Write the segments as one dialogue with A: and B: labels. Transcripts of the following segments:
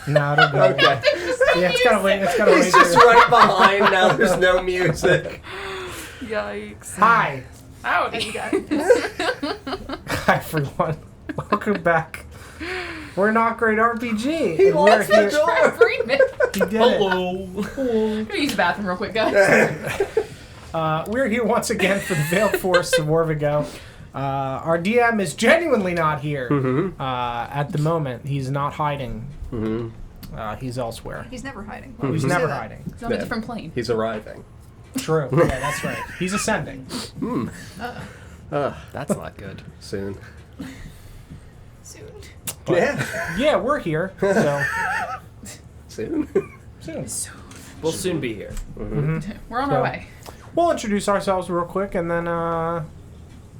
A: No, it'll go.
B: Okay.
A: Yeah, it's gotta wait. It's gotta wait.
B: He's just right behind now. There's no music.
C: Yikes.
A: Hi.
C: Howdy, you guys.
A: Hi, everyone. Welcome back. We're Not Great RPG.
B: He
A: and we're
B: locks the door.
C: Freeman.
A: He did
D: Hello.
C: I'm gonna use the bathroom real quick, guys.
A: We're here once again for the Veiled Forests of Orvigo. Our DM is genuinely not here at the moment. He's not hiding. He's elsewhere.
E: He's never hiding.
A: He's never hiding.
C: It's on a different plane.
B: He's arriving.
A: True. Yeah, that's right. He's ascending.
D: That's not good.
B: Soon.
E: Soon.
A: Yeah, we're here. So
B: Soon.
A: soon.
D: We'll soon be here.
C: We're on
A: So-
C: our way.
A: We'll introduce ourselves real quick, and then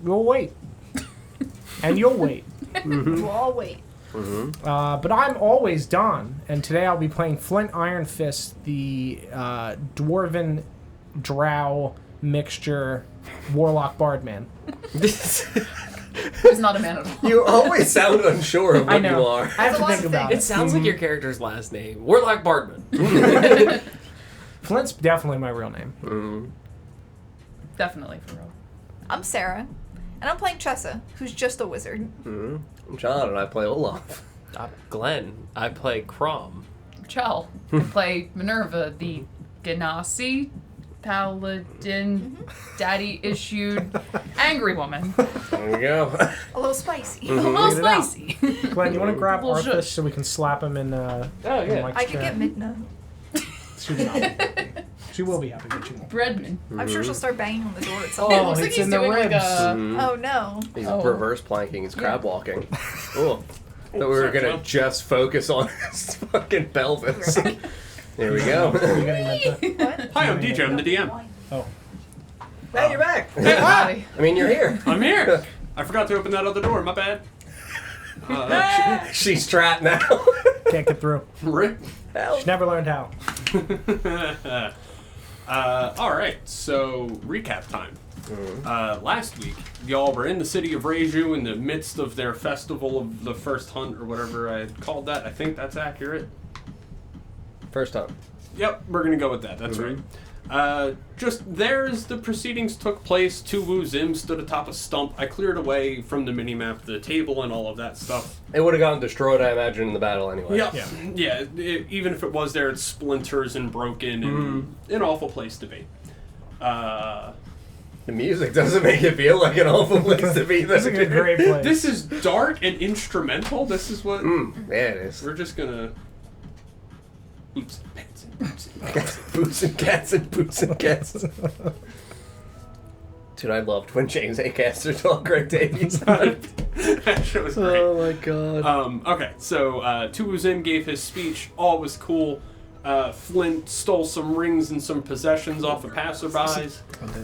A: we'll wait. And you'll wait.
E: We'll all wait.
A: But I'm always Don, and today I'll be playing Flint Iron Fist, the dwarven drow mixture warlock bardman.
C: Who's not a man at all.
B: You always sound unsure of
A: I
B: what
A: know.
B: you are.
A: I have
E: That's
A: to
E: a lot
A: think
E: of
A: about
D: It
A: it.
D: sounds like your character's last name. Warlock Bardman.
A: Flint's definitely my real name.
C: Definitely, for real.
E: I'm Sarah, and I'm playing Tressa, who's just a wizard.
B: I'm John, and I play Olaf.
D: I'm Glenn. I play Crom.
C: Chell. I play Minerva, the Ganassi paladin, daddy-issued, angry woman.
B: There we go.
E: A little spicy.
C: A little
A: Get it out.
C: spicy.
A: Glenn, you want to grab
C: Little
A: Arthas
C: shush.
A: so we can slap him in
D: Oh,
A: in
D: yeah.
A: Mike's
E: I could
A: chair?
E: get Midna.
A: She's not. She will be happy, but she won't.
C: Breadman.
E: I'm sure she'll start banging on the door at some
C: It
A: Oh,
C: looks like
A: it's
C: he's
A: in the
C: doing like
A: ribs.
C: a...
E: Oh no.
B: He's
C: Oh.
B: reverse planking. He's crab walking. Oh. Thought we were
D: sorry,
B: gonna
D: John.
B: just focus on his fucking pelvis. There we go.
A: Are you getting meant to?
E: What?
D: Hi, I'm DJ. I'm the DM.
A: Oh.
B: Hey, you're back.
C: Hey, buddy.
B: I mean, you're here.
D: I'm here. I forgot to open that other door. My bad.
B: She's trapped now.
A: Can't get through.
D: Rip.
A: She never learned how.
D: All right. So recap time. Last week, y'all were in the city of Reiju in the midst of their festival of the first hunt, or whatever I called that. I think that's accurate.
B: First time.
D: Yep, we're gonna go with that. That's right. Just there as the proceedings took place, Tu Wu Zim stood atop a stump. I cleared away from the minimap the table and all of that stuff.
B: It would have gotten destroyed, I imagine, in the battle anyway.
D: Yep. Yeah. Even if it was there, it's splinters and broken and an awful place to be.
B: The music doesn't make it feel like an awful place to be.
A: This is a great place.
D: This is dark and instrumental. This is what
B: Yeah, it is.
D: we're just gonna. Oops.
B: Boots and cats and boots and cats. Dude, I loved when James A. Caster told Greg Davies.
D: That shit was great.
B: Oh my god.
D: Okay, so Tu Wu Zim gave his speech. All was cool. Flint stole some rings and some possessions off of passerbys.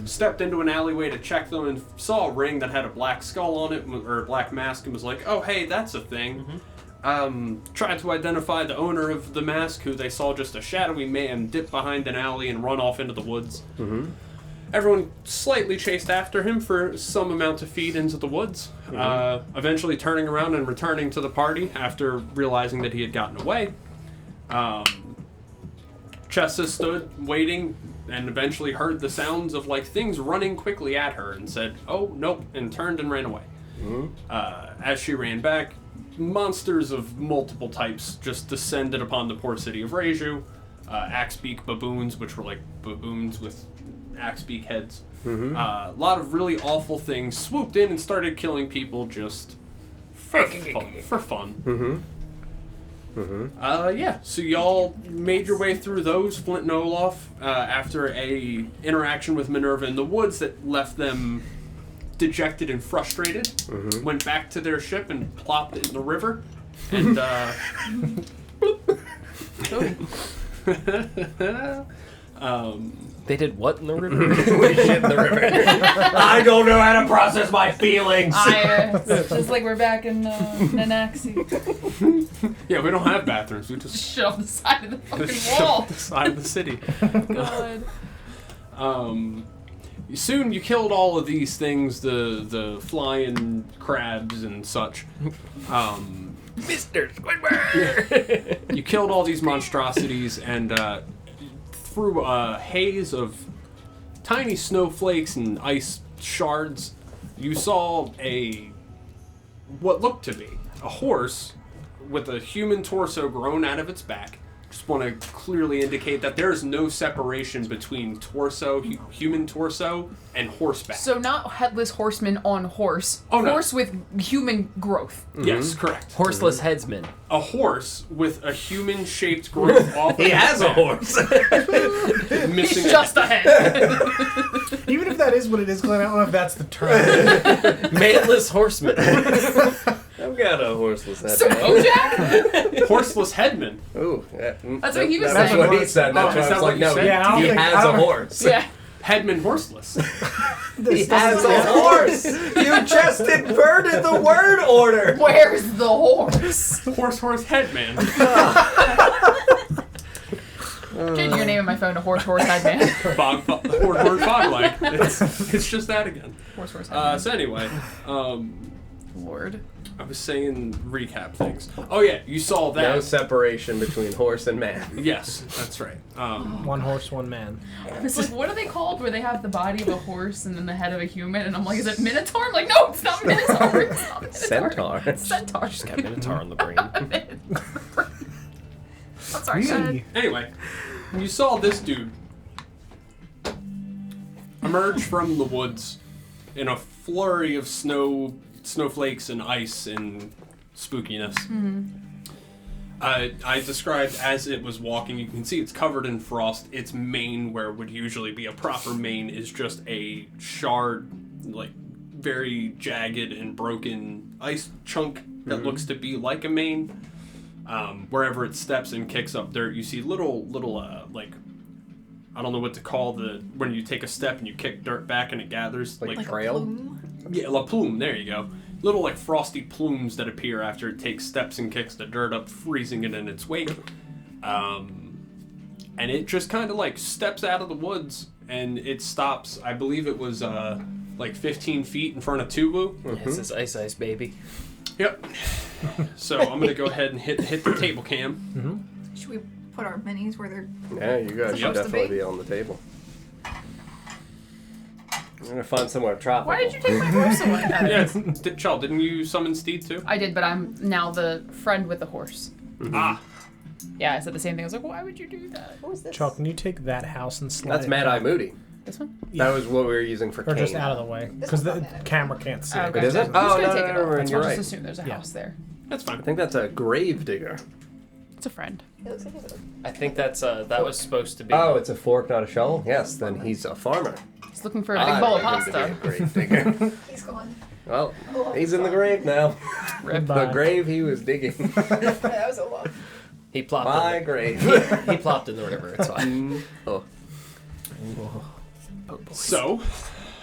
D: Stepped into an alleyway to check them and saw a ring that had a black skull on it, or a black mask, and was like, "Oh, hey, that's a thing." Tried to identify the owner of the mask, who they saw just a shadowy man dip behind an alley and run off into the woods. Everyone slightly chased after him for some amount of feet into the woods, eventually turning around and returning to the party after realizing that he had gotten away. Chessa stood waiting and eventually heard the sounds of like things running quickly at her and said, "Oh, nope," and turned and ran away. As she ran back, monsters of multiple types just descended upon the poor city of Reiju. Axe-beak baboons, which were like baboons with axe-beak heads. A lot of really awful things swooped in and started killing people just for fun. Yeah, so y'all made your way through those, Flint and Olaf, after a interaction with Minerva in the woods that left them dejected and frustrated. Went back to their ship and plopped in the river. And, They did what in the river?
B: We shit in the river. I don't know how to process my feelings.
C: It's just like we're back in Nanaxi.
D: Yeah, we don't have bathrooms. We just
C: Shit off the side of the fucking
D: shit
C: wall.
D: off the side of the city.
C: God.
D: Soon you killed all of these things, the flying crabs and such.
B: Mr. Squidward!
D: You killed all these monstrosities, and through a haze of tiny snowflakes and ice shards, you saw what looked to be a horse with a human torso grown out of its back. Just want to clearly indicate that there is no separation between human torso, and horseback.
C: So not headless horseman on horse.
D: Oh, no.
C: Horse with human growth.
D: Yes, correct.
B: Horseless headsman.
D: A horse with a human-shaped growth off.
B: He has a horse.
D: Missing.
C: He's just a head.
A: Even if that is what it is, Glenn, I don't know if that's the term.
B: Manless horseman. I've got a horseless headman.
C: So Bojack?
D: Horseless headman.
B: Ooh, yeah.
C: That's what he was
B: That's
C: saying.
B: what he said. That's
D: Oh,
B: why
D: is
B: I
D: that
B: was
D: what
B: like,
D: you
B: no,
D: said?
A: Yeah, I don't
B: he
A: think-
B: has
A: I
B: a
A: don't-
B: horse.
C: Yeah.
D: Headman horseless.
A: This
B: Has
A: doesn't-
B: a horse. You just inverted the word order.
C: Where's the horse?
D: Horse headman.
C: Changing your name in my phone to horse headman.
D: Fog like. It's just that again.
C: Horse headman.
D: So anyway,
C: Lord.
D: I was saying recap things. Oh yeah, you saw that.
B: No separation between horse and man.
D: Yes, that's right.
A: One horse, one man.
C: I was like, what are they called where they have the body of a horse and then the head of a human? And I'm like, is it Minotaur? I'm like, no, it's not Minotaur. It's not Minotaur.
B: Centaur.
C: Centaur.
B: Just got Minotaur on the brain.
C: I'm sorry, go ahead.
D: Anyway, you saw this dude emerge from the woods in a flurry of snowflakes and ice and spookiness. I described as it was walking. You can see it's covered in frost. Its mane, where would usually be a proper mane, is just a shard, like very jagged and broken ice chunk that looks to be like a mane. Wherever it steps and kicks up dirt, you see little like, I don't know what to call when you take a step and you kick dirt back and it gathers
B: Like
E: Like
B: trail?
E: a plume.
D: yeah, la plume, there you go. Little like frosty plumes that appear after it takes steps and kicks the dirt up, freezing it in its wake. And it just kind of like steps out of the woods and it stops. I believe it was like 15 feet in front of Tubu.
B: This is Ice baby.
D: Yep. So I'm gonna go ahead and hit the table cam.
E: Should we put our minis where they're...
B: Yeah, you guys should
E: Supposed to
B: definitely
E: be.
B: be on the table. I'm gonna find somewhere tropical.
C: Why did you take my horse away?
D: Yeah, Chell, didn't you summon Steed too?
C: I did, but I'm now the friend with the horse.
D: Ah,
C: Yeah, I said the same thing. I was like, why would you do that?
E: What was this?
A: Chuck, can you take that house and slide
B: That's
A: it
B: Mad
A: down?
B: Eye Moody.
C: This one?
A: Yeah.
B: That was what we were using for
A: Or just
B: Kane.
A: out of the way.
E: This
A: Because
E: one's
A: the
E: not Mad Eye.
A: camera can't see
C: Oh,
A: it.
C: okay.
B: It isn't?
C: I'm just
B: Oh,
C: gonna
B: no,
C: take
B: no,
C: it
B: no,
C: off.
B: no,
C: I'll
B: you're
C: just
B: right.
C: assume there's a
A: Yeah.
C: house there.
D: that's fine.
B: I think that's a grave digger.
C: It's a friend.
E: It looks like it's
F: I think that's that was supposed to be.
B: Oh, it's a fork, not a shovel? Yes, then he's a farmer.
C: He's looking for a big bowl of pasta.
B: Grave digger.
E: He's gone.
B: Well, he's in the grave now.
C: Rip.
B: The grave he was digging.
E: That was a lot.
F: He plopped.
B: My
F: in
B: grave.
F: the, he plopped in the river. It's fine.
B: Oh.
D: So,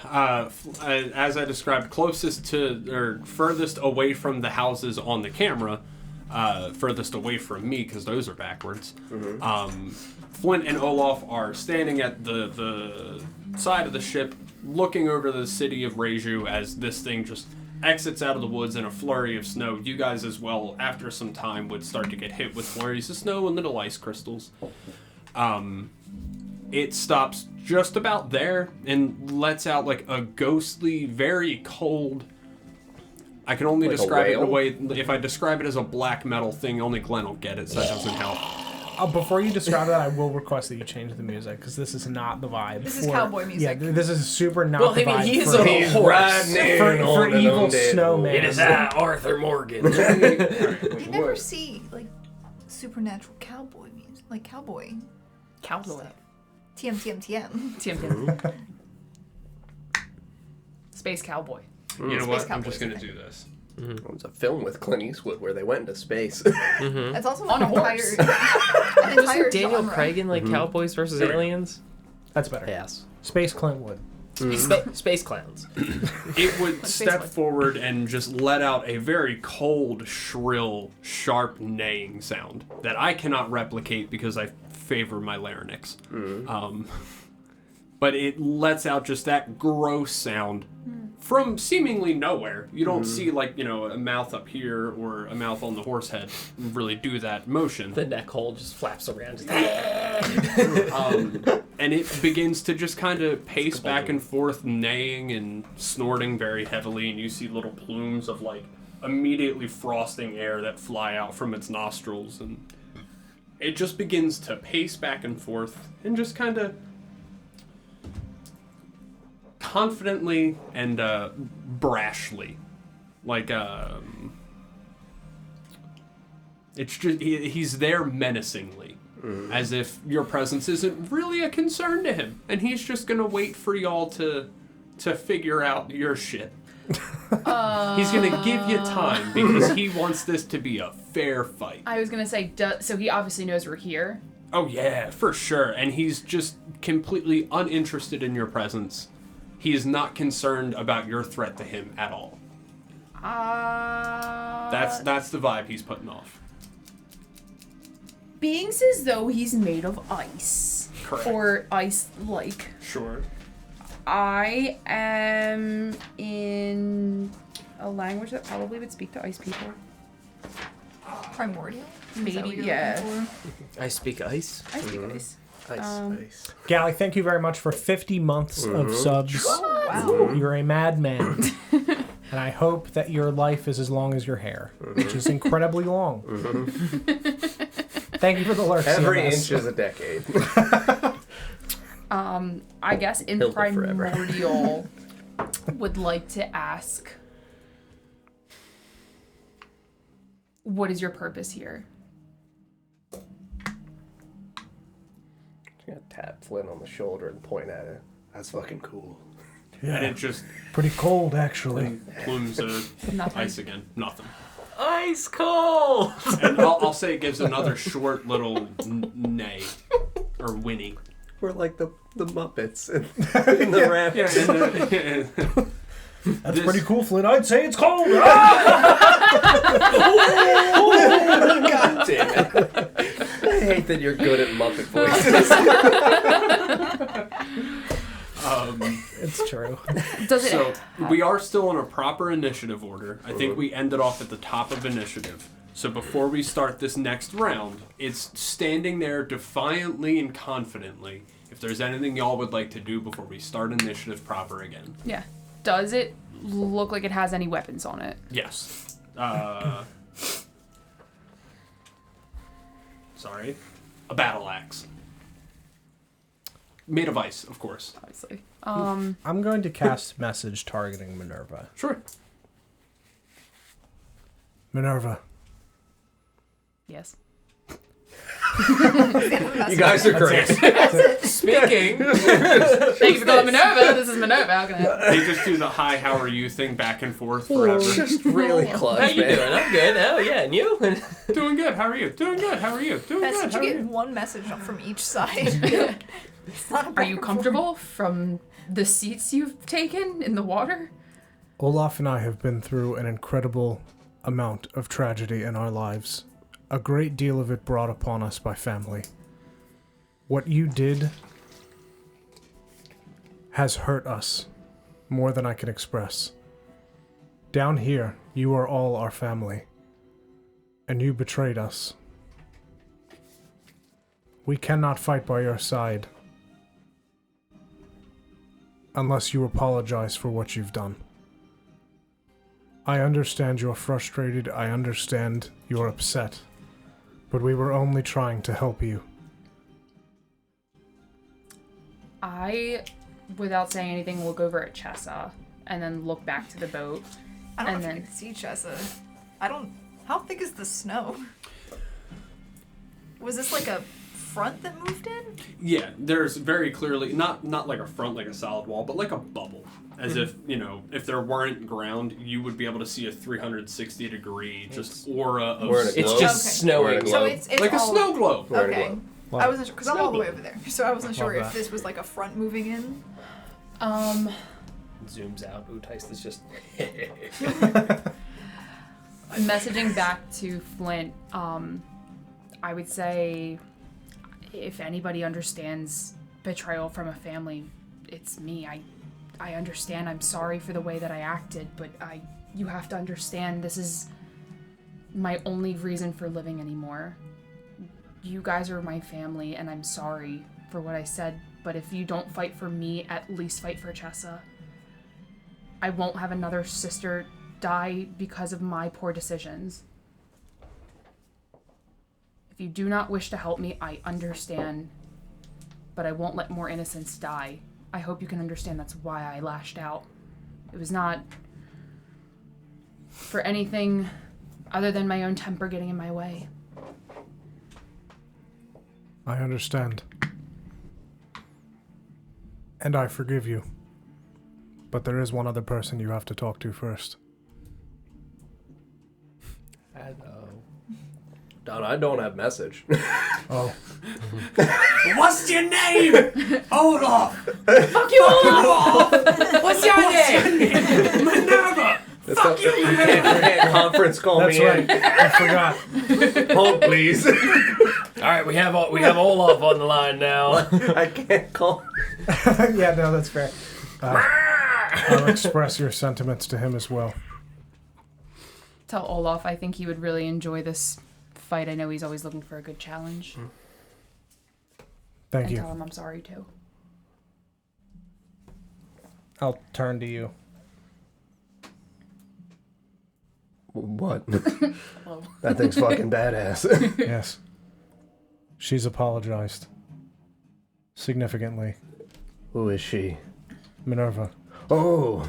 D: as I described, closest to or furthest away from the houses on the camera, furthest away from me because those are backwards. Flint and Olaf are standing at the side of the ship, looking over the city of Reiju as this thing just exits out of the woods in a flurry of snow. You guys as well, after some time, would start to get hit with flurries of snow and little ice crystals. It stops just about there and lets out like a ghostly, very cold. I can only
B: Like a
D: describe it in a
B: whale?
D: way. If I describe it as a black metal thing, only Glenn will get it, so that doesn't help.
A: Before you describe that, I will request that you change the music because this is not the vibe.
E: This is cowboy music.
A: Yeah, this is super not
F: Well,
A: the
F: I mean,
A: vibe
F: he is
A: for,
F: a
B: He's
F: horse.
B: riding in
A: for
B: on an
A: evil
B: undead
A: snowman.
F: It is Arthur Morgan.
E: You never see, like, supernatural cowboy music. Like, cowboy.
C: Cowboy.
E: TM, TM, TM.
C: TM. Space cowboy.
D: You know
E: Space
D: what? I'm
E: Cowboys,
D: just gonna
E: I think.
D: do this.
B: It was a film with Clint Eastwood where they went into space.
E: That's also
C: On a
E: an entire,
C: horse.
E: an entire
F: Wasn't Daniel
E: genre.
F: Craig in like Cowboys versus Aliens?
A: That's better.
F: Yes.
A: Space Clint Wood.
F: Space clowns.
D: It would step
C: Basically.
D: forward and just let out a very cold, shrill, sharp neighing sound that I cannot replicate because I favor my larynx. But it lets out just that gross sound from seemingly nowhere. You don't see like, a mouth up here or a mouth on the horse head really do that motion.
F: The neck hole just flaps around.
D: And it begins to just kind of pace back and forth, neighing and snorting very heavily, and you see little plumes of like immediately frosting air that fly out from its nostrils, and it just begins to pace back and forth and just kind of confidently and brashly, like it's just he's there menacingly, as if your presence isn't really a concern to him, and he's just gonna wait for y'all to figure out your shit. He's gonna give you time because he wants this to be a fair fight.
C: I was gonna say, so he obviously knows we're here.
D: Oh yeah, for sure, and he's just completely uninterested in your presence. He is not concerned about your threat to him at all. That's the vibe he's putting off.
C: Being says though he's made of ice.
D: Correct.
C: Or ice-like.
D: Sure.
C: I am in a language that probably would speak to ice people.
E: Primordial?
C: Maybe, yeah.
F: I speak ice.
C: I speak ice.
F: Ice.
A: Gally, thank you very much for 50 months of subs.
E: Wow.
A: You're a madman. And I hope that your life is as long as your hair, which is incredibly long. Thank you for the lurk,
B: Every
A: CMS.
B: inch is a decade.
C: I guess in
F: He'll live forever.
C: Primordial would like to ask, what is your purpose here?
B: I'm gonna tap Flynn on the shoulder and point at it. That's fucking cool.
D: And it just
A: Pretty cold, actually.
D: plumes of
C: Nothing.
D: ice again. Nothing.
F: Ice cold!
D: And I'll say it gives another short little neigh or whinny.
B: We're like the Muppets in the raft.
A: That's pretty cool, Flynn. I'd say it's cold.
B: God damn it. I hate that you're good at Muppet voices.
A: It's true.
C: Does it?
D: So we are still in a proper initiative order. I think we ended off at the top of initiative. So before we start this next round, it's standing there defiantly and confidently. If there's anything y'all would like to do before we start initiative proper again.
C: Yeah. Does it look like it has any weapons on it?
D: Yes. Sorry. A battle axe. Made of ice, of course.
C: Obviously.
A: I'm going to cast message targeting Minerva.
D: Sure.
A: Minerva.
C: Yes.
B: You guys are great.
F: Speaking.
C: Thank you for calling Minerva. This is Minerva. How can I help?
D: They just do the hi, how are you thing back and forth forever.
B: Just really
F: How
B: clutch,
F: you
B: man.
F: doing? I'm good. Oh yeah, and you?
D: Doing good, how are you? Doing good, how are you? Doing
E: That's
D: good,
E: such
D: how
E: you
D: are
E: get
D: you?
E: one message from each side. It's not a
C: Are you
E: back and
C: comfortable from the seats you've taken in the water?
A: Olaf and I have been through an incredible amount of tragedy in our lives. A great deal of it brought upon us by family. What you did has hurt us more than I can express. Down here, you are all our family, and you betrayed us. We cannot fight by your side unless you apologize for what you've done. I understand you're frustrated, I understand you're upset, but we were only trying to help you.
C: I, without saying anything, look over at Chessa and then look back to the boat.
E: I don't
C: And
E: know if
C: then-
E: you can see Chessa. How thick is the snow? Was this like a front that moved in?
D: Yeah, there's very clearly, not like a front, like a solid wall, but like a bubble. As if, if there weren't ground, you would be able to see a 360 degree just aura of
B: We're in a
F: It's
B: globe.
F: just
E: Okay.
F: snowing.
E: So it's
D: like a
E: all,
D: snow globe.
B: We're in a
E: Okay.
B: globe.
A: Love
E: I wasn't sure because I'm all the way
F: Snow
E: over there, so I wasn't sure
A: Love
E: if
A: that.
E: this was like a front moving in.
F: Zooms out. Utice is just.
C: Messaging back to Flint, I would say if anybody understands betrayal from a family, it's me.
G: I understand. I'm sorry for the way that I acted, but you have to understand this is my only reason for living anymore. You guys are my family, and I'm sorry for what I said, but if you don't fight for me, at least fight for Chessa. I won't have another sister die because of my poor decisions. If you do not wish to help me, I understand, but I won't let more innocents die. I hope you can understand that's why I lashed out. It was not for anything other than my own temper getting in my way.
A: I understand. And I forgive you. But there is one other person you have to talk to first.
B: Hello. Don, I don't have message.
A: Oh.
D: What's your name? Olaf.
F: Fuck you, Olaf! What's your name?
D: Minerva.
B: Fuck you can't conference call
A: That's
B: me
A: right.
B: in.
A: I forgot.
B: Hold, please.
F: All right, we have Olaf on the line now.
B: I can't call.
A: Yeah, no, that's fair. I'll express your sentiments to him as well.
G: Tell Olaf I think he would really enjoy this fight. I know he's always looking for a good challenge.
A: Thank
G: And
A: you.
G: tell him I'm sorry too.
A: I'll turn to you.
B: What?
G: Hello.
B: That thing's fucking badass.
A: Yes. She's apologized. Significantly.
B: Who is she?
A: Minerva.
B: Oh.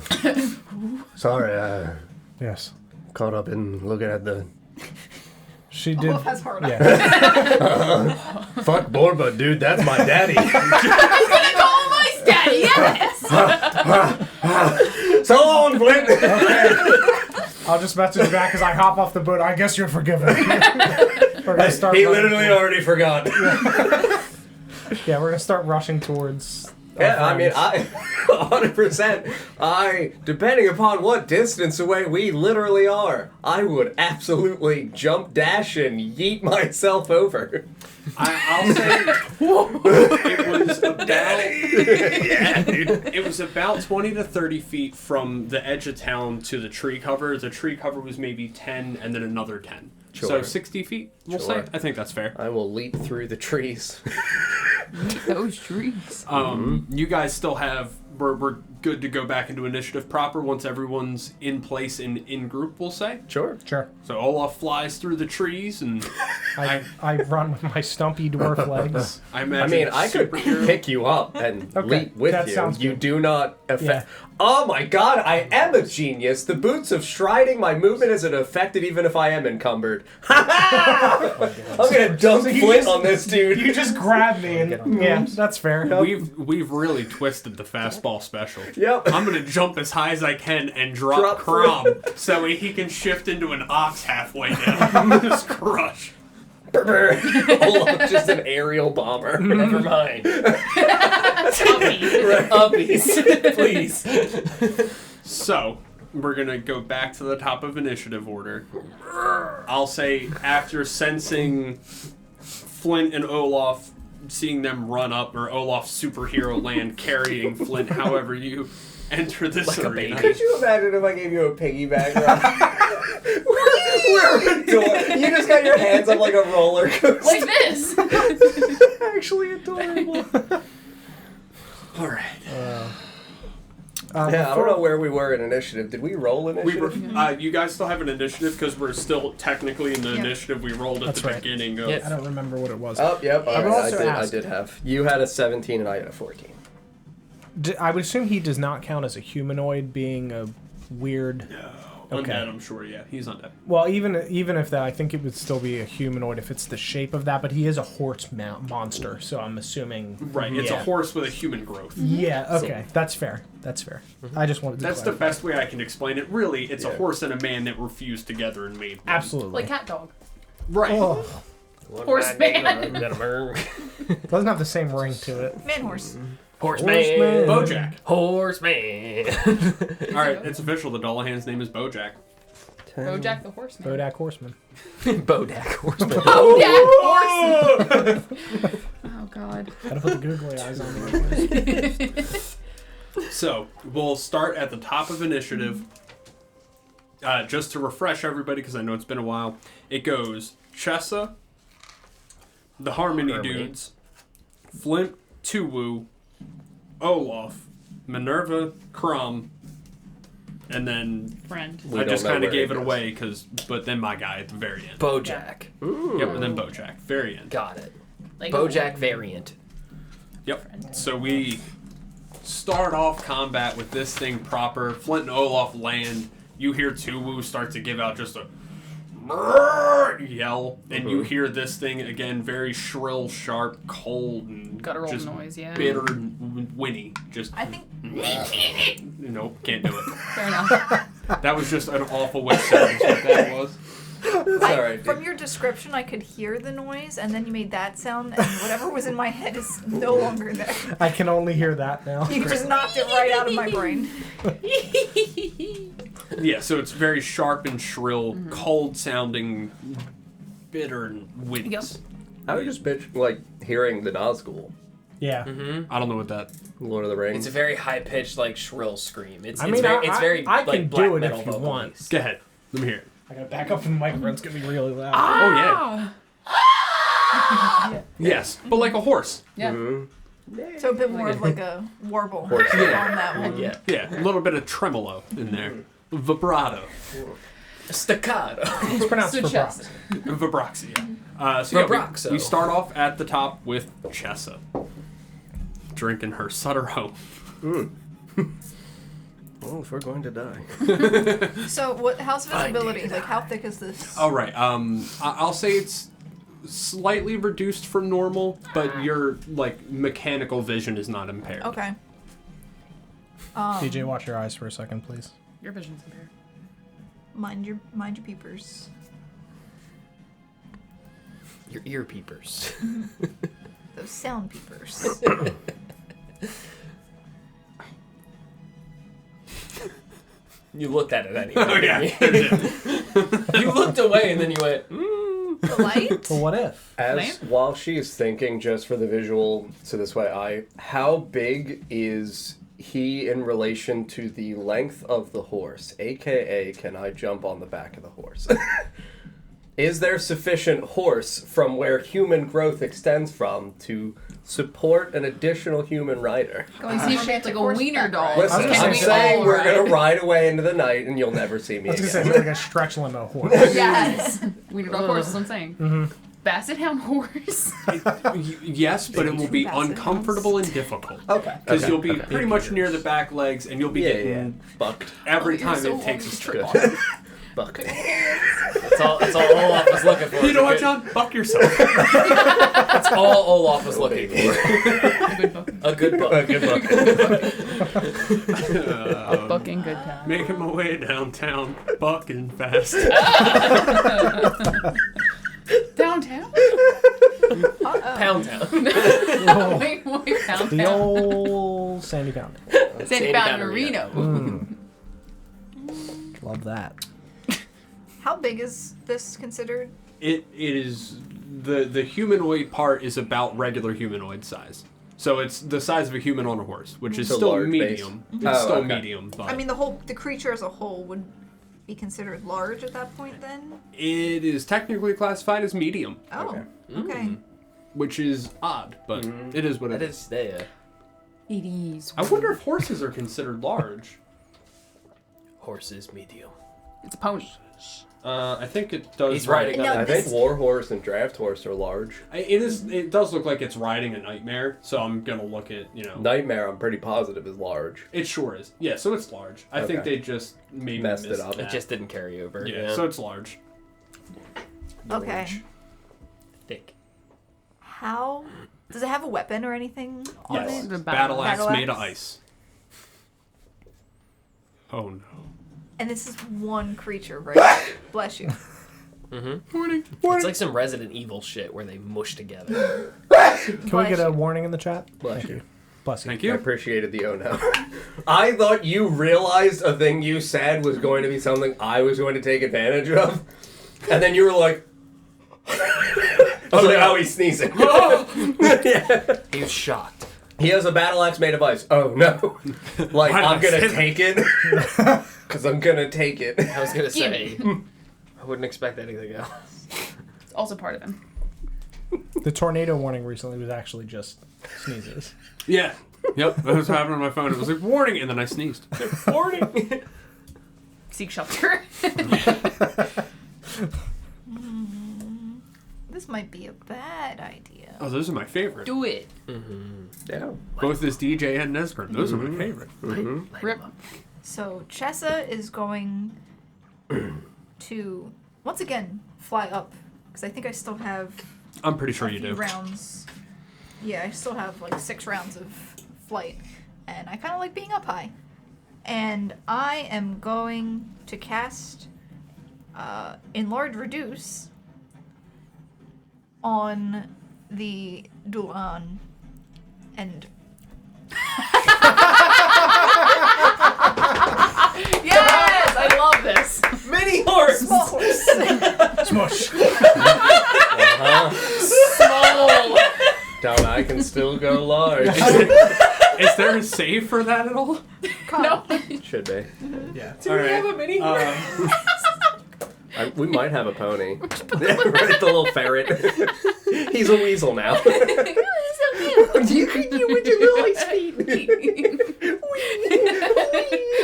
B: Sorry,
A: Yes.
B: caught up in looking at the...
A: She did.
E: Olaf has hard eyes.
A: Yeah.
B: Fuck Borba, dude, that's my daddy.
G: Call my daddy, yes!
B: So long, Flint!
A: I'll just message back as I hop off the boat. I guess you're forgiven. We're gonna start.
B: He
A: running
B: literally already forgot.
A: Yeah, we're gonna start rushing towards. our
B: Yeah, I mean,
A: friends.
B: 100%. Depending upon what distance away we literally are, I would absolutely jump, dash, and yeet myself over.
D: I'll say it was about
B: Yeah, dude.
D: it was about 20 to 30 feet from the edge of town to the tree cover. The tree cover was maybe 10 and then another 10. So
B: Sure.
D: 60 feet, we'll
B: Sure.
D: say. I think that's fair.
B: I will leap through the trees.
G: Those trees.
D: You guys still have... We're good to go back into initiative proper once everyone's in place and in group, we'll say.
B: Sure.
A: Sure.
D: So Olaf flies through the trees and
A: I run with my stumpy dwarf legs.
D: I
B: I
D: imagine
B: mean, I could
D: superhero-
B: pick you up and
A: Okay,
B: leap with
A: that
B: you.
A: sounds
B: You
A: good.
B: do not affect.
A: Yeah.
B: Oh my god, I am a genius. The boots of striding my movement isn't affected even if I am encumbered. I'm gonna dunk Flint on this dude.
A: You just grab me and yeah, that's fair.
D: We've really twisted the fastball special.
B: Yep.
D: I'm gonna jump as high as I can and drop Crom so he can shift into an ox halfway down. Just crush.
B: Olaf, just an aerial bomber.
F: Never mind. Uppies, please.
D: So, we're gonna go back to the top of initiative order. I'll say after sensing Flint and Olaf, seeing them run up, or Olaf superhero land carrying Flint, however you enter this
F: Like a
D: arena.
F: baby.
B: Could you imagine if I gave you a piggyback ride? We're adorable. You just got your hands up like a roller coaster.
G: Like this!
B: Actually adorable.
D: All right.
B: Yeah, I don't know where we were in initiative. Did we roll
D: We
B: initiative?
D: were, you guys still have an initiative because we're still technically in the
E: Yeah.
D: initiative we rolled at
A: That's
D: the
A: right.
D: beginning of.
F: Yes.
A: I don't remember what it was.
B: Oh, yep.
A: I would also
B: I
A: ask-
B: did have. You had a 17 and I had a 14.
A: I would assume he does not count as a humanoid, being a weird. Okay.
D: Undead, I'm sure. Yeah, he's undead.
A: Well, even if that, I think it would still be a humanoid if it's the shape of that. But he is a horse monster, so I'm assuming.
D: Right, it's
A: yeah.
D: a horse with a human growth.
A: Yeah. Okay, that's fair. That's fair. I just wanted to.
D: That's the
A: clarify.
D: best way I can explain it. Really, it's a
B: Yeah.
D: horse and a man that refused together and made one.
A: Absolutely.
G: Like cat dog.
D: Right.
A: Oh,
G: Horseman.
A: doesn't have the same ring to it.
E: Man horse.
F: Horseman.
D: Bojack.
F: Horseman.
D: All right, it's official. The Dullahan's name is Bojack.
G: Bojack the horseman.
A: Bodak Horseman.
F: Bodak horseman.
G: Bojack horseman! Oh god.
A: Gotta put the googly eyes on me.
D: So, we'll start at the top of initiative. Just to refresh everybody, because I know it's been a while. It goes Chessa, the Harmony dudes, Flint, Tuwu, Olaf, Minerva, Crumb, and then
C: Friend.
D: I just kind of gave it away, but then my guy at the very end.
F: Bojack.
D: Yep, and then Bojack, very end.
F: Got it.
C: Like
F: Bojack variant.
D: Yep. So we start off combat with this thing proper. Flint and Olaf land. You hear Tuwu start to give out just a yell, and you hear this thing again, very shrill, sharp, cold, and
G: Guttural
D: just
G: noise, yeah.
D: bitter and whinny. Just
E: I think
D: nope, can't do it.
C: Fair enough.
D: That was just an awful way what that was.
B: It's alright.
E: from your description, I could hear the noise, and then you made that sound, and whatever was in my head is no longer there.
A: I can only hear that now.
E: You just knocked it right out of my brain.
D: Yeah, so it's very sharp and shrill, cold sounding, bitter and whinny.
G: Yep.
B: I would just bitch like hearing the Nazgul,
A: Yeah.
D: I don't know what that.
B: Lord of the Rings.
F: It's a very high pitched, like shrill scream. It's
A: I mean,
F: it's very
A: I
F: like
A: can
F: black
A: do it
F: metal
A: if you
F: vocals.
A: want.
D: Go ahead. Let me hear it.
A: I gotta back up from the microphone. It's gonna be really loud.
D: Oh, yeah. Yes, but like a horse.
C: Yeah.
E: So a bit more of like a warble on
B: Yeah.
E: that one.
F: Yeah.
D: Yeah, a little bit of tremolo in there. Vibrato.
F: Staccato.
A: It's pronounced
C: So
A: for
C: chest.
D: Vibroxia. So yeah,
F: Vibroxo.
D: we start off at the top with Chessa. Drinking her Sutter Home.
B: Well, if we're going to die.
E: So how's visibility? Like how thick is this?
D: All right. I'll say it's slightly reduced from normal, but your like mechanical vision is not impaired.
E: Okay.
A: DJ, watch your eyes for a second, please.
G: Your vision's impaired.
E: Mind your peepers.
F: Your ear peepers.
E: Those sound peepers.
F: You looked at it anyway.
D: Oh yeah.
F: didn't you? You looked away and then you went.
E: The light?
A: Well, what if?
B: While she is thinking, just for the visual, so this way, how big is he in relation to the length of the horse? AKA, can I jump on the back of the horse? Is there sufficient horse from where human growth extends from to support an additional human rider?
C: Going to see shaped like a
E: Horseback
C: wiener
E: ride.
C: doll.
B: Listen,
C: Can
B: I'm
C: we
B: saying
C: all
B: we're
C: ride?
B: gonna ride away into the night and you'll never see me
A: I was gonna say
B: again.
A: it's like a stretch limo horse.
C: Yes. Wiener doll horse, that's what I'm saying.
A: Mm-hmm.
C: Basset hound horse.
D: Yes, but it will be
E: Basset
D: uncomfortable and difficult.
B: Okay.
D: Because you'll be pretty much near the back legs, and you'll be getting
B: Bucked.
D: every
C: You're
D: time
C: so
D: it takes a
C: old.
D: trip.
B: Bucked.
F: That's all Olaf was looking for.
D: You know what, John? Fuck yourself.
F: That's all Olaf was looking for.
C: A good book.
F: A good book.
B: A good book.
C: Book in good time.
D: Making my way downtown, bucking fast.
C: Downtown?
F: Pound Town.
C: Wait, Pound
A: The
C: Town.
A: old Sandy Pound.
C: Sandy Fountain Reno.
A: Love that.
E: How big is this considered?
D: It is the humanoid part is about regular humanoid size. So it's the size of a human on a horse, which is
B: It's a
D: still
B: large
D: medium.
B: base.
D: It's
B: Oh,
D: still
B: okay.
D: medium, but
E: I mean, the creature as a whole would be considered large at that point then?
D: it is technically classified as medium,
E: Oh, okay.
D: which is odd, but it is what
F: That
D: it is.
F: is, yeah.
C: It is.
D: I wonder if horses are considered large.
F: Horses, medium.
C: It's a pony.
D: I think it does.
F: He's riding
E: No,
F: on
B: I
F: a
B: think war horse and draft horse are large.
D: It is. It does look like it's riding a nightmare. So I'm gonna look at
B: Nightmare, I'm pretty positive, is large.
D: It sure is. Yeah. So it's large. I think
B: Okay.
D: they just maybe
B: Messed it
D: missed
B: up.
D: that.
F: It just didn't carry over.
D: Yeah. So it's large.
E: Okay.
F: Thick.
E: How does it have a weapon or anything on
D: Yes.
E: it?
C: The
D: Battle axe
E: battle
D: made of
E: axe?
D: ice. Oh no.
E: And this is one creature, right? Bless you.
D: Morning.
F: It's like some Resident Evil shit where they mush together.
A: Can we
E: Bless
A: get a
E: you.
A: warning in the chat?
B: Bless
A: Thank
B: you.
A: Bless you.
D: Thank
B: I
D: you.
B: appreciated the oh no. I thought you realized a thing you said was going to be something I was going to take advantage of. And then you were like... I was like, oh, he's sneezing.
F: He was shocked.
B: He has a battle axe made of ice. Oh no! Like
D: Why did
B: I'm
D: I
B: gonna
D: say
B: take it because I'm gonna take it.
F: I was gonna say,
C: Gimme.
F: I wouldn't expect anything else.
C: It's also part of him.
A: The tornado warning recently was actually just sneezes.
D: Yeah. Yep. That was happening on my phone. It was like warning, and then I sneezed. Warning.
C: Seek shelter.
E: This might be a bad idea.
D: Oh, those are my favorite.
C: Do it.
B: Yeah.
D: Both as DJ and Nesgrim. Those are my favorite.
C: Rip.
E: So Chessa is going to once again fly up because I think I still have
D: I'm pretty sure
E: a
D: you
E: few
D: do.
E: rounds. Yeah, I still have like 6 rounds of flight, and I kind of like being up high. And I am going to cast Enlarge Reduce on the Dulan and
C: Yes, I love this.
F: Mini horse!
E: small horse.
A: Smush.
C: Small.
B: Down, I can still go large.
D: Is there a save for that at all?
C: No.
B: Should be.
A: Yeah.
F: Do we have a mini horse?
B: We might have a pony. Right, the little ferret. He's a weasel now. You could do with your little ice feet.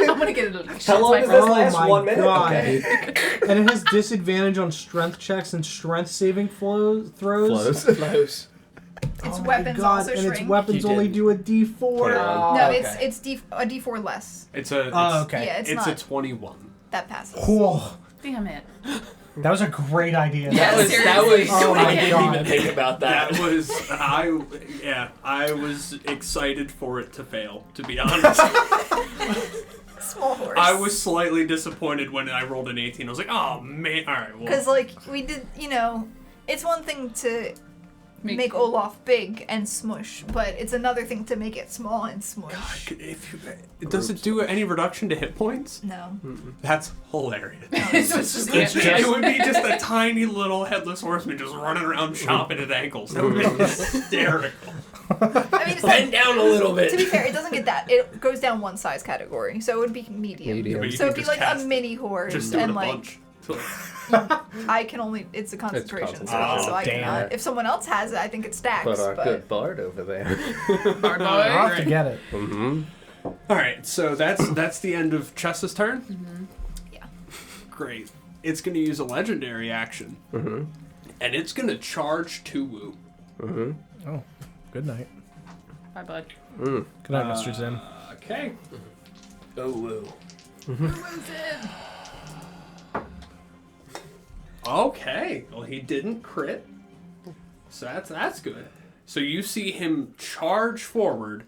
C: I'm gonna get it.
B: How long does this
H: Oh
B: last?
H: my
B: 1 minute?
H: God.
B: Okay.
H: And it has disadvantage on strength checks and strength saving throws.
B: Flows.
F: Close.
E: Its
H: Oh my
E: weapons
H: God,
E: also
H: and
E: shrink.
H: its weapons
F: You
H: only
F: did.
H: do a D4.
B: 21.
E: No,
F: okay.
E: it's a D4 less.
D: It's a.
A: Oh, okay.
E: Yeah, it's
D: It's
E: not.
D: a 21.
E: That passes.
A: Oh,
C: Damn it.
A: that was a great idea.
C: Yeah,
F: That was.
C: seriously.
H: Oh
F: I
H: my
F: didn't
H: God.
F: even think about that.
D: That was. I was excited for it to fail, to be honest.
E: Small horse.
D: I was slightly disappointed when I rolled an 18. I was like, oh man. Alright, well.
E: Because, like, we did, it's one thing to make Olaf big and smush, but it's another thing to make it small and smush.
D: Does it do any reduction to hit points?
E: No.
D: That's hilarious.
C: It's
D: It would be just a tiny little headless horseman just running around chopping at ankles. That would be hysterical.
E: I mean, it's
F: Bend down a little
E: to be
F: bit.
E: fair, it doesn't get that. It goes down one size category, so it would be medium.
B: Medium.
D: But you
E: So
D: can
E: it'd be
D: just
E: like
D: cast
E: a
D: it.
E: mini horse,
D: Just do it a
E: and like
D: bunch.
E: I can only. It's a concentration,
B: concentration.
E: so I
A: damn
E: cannot.
A: it.
E: If someone else has it, I think it stacks.
B: But our
E: But
B: good bard over there.
C: Hard boy.
A: I'll have to get it.
B: Mm-hmm.
D: Alright, so that's the end of Chessa's turn?
E: Yeah.
D: Great. It's going to use a legendary action.
B: Mm-hmm.
D: And it's going to charge Tuwu.
B: Mm-hmm.
A: Oh, good night.
C: Bye, bud.
B: Mm.
A: Good night, Mr. Zim.
D: Okay.
F: Oh, woo.
D: Okay. Well, he didn't crit. So that's good. So you see him charge forward,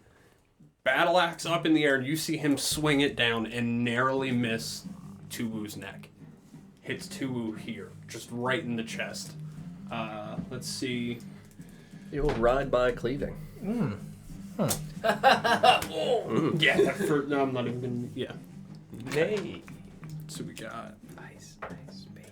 D: battle axe up in the air, and you see him swing it down and narrowly miss Tuwu's neck. Hits Tuwu here, just right in the chest. Let's see.
B: You'll ride by cleaving.
D: Yeah, no, I'm not even gonna. Yeah.
F: Nay.
D: So we got.
F: Nice, baby.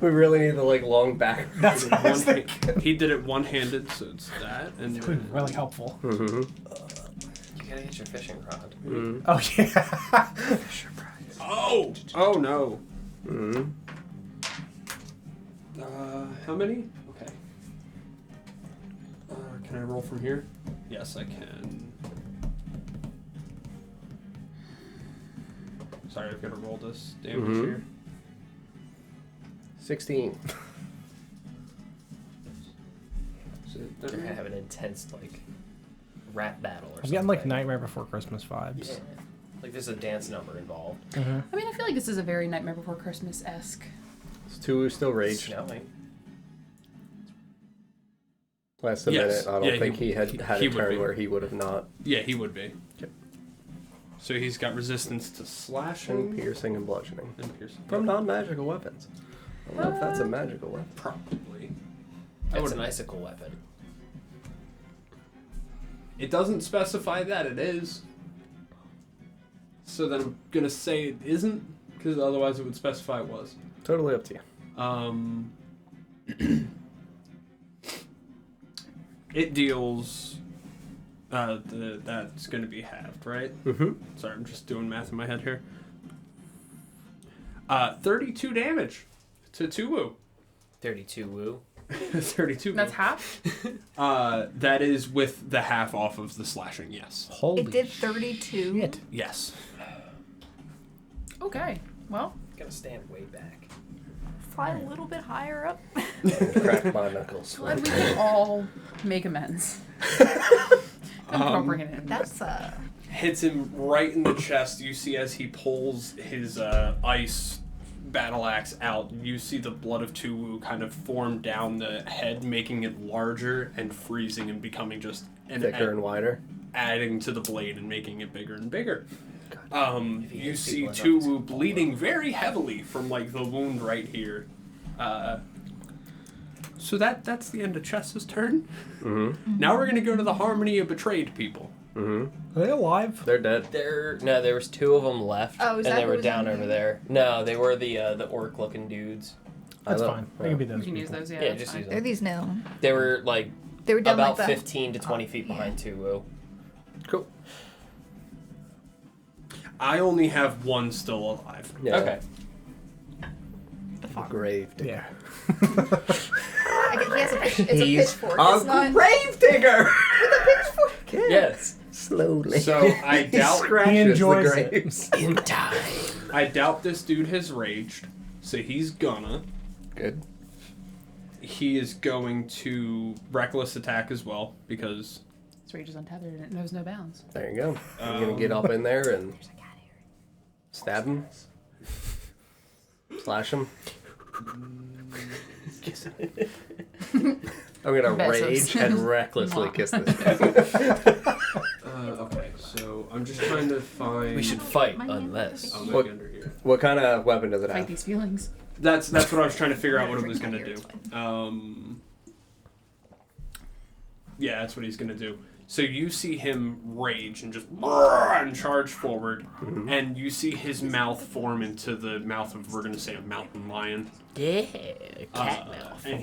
B: We really need the long back.
A: That's what I was thinking.
D: He did it one-handed, so it's that, and
A: It would be really helpful.
B: Mm-hmm.
F: You gotta get your fishing rod.
A: Oh, yeah.
F: Fisher prize.
D: oh no.
B: Mm-hmm.
D: How many? Okay. Can I roll from here? Yes, I can. Sorry, I've got to roll this damage
B: Mhm.
D: here.
B: 16.
D: So
F: They're gonna have an intense rap battle or something.
A: I'm getting like Nightmare Before Christmas vibes.
F: Yeah. Like there's a dance number involved.
A: Mm-hmm.
C: I mean, I feel like this is a very Nightmare Before Christmas-esque.
B: Is Tuwu still raged?
F: Snowing.
B: Last a
D: Yes.
B: minute. I don't
D: Yeah,
B: think he had
D: he
B: a
D: would
B: turn
D: be.
B: where he would have not.
D: Yeah, he would be.
B: Okay.
D: So he's got resistance to
B: And
D: slashing
B: piercing and bludgeoning.
D: and piercing.
B: From non-magical weapons. I don't know if that's a magical weapon.
D: Probably.
F: It's an icicle weapon.
D: It doesn't specify that it is. So then I'm gonna say it isn't, because otherwise it would specify it was. It deals. That's going to be halved, right?
B: Mm-hmm.
D: Sorry, I'm just doing math in my head here. 32 damage to Tuwu.
F: 32 woo.
D: 32.
G: That's half?
D: That is with the half off of the slashing. Yes.
A: Holy
E: It did 32.
A: shit.
D: Yes.
G: Okay. Well,
F: Gotta stand way back.
E: Fly a little bit higher up.
B: Crack my knuckles.
G: glad we can all make amends. I'm bringing it in.
E: That's
D: Hits him right in the chest. You see as he pulls his ice battle axe out, you see the blood of Tuwu kind of form down the head, making it larger and freezing and becoming just
B: Thicker and wider.
D: adding to the blade and making it bigger and bigger.
F: he
D: You
F: hits
D: see
F: people enough,
D: Tuwu bleeding very heavily from like the wound right here. So that's the end of Chess's turn.
B: Mm-hmm.
D: Now we're gonna go to the Harmony of Betrayed People.
B: Mm-hmm.
A: Are they alive?
B: They're dead.
F: There was 2 of them left,
E: Oh, is
F: and
E: that
F: they
E: who
F: were
E: was
F: down
E: in
F: over
E: there?
F: there. No, they were the orc-looking dudes.
A: That's
B: I know.
A: fine. They can be those
G: We can use
A: people.
G: those, yeah.
F: Yeah,
G: that's
F: just
G: fine.
F: use
E: they're
F: them.
E: these gnome.
F: They were like
E: They were down
F: about
E: like that.
F: 15 to 20 feet behind Tuwu.
B: Cool.
D: I only have one still alive.
B: Yeah.
F: Okay.
E: The farm.
B: Grave digger.
A: Yeah.
E: He has a it's a pitchfork.
B: a
E: It's not
B: grave digger.
E: with a pitchfork.
F: Yes.
B: Slowly.
D: So I doubt
A: He enjoys
B: the
A: it.
B: graves.
F: In time.
D: I doubt this dude has raged. So he's gonna.
B: Good.
D: He is going to reckless attack as well because
G: Its rage is untethered and it knows no bounds.
B: There you go. You're gonna get up in there and stab him, slash him. I'm gonna
G: Besos.
B: rage and recklessly kiss this guy.
D: okay, so I'm just trying to find.
F: We should fight
E: My name
F: unless.
E: is-
D: Oh, might
B: What-
D: be under here.
B: What kind of weapon does it
G: Fight
B: have?
G: these feelings.
D: That's what I was trying to figure out what it was gonna do. Yeah, that's what he's gonna do. So you see him rage and just and charge forward, and you see his mouth form into the mouth of, we're gonna say, a mountain lion.
F: Yeah, cat mouth.
D: And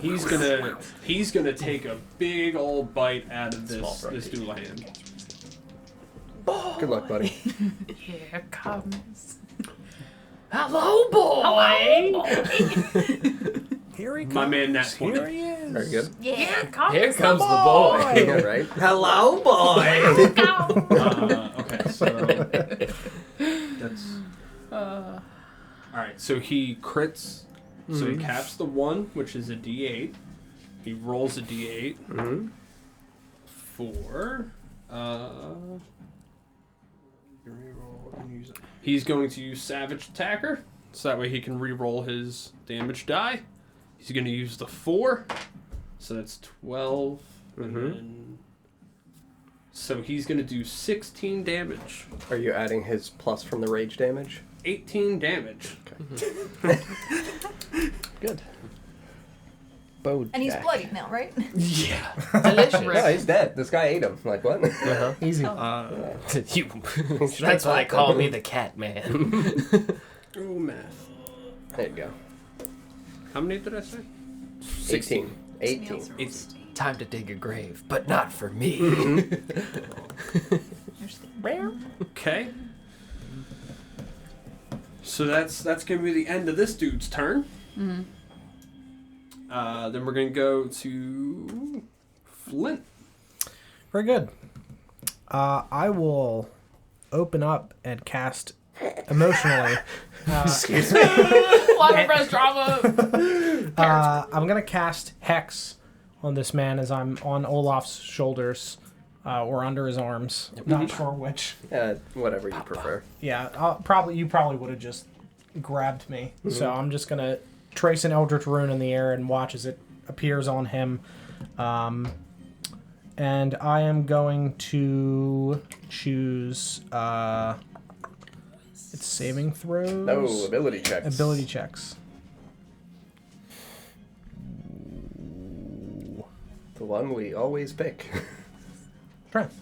D: he's gonna take a big old bite out of
F: Small
D: this
F: protein.
D: Doulahan.
B: Good luck, buddy.
G: Here comes.
F: Hello, boy.
A: Here he comes.
D: My man, Nat 20.
A: Here he is.
B: Very good.
E: Yeah.
F: Here comes the boy.
B: Yeah, right. Hello, boy.
D: Okay, so that's all right. So he crits. So he caps the 1, which is a D8. He rolls a D8
B: Mm-hmm.
D: for. He's going to use Savage Attacker, so that way he can re-roll his damage die. He's going to use the 4, so that's 12, and then. So he's going to do 16 damage.
B: Are you adding his plus from the rage damage?
D: 18 damage.
B: Good. Bow
E: And he's
B: jack.
E: bloodied now, right?
D: Yeah.
F: Delicious.
B: Yeah, he's dead. This guy ate him. Like what?
A: Easy.
F: You. That's why they call me the cat man.
D: Ooh, math.
B: There you go.
D: How many did I say?
B: 16. 18.
D: It's
F: Time to dig a grave, but not for me.
D: okay. So that's gonna be the end of this dude's turn.
G: Mm-hmm.
D: Then we're gonna go to Flint.
A: Very good. I will open up and cast emotionally.
B: Excuse me.
G: Water press drama.
A: I'm gonna cast Hex on this man as I'm on Olaf's shoulders or under his arms. Not sure which.
B: Whatever you prefer.
A: Yeah, you probably would have just grabbed me. So I'm just gonna trace an Eldritch Rune in the air and watch as it appears on him. And I am going to choose it's saving throws.
B: No, ability checks.
A: Ability checks.
B: The one we always pick.
A: Strength.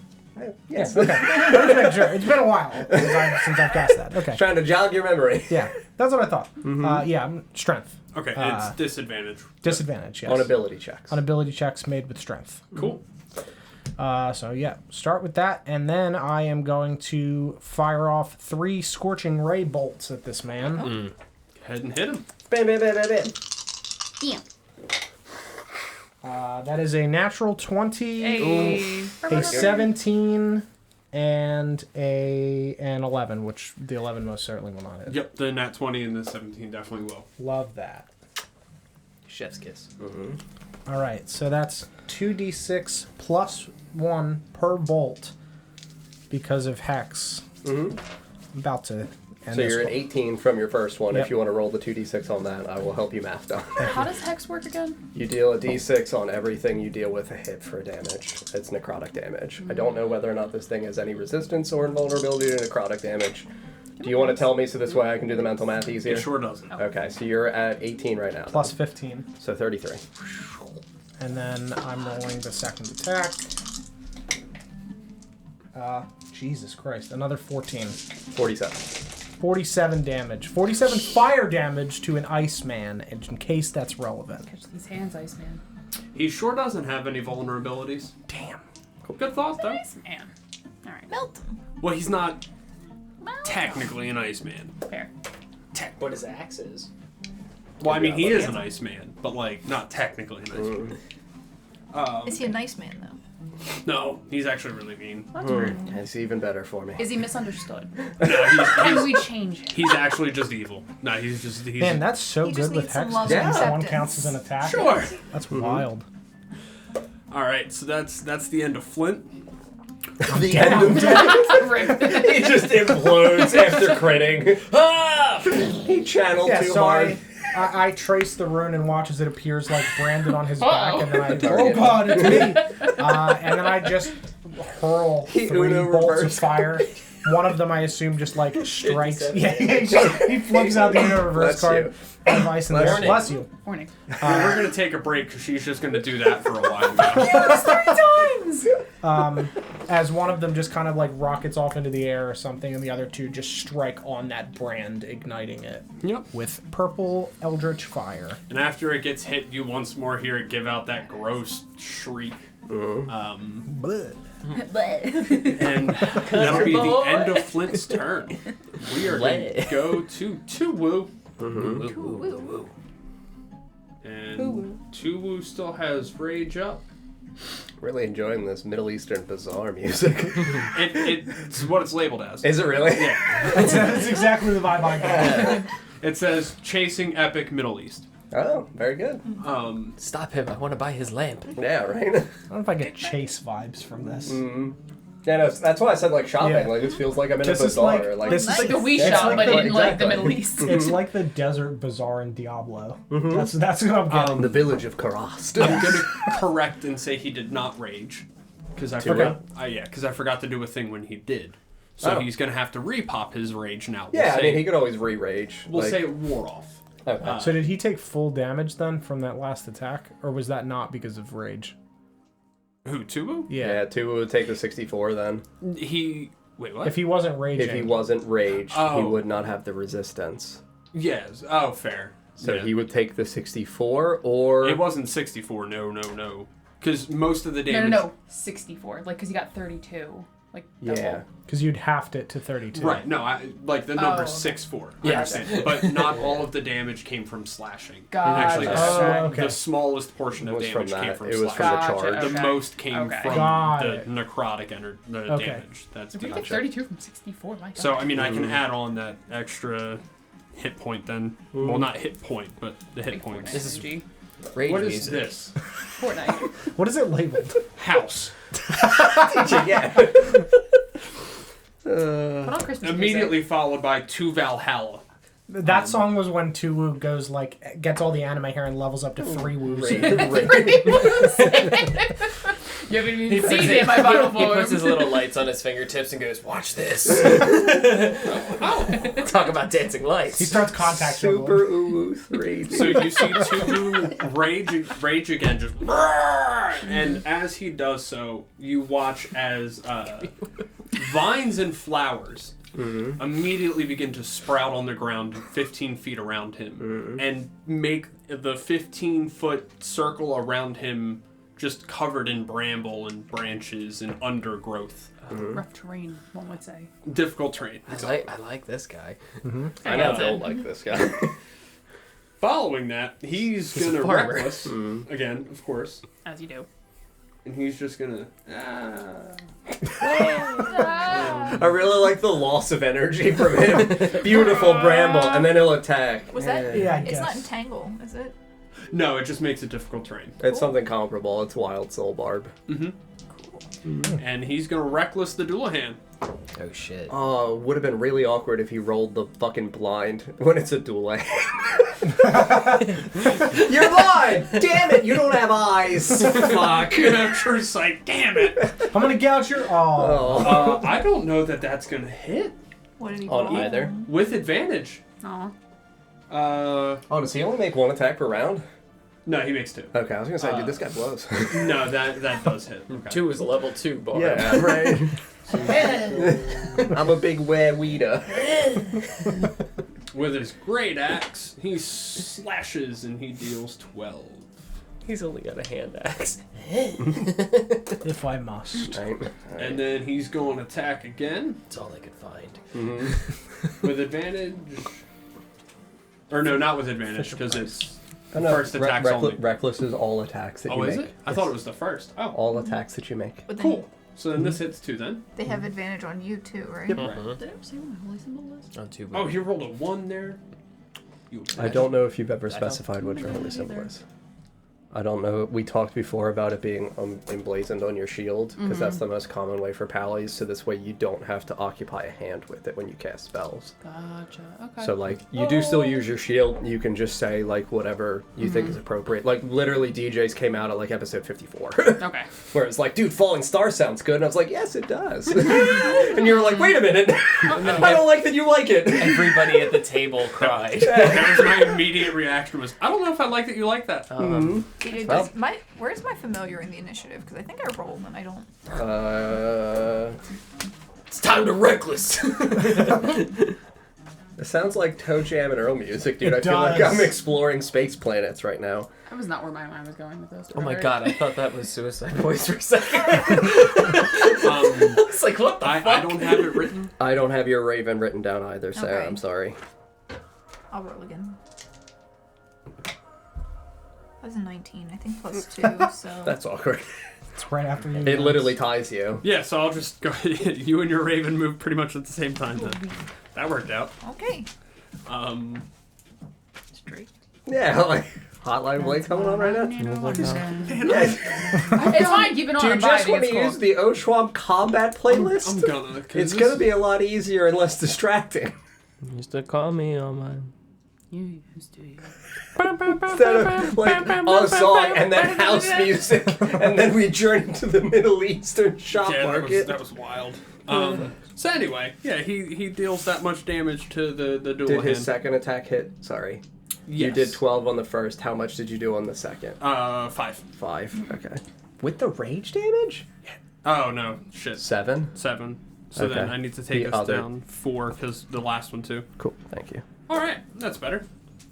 B: Yes.
A: Okay. Sure. It's been a while since I've cast that. Okay.
B: Trying to jog your memory.
A: Yeah. That's what I thought. Strength.
D: Okay, it's disadvantage.
A: Disadvantage, yes.
B: On ability checks.
A: On ability checks made with strength.
D: Cool.
A: Start with that, and then I am going to fire off 3 scorching ray bolts at this man.
D: Go ahead and hit him.
B: Bam, bam, bam, bam, bam.
E: Damn.
A: That is a natural 20,
C: Hey.
A: a 17, and an 11, which the 11 most certainly will not hit.
D: Yep, the nat 20 and the 17 definitely will.
A: Love that.
F: Chef's kiss.
A: All right, so that's 2d6 plus 1 per bolt because of Hex. I'm about to end
B: So
A: this
B: you're at
A: one.
B: 18 from your first one.
A: Yep.
B: If you want to roll the 2d6 on that, I will help you math down.
C: How does Hex work again?
B: You deal a d6 on everything you deal with a hit for damage. It's necrotic damage. I don't know whether or not this thing has any resistance or invulnerability to necrotic damage. Do you want to tell me so this way I can do the mental math easier?
D: It sure doesn't.
B: Okay, so you're at 18 right now.
A: Plus 15.
B: So 33.
A: And then I'm rolling the second attack. Jesus Christ, another 14.
B: 47.
A: 47 damage. 47 fire damage to an Iceman, in case that's relevant.
G: Catch these hands, Iceman.
D: He sure doesn't have any vulnerabilities.
A: Damn.
D: Good thought, though.
G: Iceman. All right.
E: Melt.
D: Well, he's not technically an Iceman.
G: Fair.
F: What his axe is.
D: Well, I mean, he is an Iceman, but, like, not technically an Iceman.
E: Is he a nice man though?
D: No, he's actually really mean.
G: That's weird.
B: It's even better for me.
G: Is he misunderstood?
D: No,
G: How do we change it?
D: he's actually just evil. No, he's
A: Man, that's so
E: He just
A: good with
E: needs some
A: Hex.
E: love
A: Just
E: and
A: one
E: acceptance.
A: counts as an attack.
D: Sure.
A: That's wild.
D: All right, so that's the end of Flint.
B: The end of He just implodes after critting. He channeled
A: Yeah,
B: too
A: so
B: hard.
A: I trace the rune and watch as it appears like branded on his back, and then I
B: Target.
A: oh god, it's me! And then I just hurl
B: He
A: 3
B: Uno
A: bolts of
B: reverse.
A: fire. One of them, I assume, just like strikes. Yeah, he flips out the Uno reverse
B: Bless
A: card.
B: you.
A: Of ice and
B: Bless
A: there. Bless you.
G: Warning.
D: We're gonna take a break because she's just gonna do that for a while now.
A: As one of them just kind of like rockets off into the air or something, and the other 2 just strike on that brand, igniting it
D: Yep.
A: with purple eldritch fire.
D: And after it gets hit, you once more hear it give out that gross shriek.
A: Bleh.
D: And that'll be the end of Flint's turn. We are going to go to Tuwu. And Tuwu still has rage up.
B: Really enjoying this Middle Eastern bizarre music.
D: It's what it's labeled as.
B: Is it really?
A: That's exactly the vibe I got.
D: It says chasing epic Middle East.
B: Oh, very good.
F: Stop him. I want to buy his lamp.
B: Yeah, right?
A: I don't know if I get chase vibes from this.
B: Yeah, no, that's why I said like shopping.
A: Yeah.
B: Like this feels like I'm in
A: This
B: a
A: is
B: bazaar.
A: like- this is
C: It's like a Wii
B: Yeah,
C: shop,
B: like-
C: but in like the
B: exactly.
C: Middle East.
A: It's like the desert bazaar in Diablo. That's what I'm getting.
B: the village of Karast.
D: I'm going to correct and say he did not rage. Because I forgot. Because I forgot to do a thing when he did. So
B: Oh.
D: he's going to have to repop his rage now.
B: Yeah, I
D: say,
B: mean he could always re-rage.
D: We'll
B: like,
D: say it wore off.
B: Okay.
A: So did he take full damage then from that last attack, or was that not because of rage?
D: Who, Tubu?
B: yeah, 2 would take the 64 then.
D: Wait, what?
A: If he wasn't raging,
B: If he wasn't raged, he
D: Oh.
B: would not have the resistance.
D: Yes. Oh, fair.
B: So
D: Yeah.
B: he would take the 64, or
D: It wasn't 64. No. Because most of the
G: No,
D: damage.
G: no. 64. Like, because you got 32. Like, double.
B: yeah.
A: because you'd halved it to 32.
D: Right. No. Like the number
G: Oh, okay.
D: 6-4.
F: Yes.
D: But not all of the damage came from slashing.
G: Gotcha.
D: Actually,
A: Oh, okay.
D: the smallest portion
B: It
D: of
B: was from
D: damage came
B: that.
D: from
B: It was from
D: slashing.
B: the
G: Gotcha.
B: charge.
D: The
G: Okay.
D: most came
G: Okay.
D: from
A: Got
D: the
A: it.
D: necrotic
A: Okay.
D: damage. That's
G: If you
D: the
G: get 32 from 64, my god.
D: So I mean, I can add on that extra hit point then. Well, not hit point, but the hit
G: Big
D: points.
G: Fortnite
F: This is-
G: energy.
F: Rage
D: What is
F: music.
D: this?
G: Fortnite.
A: What is it labeled?
D: House.
B: yeah.
G: Put on Christmas
D: Immediately followed by To Valhalla.
A: That song was when Tuwu goes like gets all the anime hair and levels up to 3 woos.
G: music. You haven't even seen it in my bottle
F: He puts his
G: form.
F: little lights on his fingertips and goes, "Watch this." Talk about dancing lights.
A: He starts contact
B: Super
A: juggling.
B: Uwu 3.
D: So you see Tubu rage again, just and as he does so, you watch as vines and flowers immediately begin to sprout on the ground 15 feet around him and make the 15-foot circle around him just covered in bramble and branches and undergrowth.
G: Rough terrain, one would say.
D: Difficult terrain.
F: I like this guy.
B: I now don't like this guy.
D: Following that, he's
F: a
D: gonna
F: farmer.
D: reckless again, of course,
G: As you do.
D: and he's just gonna.
B: I really like the loss of energy from him. Beautiful bramble, and then he'll attack.
E: Was that?
A: Yeah, I
E: It's not
A: guess.
E: entangle, is it?
D: No, it just makes it difficult terrain.
B: It's something comparable. It's Wild Soul Barb.
D: And he's gonna reckless the Doulahan.
F: Oh shit.
B: Oh, would have been really awkward if he rolled the fucking blind when it's a duel. You're blind! Damn it, you don't have eyes! Fuck.
D: You have true sight. Damn it!
A: I'm gonna gouge your. Oh.
B: Oh.
D: I don't know that that's gonna hit
E: What did he
B: On
E: roll?
B: either?
D: with advantage.
G: Aw.
B: Oh, does he only make one attack per round?
D: No, he makes 2.
B: Okay, I was gonna say, dude, this guy blows.
D: No, that does hit. Okay.
F: 2 is level 2 bar.
B: Yeah, right. I'm a big weeder.
D: With his great axe, he slashes and he deals 12.
F: He's only got a hand axe.
A: If I must.
B: Right.
D: And then he's going to attack again
F: That's all I could find.
D: with advantage. Or no, not with advantage because it's
B: Oh, no,
D: first attacks only.
B: Reckless is all attacks that you
D: Oh,
B: make.
D: is it? I thought it was the first. Oh,
B: All attacks that you make.
E: But then
D: cool. So then this hits 2 then.
E: they have advantage on you too, right?
D: Yep.
G: Did I ever say what my holy symbol was?
F: On 2
D: Oh, he rolled a 1 there. You
B: I don't know if you've ever
F: don't-
B: specified what your
G: I don't
B: holy symbol
G: either.
B: is. I don't know. We talked before about it being emblazoned on your shield, because that's the most common way for pallies, so this way you don't have to occupy a hand with it when you cast spells.
G: Gotcha. Okay.
B: So, like, you do still use your shield, you can just say, like, whatever you think is appropriate. Like, literally, DJs came out at, like, episode 54.
G: Okay.
B: Where it's like, dude, Falling Star sounds good. And I was like, yes, it does. And you were like, wait a minute. I don't like that you like it.
F: Everybody at the table cried.
D: That was my immediate reaction was, I don't know if I like that you like that.
E: DJ,
B: Well-
E: where's my familiar in the initiative? Because I think I rolled and I don't.
F: It's time to reckless.
B: It sounds like Toe Jam and Earl music, dude.
A: It
B: I feel like
A: does.
B: I'm exploring space planets right now.
G: That was not where my mind was going with this.
F: Oh my
G: Alright.
F: god, I thought that was Suicide Boys for a second. It's like, what the
D: I
F: fuck?
D: don't have it written.
B: I don't have your Raven written down either, Sarah.
E: Okay.
B: I'm sorry.
E: I'll roll again. That was a 19, I think plus 2, so.
B: That's awkward.
A: It's right after you.
B: It literally ties you.
D: Yeah, so I'll just go. You and your Raven move pretty much at the same time then. That worked out.
E: Okay.
G: Straight.
B: Yeah, like Hotline Blade coming on right now.
G: It's fine, keep it on.
B: Do you
G: I'm
B: just
G: vibing,
B: want to
G: it's cool.
B: use the Oshwamp combat playlist?
D: I'm gonna. 'cause
B: It's
D: this-
B: gonna be a lot easier and less distracting.
F: Used to call me on my...
G: You used to.
B: Instead of like a song and then house music, and then we journey to the Middle Eastern shop
D: Yeah,
B: market.
D: that was wild. So anyway, yeah, he deals that much damage to the dual
B: Did
D: hand.
B: his second attack hit? Sorry. You
D: Yes.
B: did 12 on the first. How much did you do on the second?
D: 5.
B: 5. Okay. With the rage damage?
D: Oh no, shit.
B: 7.
D: 7. So then
B: Okay.
D: I need to take
B: The
D: us
B: other-
D: down 4 because the last one too.
B: Cool. Thank you.
D: All right, that's better.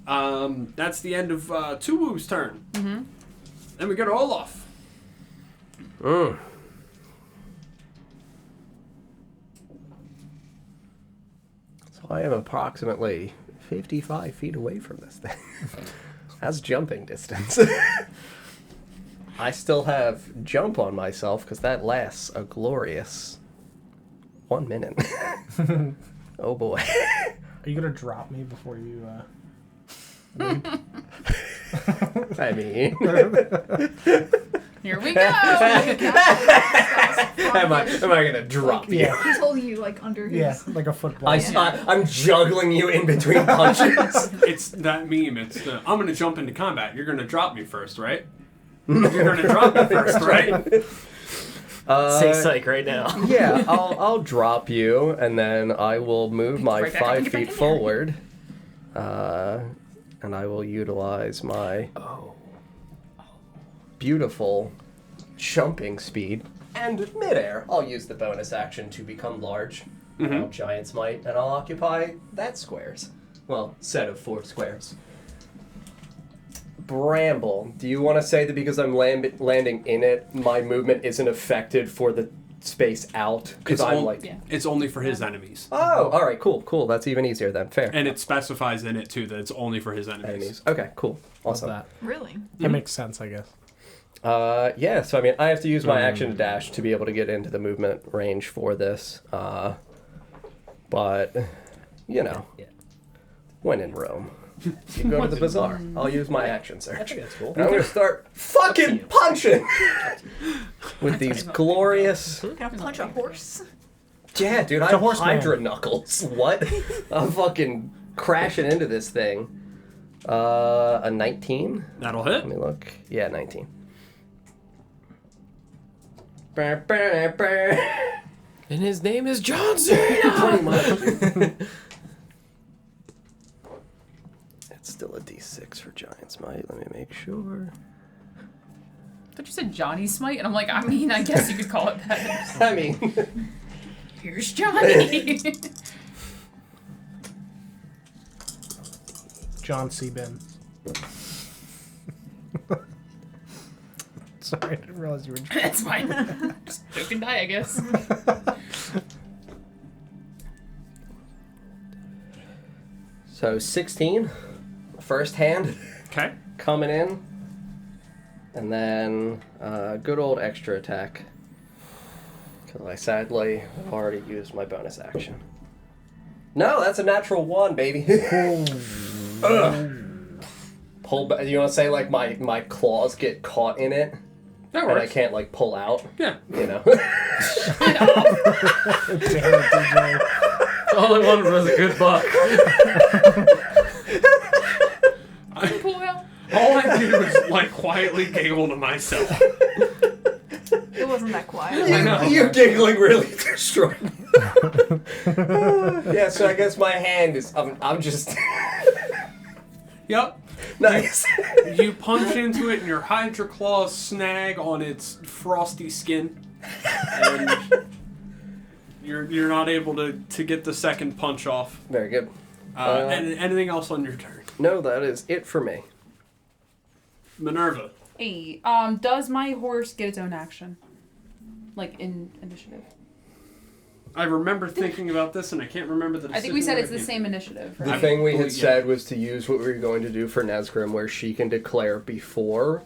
D: That's the end of Tuwu's turn. Mm-hmm. Then we go to Olaf.
B: Mm. So I am approximately 55 feet away from this thing. That's jumping distance. I still have jump on myself because that lasts a glorious 1 minute. Oh boy.
A: Are you gonna drop me before you?
B: I mean,
G: Here we go.
B: am I gonna drop you?
A: Yeah.
E: He's holding you like under his.
A: Yeah, like a football.
B: I'm juggling you in between punches.
D: It's that meme. It's the I'm gonna jump into combat. You're gonna drop me first, right? You're gonna drop me first, right?
F: Say psych right now.
B: Yeah, I'll drop you, and then I will move my
G: Right back up
B: 5
G: and get back
B: feet
G: in there.
B: forward, and I will utilize my beautiful jumping speed and midair. I'll use the bonus action to become large. I'll Giant's Might, and I'll occupy that squares. Well, set of 4 squares. Bramble, do you want to say that because I'm landing in it, my movement isn't affected for the space out? Because I'm like...
C: Yeah.
D: It's only for his enemies.
B: Oh, all right, cool. That's even easier then. Fair.
D: And it specifies in it, too, that it's only for his enemies.
B: Okay, cool. Awesome.
A: That.
E: Really?
A: It makes sense, I guess.
B: Yeah, so I mean, I have to use my action to dash to be able to get into the movement range for this. But, you know, when in Rome, you go to the bazaar. I'll use my action
F: I
B: search.
F: think that's cool.
B: And I'm going to start fucking punching with these glorious...
E: Can I punch a horse?
B: Yeah, dude, I
A: a
B: have
A: horseman.
B: Hydra knuckles. What? I'm fucking crashing into this thing. A 19?
D: That'll hit.
B: Let me look. Yeah, 19.
F: And his name is John Cena.
B: Pretty much. It's still a D6 for Giant's Might. Let me make sure.
C: I thought you said Johnny Smite, and I'm like, I mean, I guess you could call it that.
B: I mean,
C: Here's Johnny.
A: John Seabin. Sorry, I didn't realize you were.
C: That's fine. Just joke and die, I guess.
B: so 16, first hand,
D: Okay.
B: coming in. And then good old extra attack. Because I sadly have already used my bonus action. No, that's a natural 1, baby. Ugh. Pull back. You want to say like my claws get caught in it?
D: That
B: And I
D: works.
B: can't like pull out,
D: Yeah.
B: you know.
A: Damn it, DJ.
F: All I wanted was a good buck.
C: Pull out.
D: All I did was like quietly giggle to myself.
E: It wasn't that quiet.
D: I know.
B: You giggling really destroyed me. Yeah, so I guess my hand is. I'm just
D: Yep.
B: nice.
D: You punch into it and your Hydra claws snag on its frosty skin. And you're not able to get the second punch off.
B: Very good.
D: And anything else on your turn?
B: No, that is it for me.
D: Minerva.
G: Hey, does my horse get its own action? Like in initiative?
D: I remember thinking about this and I can't remember the decision.
G: I think we said it's
D: that
G: the
D: I
G: same initiative,
B: The
G: right?
B: thing we
D: yeah.
B: had said was to use what we were going to do for Nesgrim, where she can declare before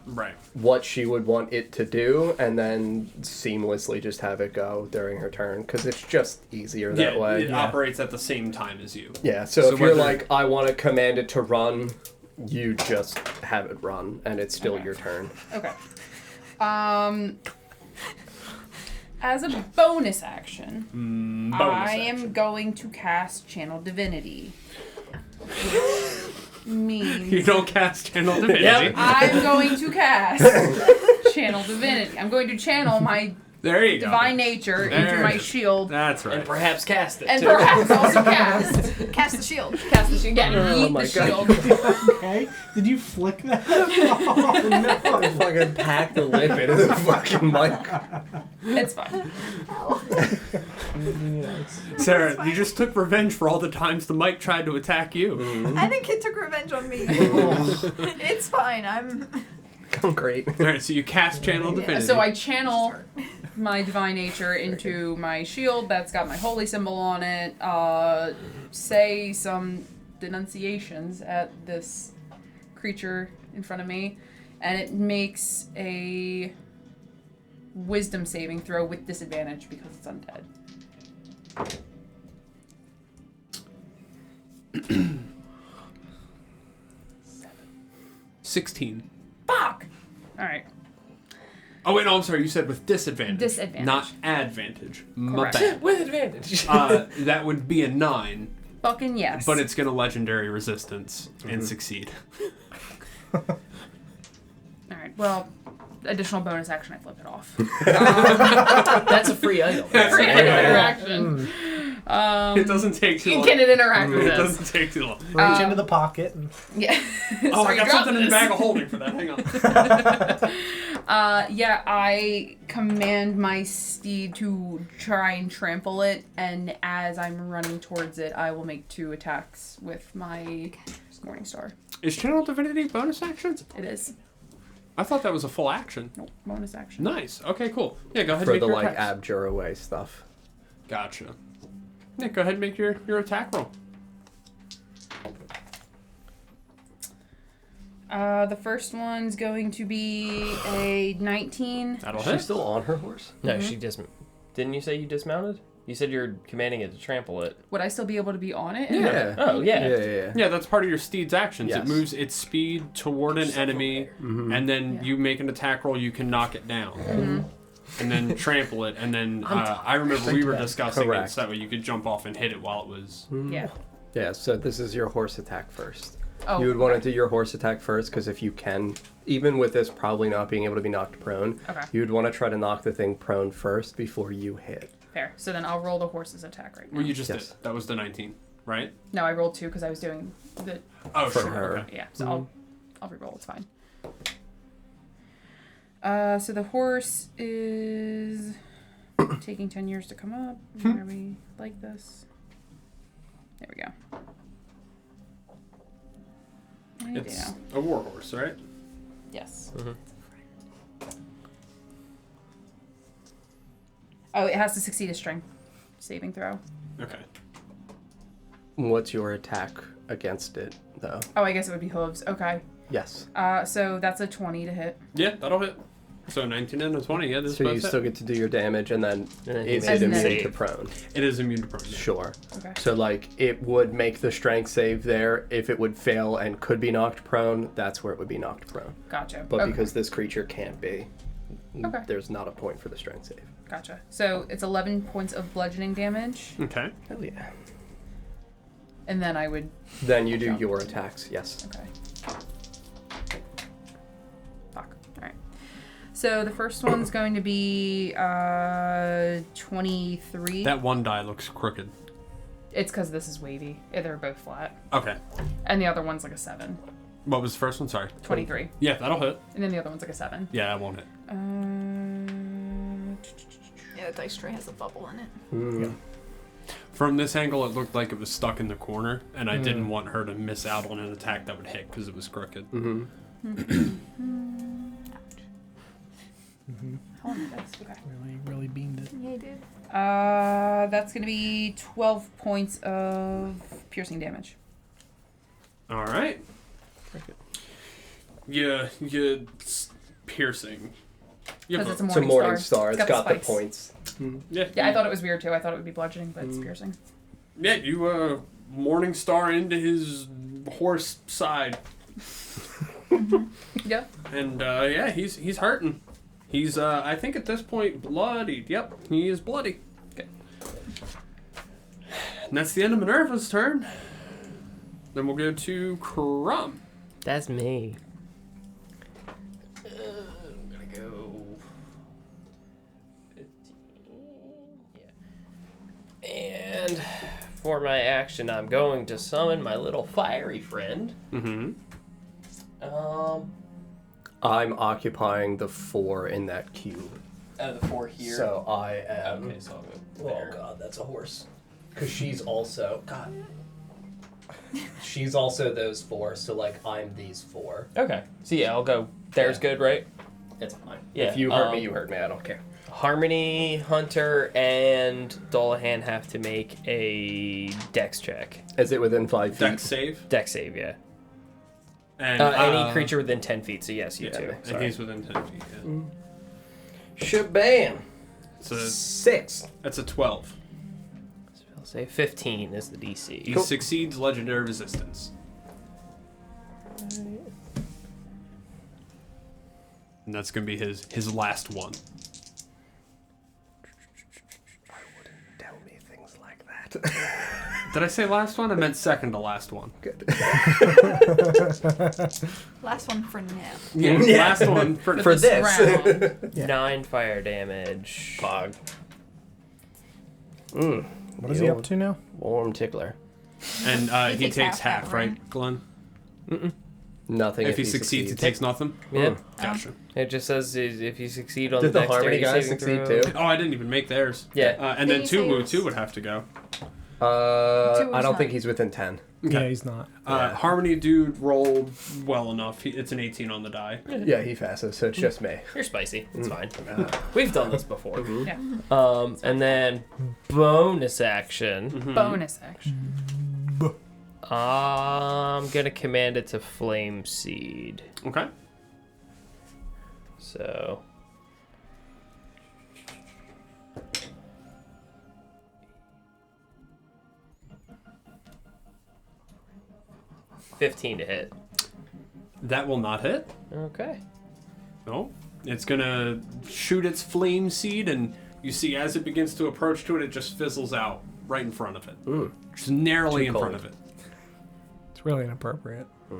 D: made. Right.
B: what she would want it to do, and then seamlessly just have it go during her turn, because it's just easier that
D: Yeah,
B: way.
D: it operates at the same time as you.
B: Yeah, so if you're
D: whether-
B: like, I want to command it to run, you just have it run, and it's still
G: Okay.
B: your turn.
G: Okay. As a bonus action,
D: Bonus
G: I
D: action.
G: am going to cast Channel Divinity. Means
D: You don't cast Channel Divinity.
F: Yep.
G: I'm going to cast Channel Divinity. I'm going to channel my
D: There you
G: divine
D: go.
G: nature
D: There
G: into
D: it
G: my
D: is.
G: shield
D: That's right.
F: And perhaps cast it,
G: and
F: too.
G: perhaps also cast
E: Cast the shield.
G: cast the shield. Yeah, yeet
B: my
G: the
B: God.
G: shield.
H: Okay. Did you flick that? Oh, no.
B: Fucking pack the lip into the fucking mic.
G: It's fine.
D: Sarah, you just took revenge for all the times the mic tried to attack you.
E: I think it took revenge on me. It's fine. I'm
B: Great.
D: All right, so you cast Channel Divinity.
G: So I channel my divine nature into my shield that's got my holy symbol on it. Say some denunciations at this creature in front of me, and it makes a wisdom saving throw with disadvantage because it's undead.
D: 16.
G: Fuck! Alright.
D: Oh wait, no, I'm sorry. You said with disadvantage.
G: Disadvantage.
D: Not advantage. My
G: Correct.
D: bad.
F: With advantage.
D: That would be a 9,
G: Fucking yes.
D: but it's gonna legendary resistance and succeed.
G: Alright, well, additional bonus action, I flip it off.
F: That's a free item.
G: Free
D: Yeah.
G: interaction.
D: It doesn't take too
G: You
D: long.
G: can interact with
D: It
G: this.
D: doesn't take too long.
A: Reach into the pocket. And
G: Yeah.
D: Oh, I
G: Sorry,
D: got
G: drop
D: something in the
G: this.
D: bag of holding for that. Hang on.
G: Yeah, I command my steed to try and trample it, and as I'm running towards it, I will make 2 attacks with my Morning Star.
D: Is Channel Divinity bonus action?
G: It is.
D: I thought that was a full action.
G: Nope, bonus action.
D: Nice. Okay, cool. Yeah, go ahead and
B: For
D: make
B: the
D: your
B: like
D: attacks.
B: abjure away stuff.
D: Gotcha. Yeah, go ahead and make your attack roll.
G: The first one's going to be a 19.
D: That'll
B: Is
D: hit.
B: she still on her horse?
F: No, she just. Didn't you say you dismounted? You said you're commanding it to trample it.
G: Would I still be able to be on it?
B: Yeah.
F: Oh, yeah.
B: Yeah.
D: Yeah, that's part of your steed's actions.
B: Yes.
D: It moves its speed toward an enemy, and then
G: Yeah.
D: you make an attack roll. You can knock it down, and then trample it. And then I remember we were discussing it
B: Correct.
D: so that way you could jump off and hit it while it was.
G: Yeah.
B: Yeah, so this is your horse attack first.
G: Oh,
B: You would want to
G: okay.
B: do your horse attack first because if you can, even with this probably not being able to be knocked prone,
G: Okay.
B: you would want to try to knock the thing prone first before you hit.
G: Fair. So then I'll roll the horse's attack right now.
D: Well, you just
B: Yes.
D: did. That was the 19, right?
G: No, I rolled 2 because I was doing the.
D: Oh,
B: For
D: sure.
B: her.
D: Okay.
G: Yeah, so I'll re-roll. It's fine. So the horse is taking 10 years to come up. Where are we like this? There we go. Any
D: It's
G: day now.
D: a war horse, right?
G: Yes.
F: Mhm.
G: Oh, it has to succeed a strength saving throw.
D: Okay.
B: What's your attack against it, though?
G: Oh, I guess it would be hooves. Okay.
B: Yes.
G: So that's a 20 to hit.
D: Yeah, that'll hit. So 19 and a 20. Yeah, this is
B: So you
D: both hit.
B: still get to do your damage, and then
F: then
B: is
F: you
B: it
G: make a
B: immune
G: save.
B: to prone?
D: It is immune to prone. yeah.
B: Sure.
G: Okay.
B: So, like, it would make the strength save there. If it would fail and could be knocked prone, that's where it would be knocked prone.
G: Gotcha.
B: But
G: Okay.
B: because this creature can't be,
G: Okay.
B: there's not a point for the strength save.
G: Gotcha. So it's 11 points of bludgeoning damage,
D: Okay.
B: Hell yeah.
G: and then I would.
B: Then you do
G: Jump.
B: your attacks, yes.
G: Okay. Fuck. Alright. So the first one's going to be 23.
D: That one die looks crooked.
G: It's because this is wavy. They're both flat.
D: Okay.
G: And the other one's like a 7.
D: What was the first one? Sorry.
G: 23.
D: Yeah, that'll hit.
G: And then the other one's like a 7.
D: Yeah, that won't hit.
E: Yeah, the dice tray has a bubble in it.
D: From this angle, it looked like it was stuck in the corner, and I didn't want her to miss out on an attack that would hit because it was crooked.
B: Mm-hmm.
G: How many dice? Okay.
A: really beamed it.
E: Yeah, you did.
G: That's going to be 12 points of piercing damage.
D: All right. Yeah, piercing. You
G: Because
D: have
G: it's
D: a-
G: a
B: It's a
G: morning
B: morning star. It's got the
G: spikes.
B: points.
D: yeah,
G: Yeah, I thought it was weird too. I thought it would be bludgeoning, but it's piercing.
D: Yeah, you morning star into his horse side,
G: Yeah.
D: and yeah, he's hurting. He's I think at this point bloodied. Yep, he is bloody. Okay. And that's the end of Minerva's turn. Then we'll go to Crumb.
F: That's me. I'm gonna go 15. Yeah. And for my action, I'm going to summon my little fiery friend.
D: Mm-hmm.
B: I'm occupying the 4 in that cube.
F: The 4 here.
B: So I am.
F: Okay, so I'll go
B: Oh
F: there.
B: god, that's a horse. Because she's also. God. She's also those 4, so like I'm these 4.
F: Okay. So yeah, I'll go. There's
B: Yeah.
F: good, right?
B: It's fine.
F: Yeah,
B: If you hurt me, you hurt me. I don't care.
F: Harmony, Hunter, and Dolahan have to make a dex check.
B: Is it within 5 feet?
D: Dex save.
F: Dex save, yeah.
D: And
F: Any creature within 10 feet, so yes, you
D: Yeah,
F: too.
D: and
F: Sorry.
D: he's within 10 feet. Yeah.
B: Shabam!
D: So
B: 6.
D: that's a 12.
F: So I'll say 15 is the DC.
D: He succeeds legendary resistance. And that's gonna be his last one.
B: Tell me things like that.
D: Did I say last one? I meant second to last one.
B: Good.
E: Last one for now.
D: Yeah,
B: Yeah.
D: last one for
B: For this.
G: round.
A: Yeah.
F: 9 fire damage.
B: Pog.
A: What is he up to now?
F: Warm tickler.
D: And he
E: takes
D: takes
E: half
D: half,
E: that, right?
D: right, Glenn?
B: Nothing.
D: If he succeeds, he takes nothing.
F: Yeah.
D: Gotcha.
F: It just says if you succeed on
B: Did
F: the
B: the Harmony
F: dexterity
B: guys
F: saving
B: succeed
F: throw-
B: too?
D: Oh, I didn't even make theirs.
F: Yeah.
D: And then
E: Did he say it
D: Tuwu
E: was-
D: too would have to go.
B: I don't
E: not.
B: think he's within 10.
A: Yeah, he's not.
B: Yeah.
D: Harmony dude rolled well enough. It's an 18 on the die.
B: Yeah, he passes, so it's just me.
F: You're spicy. It's fine. We've done this before.
C: Yeah.
F: And then bonus action.
G: Bonus action.
F: I'm gonna command it to flame seed.
D: Okay.
F: So. $15 to hit.
D: That will not hit.
F: Okay.
D: No. It's gonna shoot its flame seed, and you see as it begins to approach to it, it just fizzles out right in front of it. Just narrowly
B: Too
D: in front
B: cold.
D: of it.
A: It's really inappropriate.
B: God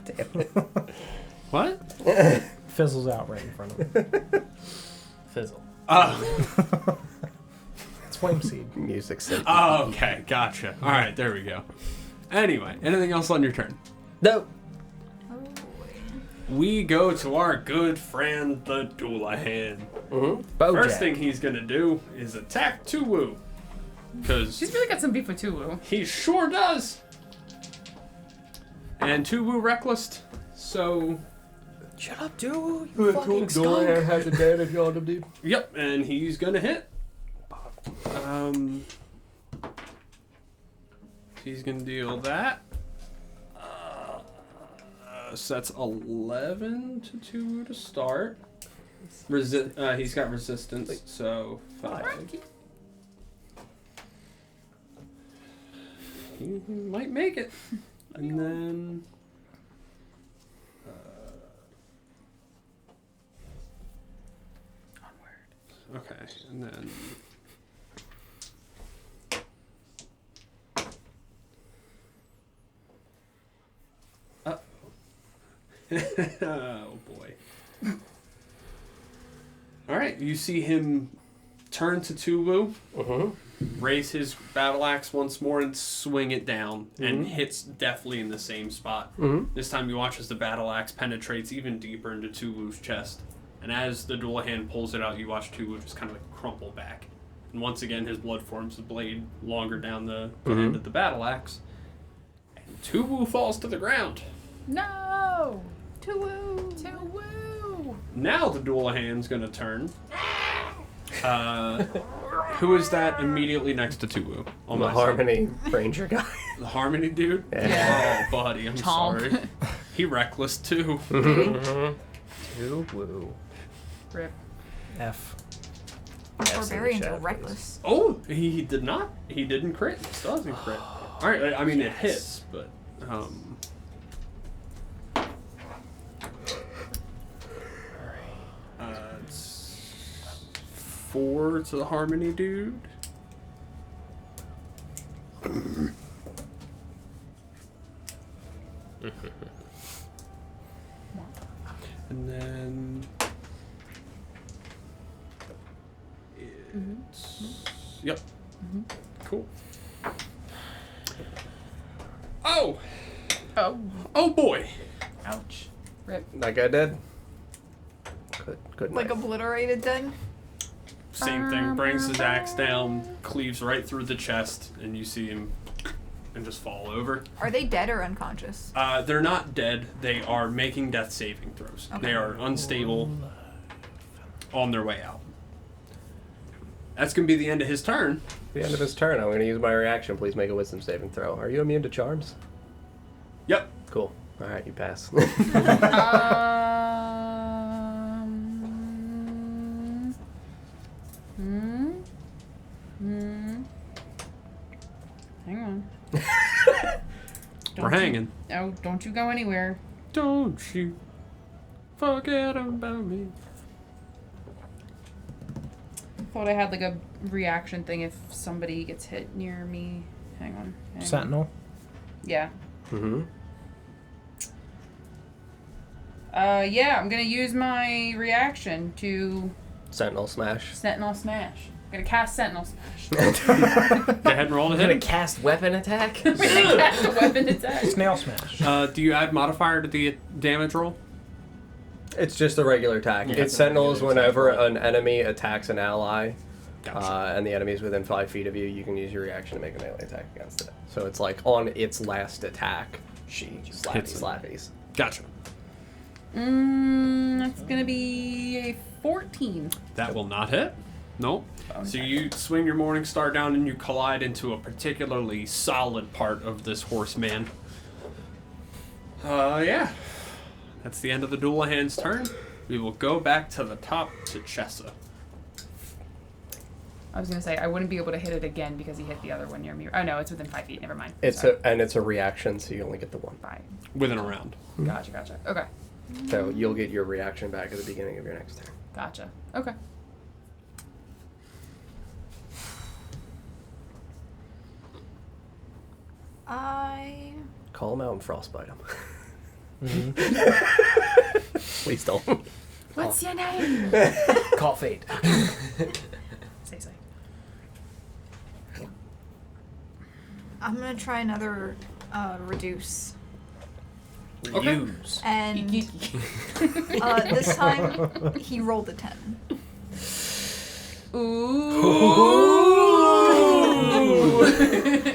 B: damn it.
D: What?
A: Fizzles out right in front of him.
F: Fizzle.
D: Oh.
A: It's flame seed.
B: Music synth.
D: Oh, okay. Gotcha. All right, there we go. Anyway, anything else on your turn?
F: No.
D: We go to our good friend, the Doulahan.
F: Bojack.
D: First thing he's gonna do is attack Tuwu. Because
C: She's really got some beef with Tuwu.
D: he sure does. And Tuwu reckless, so
F: Shut up, dude. You fucking
B: Dorian
F: skunk.
B: has advantage on him, dude.
D: yep, and he's gonna hit. He's gonna deal that. So that's 11 to 2 to start. He's got resistance, so 5. He might make it. And then... okay, and then... oh boy. Alright, you see him turn to Tuwu, raise his battle axe once more and swing it down, and hits deftly in the same spot. This time you watch as the battle axe penetrates even deeper into Tuwu's chest. And as the Doulahan pulls it out, you watch Tuwu just kind of like crumple back. And once again, his blood forms the blade longer down the end of the battle axe. And Tuwu falls to the ground.
G: No!
E: Tuwu.
G: Tuwu!
D: Now the Doulahan's gonna turn. Who is that immediately next to Tuwu? On
B: The
D: my side?
B: Harmony Ranger guy.
D: The Harmony dude?
E: Yeah.
D: Oh, buddy, I'm
C: Chomp.
D: sorry. He reckless too.
F: Woo.
G: Rip.
A: F.
E: Barbarians are reckless.
D: Oh, he did not. He didn't crit. He still doesn't crit. Alright, I mean it hits, but it's 4 to the Harmony dude. And then it's yep. Cool. Oh!
G: Oh.
D: Oh boy!
G: Ouch. Rip.
B: That guy dead? Good
E: Like
B: night.
E: obliterated then?
D: Same thing. Brings his axe down, cleaves right through the chest, and you see him and just fall over.
E: Are they dead or unconscious?
D: They're not dead. They are making death saving throws.
E: Okay.
D: They are unstable on their way out. That's going to be the end of his turn.
B: The end of his turn. I'm going to use my reaction. Please make a wisdom saving throw. Are you immune to charms?
D: Yep.
B: Cool. All right, you pass.
G: Hang on.
D: We're hanging.
G: Oh, don't you go anywhere.
D: Don't you forget about me.
G: Thought I had like a reaction thing if somebody gets hit near me. Hang on.
A: Sentinel.
G: Yeah.
B: Mm-hmm.
G: Yeah, I'm gonna use my reaction to
B: Sentinel Smash.
G: Sentinel Smash. I'm gonna cast Sentinel Smash.
D: Go ahead and roll to
F: I'm gonna
D: hit.
F: cast weapon attack.
G: I'm gonna cast a weapon attack.
A: Snail smash.
D: Do you add modifier to the damage roll?
B: It's just a regular attack.
D: Yeah,
B: It
D: it's a
B: Sentinels
D: regular attack.
B: whenever an enemy attacks an ally,
D: Gotcha.
B: and the enemy's within 5 feet of you, you can use your reaction to make a melee attack against it. So it's like on its last attack, she
D: Hits
B: slappies.
D: Gotcha.
G: That's gonna be a 14.
D: That will not hit. Nope. So you swing your Morning Star down and you collide into a particularly solid part of this horseman. Yeah. That's the end of the Doulahan's turn. We will go back to the top to Chessa.
G: I was gonna say I wouldn't be able to hit it again because he hit the other one near me. Oh no, it's within 5 feet. Never mind.
B: It's
G: Sorry.
B: a reaction, so you only get the one.
G: Fine.
D: Within a round.
G: Gotcha. Okay.
B: So you'll get your reaction back at the beginning of your next turn.
G: Gotcha. Okay.
E: I
B: Call him out and frostbite him.
A: Mm-hmm.
B: Please don't.
G: What's your name?
F: Call fate.
G: Say.
E: I'm gonna try another reduce,
D: Okay.
F: Use.
E: and this time he rolled a 10.
G: Ooh.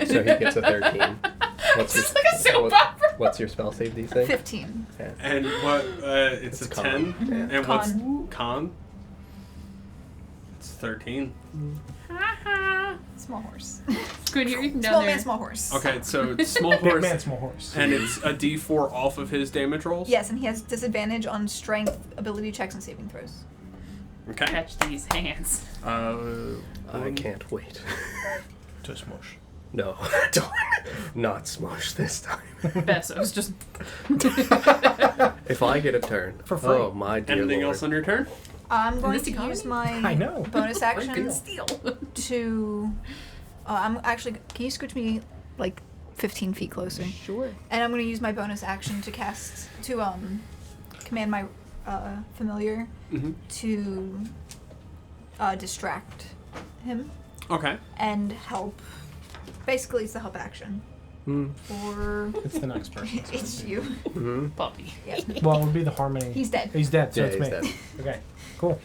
B: So he gets a 13. What's
G: This is like a soap opera.
B: What's your spell save DC?
E: 15.
B: Yeah.
D: And what? It's a
B: Con.
D: 10.
B: Yeah.
D: And
E: Con.
D: what's con? It's 13.
E: Small horse.
G: Good, you're even down
E: Small
G: there.
E: man, small horse.
D: Okay, so it's small
A: Big
D: horse.
A: man, small horse.
D: And it's a d4 off of his damage rolls?
E: Yes, and he has disadvantage on strength, ability checks, and saving throws.
D: Okay.
G: Catch these hands.
B: I can't wait.
A: To smush.
B: No, don't. Not smush this time.
G: Bessos, just
B: If I get a turn.
A: For free.
B: Oh, my dear
D: Anything
B: Lord.
D: else on your turn?
E: I'm going
G: this
E: to
G: economy?
E: use my
A: I know.
E: bonus action
A: deal.
G: steal.
E: to. I'm actually. Can you scooch me like 15 feet closer?
G: Sure.
E: And I'm going to use my bonus action to cast to command my familiar
D: Mm-hmm.
E: to distract him
D: Okay.
E: and help. Basically, it's the help action. Or
A: It's the next person.
E: it's you.
B: Mm-hmm.
G: Puppy.
E: Yeah.
A: Well, it would be the harmony.
E: He's dead.
A: He's dead, so
B: Yeah,
A: it's
B: he's
A: me.
B: dead.
A: Okay, cool.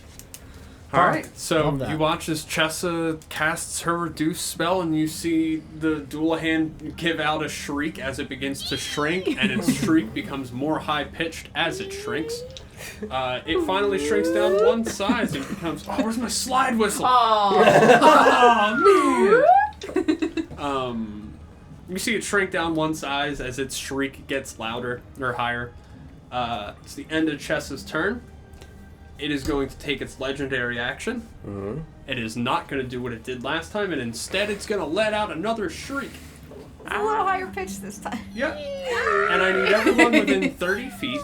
D: All right. So
A: Love that.
D: you watch as Chessa casts her reduce spell, and you see the Doulahan give out a shriek as it begins to shrink, and its shriek becomes more high pitched as it shrinks. It finally shrinks down one size and becomes. Oh, where's my slide whistle?
G: Oh.
D: Oh man. You see it shrink down one size as its shriek gets louder or higher. It's the end of Chessa's turn. It is going to take its legendary action.
B: Mm-hmm.
D: It is not going to do what it did last time, and instead it's going to let out another shriek.
E: It's a little higher pitch this time.
D: Yep. And I need everyone within 30 feet.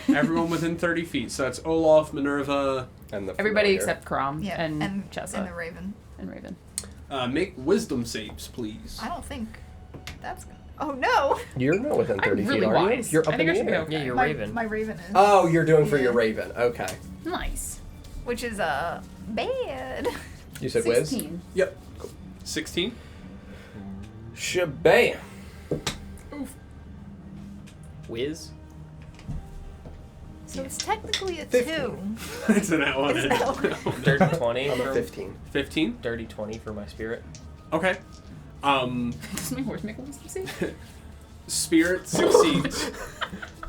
D: Everyone within 30 feet. So that's Olaf, Minerva.
B: And the
G: Everybody
B: familiar.
G: except Crom
E: Yeah,
G: and
E: and
G: Chessa
E: the Raven.
G: and Raven.
D: Make wisdom saves, please.
E: I don't think that's gonna. Oh no!
B: You're not within 30
G: I'm really
B: feet, are
G: wise.
B: you? You're up
G: I think
B: in
G: I
B: the
G: should be
B: air.
G: okay.
F: Yeah, you're
E: my,
F: Raven.
E: My Raven is.
B: Oh, you're doing for your
E: Yeah.
B: Raven. Okay.
G: Nice.
E: Which is bad.
B: You said whiz?
G: 16.
D: Yep. 16.
B: Shabam.
F: Whiz.
E: So it's technically a
B: 15.
E: 2.
D: It's an that one.
E: It's an L.
F: Dirty 20.
B: I'm a
F: for-
B: 15.
D: 15.
F: Dirty 20 for my spirit.
D: Okay.
G: Does my horse make a wisdom save?
D: Spirit succeeds.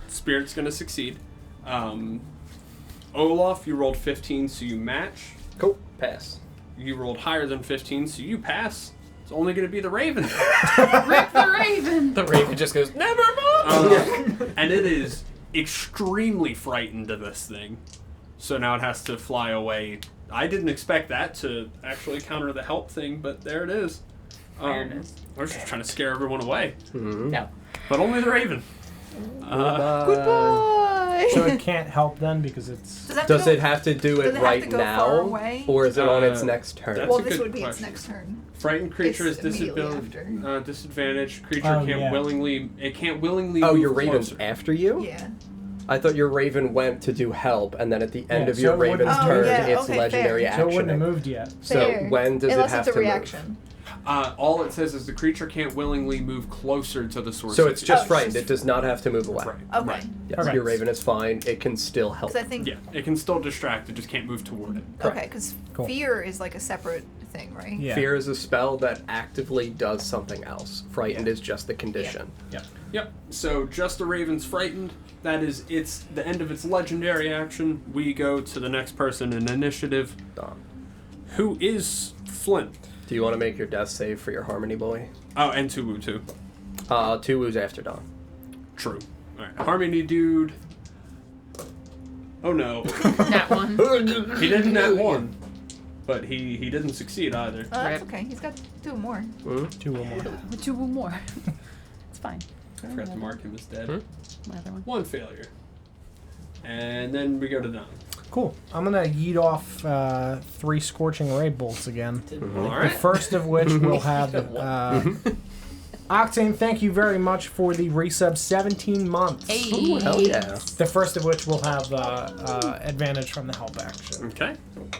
D: Spirit's gonna succeed. Olaf, you rolled 15, so you match.
B: Cool. Pass.
D: You rolled higher than 15, so you pass. It's only gonna be the Raven.
G: Rip the Raven!
F: The Raven just goes, never mind!
D: And it is extremely frightened of this thing. So now it has to fly away. I didn't expect that to actually counter the help thing, but there it is.
G: There it is.
D: I was just trying to scare everyone away.
B: Mm-hmm.
G: No.
D: But only the Raven.
E: Goodbye.
A: So it can't help then because it's.
B: Does it have to do
E: Does
B: it
E: it have
B: right
E: to go
B: now?
E: far away?
B: Or is it on its
D: Uh,
B: next turn?
D: that's
E: Well,
D: a
E: this
D: good
E: would be
D: question.
E: its next turn.
D: Frightened creature is
E: It's immediately
D: disadvantage. Creature
A: Oh,
D: can't
A: yeah.
D: willingly. It can't willingly.
B: Oh,
D: move
B: your Raven's
D: closer.
B: after you?
E: Yeah.
B: I thought your raven went to do help, and then at the end
A: Yeah,
B: of your
A: so it wouldn't-
B: raven's
E: Oh,
B: turn,
E: yeah,
B: it's
E: okay,
B: legendary
E: fair.
A: So it wouldn't have
B: action.
A: moved yet.
B: So
E: Fair.
B: when does
E: Unless
B: it have
E: it's a
B: to
E: reaction.
D: All it says is the creature can't willingly move closer to the source.
B: move? So
D: of
B: it's
D: the-
B: just
E: Oh,
B: frightened.
E: just-
B: It does not have to move away.
D: Right.
E: Okay.
D: Right.
B: Yes,
A: Okay.
B: your raven is fine. It can still help.
E: Because I think.
D: Yeah, it can still distract. It just can't move toward it.
B: Correct.
E: Okay, because
A: Cool.
E: fear is like a separate thing, right?
A: Yeah.
B: Fear is a spell that actively does something else. Frightened is just the condition.
A: Yep.
D: Yep. So just the raven's frightened. That is, it's the end of its legendary action. We go to the next person in initiative,
B: Don.
D: who is Flint.
B: Do you want to make your death save for your Harmony Boy?
D: Oh, and Tuwu too.
B: 2 woos after Don.
D: True. All right, Harmony dude. Oh no,
G: That one.
D: he didn't nat one, but he didn't succeed either.
E: That's
G: Rip.
E: okay. He's got 2 more.
A: 2 or more.
G: Two more. It's fine.
D: I forgot to mark him as dead.
G: My other one.
D: One failure. And then we go to Don.
A: Cool. I'm gonna yeet off 3 scorching ray bolts again.
D: All
A: The
D: right.
A: first of which will have Octane. Thank you very much for the resub 17 months.
G: Hey.
B: Hell yeah.
A: The first of which will have advantage from the help action.
D: Okay.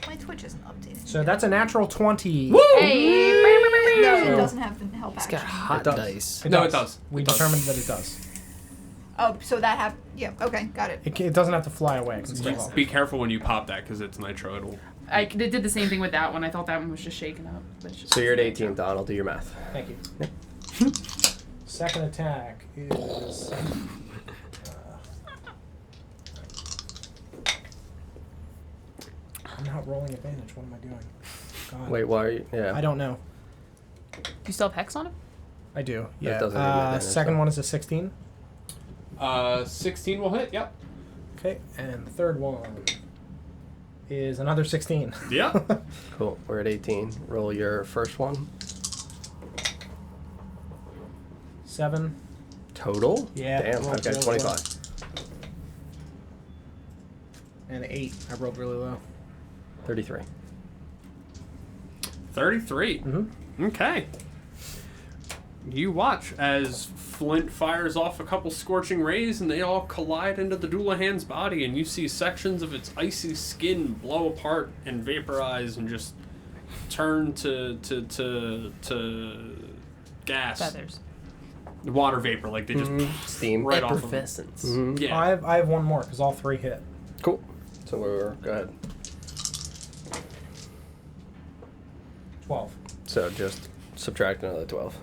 E: My Twitch isn't updated.
A: So that's a natural 20.
G: Hey.
E: No, it
A: So-
E: doesn't have the help
F: It's
E: action.
F: got hot
B: It does.
F: dice.
D: No, it does.
A: We
D: It does.
A: determined that it does.
E: Oh, so that yeah. Okay, got it.
A: It doesn't have to fly away. It can stay
D: You
A: up.
D: be careful when you pop that because it's nitro. It'll.
G: I did the same thing with that one. I thought that one was just shaken up. But it's just
B: So you're at 18, Don. I'll do your math.
A: Thank you. Second attack is. I'm not rolling advantage. What am I doing? God.
B: Wait, why are you? Yeah.
A: I don't know.
G: Do you still have hex on him?
A: I do.
B: That
A: Yeah.
B: doesn't give you advantage,
A: Second
B: though.
A: one is a 16.
D: 16 will hit. Yep.
A: Okay, and the third one is another 16.
D: Yep.
B: Cool. We're at 18. Roll your first one.
A: 7.
B: Total?
A: Yeah,
B: Damn,
A: rolled
B: okay,
A: really
B: 25.
A: well. And 8. I rolled really low.
B: 33.
D: 33.
A: Mm-hmm.
D: Okay. You watch as Flint fires off a couple scorching rays and they all collide into the Doulahan's body, and you see sections of its icy skin blow apart and vaporize and just turn to gas.
G: Feathers.
D: Water vapor, like they just
B: Steam.
D: right off of them.
F: Effervescence.
B: Mhm.
D: Yeah.
A: I have one more because all 3 hit.
B: Cool. So go ahead.
A: 12.
B: So just subtract another 12.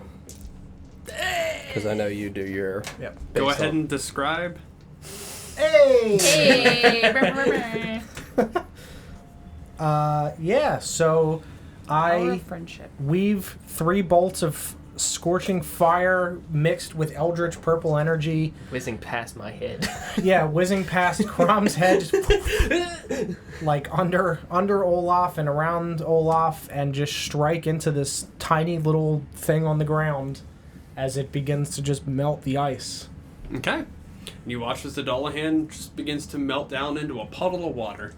B: Because I know you do your.
A: Yep.
D: Go
B: based
D: ahead
B: on-
D: and describe.
A: Hey!
G: Hey.
A: Yeah, so
G: Our
A: I
G: friendship.
A: weave 3 bolts of scorching fire mixed with eldritch purple energy.
F: Whizzing past my head.
A: Yeah, whizzing past Crom's head, just like under Olaf and around Olaf, and just strike into this tiny little thing on the ground as it begins to just melt the ice.
D: Okay. You watch as the Doulahan just begins to melt down into a puddle of water.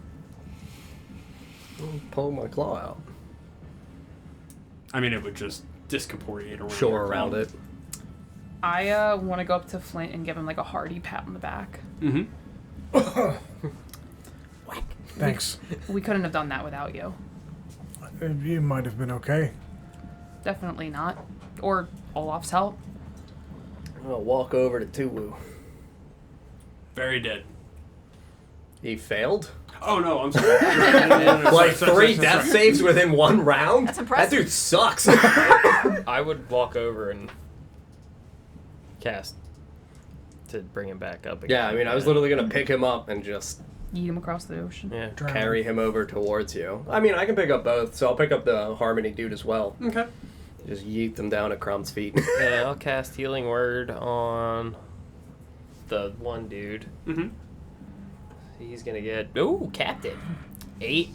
B: Pull my claw out.
D: I mean, it would just discorporeate around.
B: Shore
D: your
B: around
D: claw.
B: it.
G: I want to go up to Flint and give him like a hearty pat on the back.
D: Mm-hmm.
A: Thanks.
G: We couldn't have done that without you.
A: You might have been okay.
G: Definitely not. Or Olaf's help.
B: I'll walk over to Tuwu.
D: Very dead.
B: He failed?
D: Oh no, I'm sorry. Like
B: Like 3 death saves within 1 round?
E: That's impressive.
B: That dude sucks.
F: I would walk over and cast to bring him back up again.
B: Yeah, I mean, I was literally going to pick him up and just
G: Yeet him across the ocean.
F: Yeah.
B: carry him over towards you. I mean, I can pick up both, so I'll pick up the Harmony dude as well.
D: Okay.
B: Just yeet them down at Crumb's feet.
F: Yeah, I'll cast Healing Word on the one dude.
D: Mm-hmm.
F: He's gonna get Captain 8,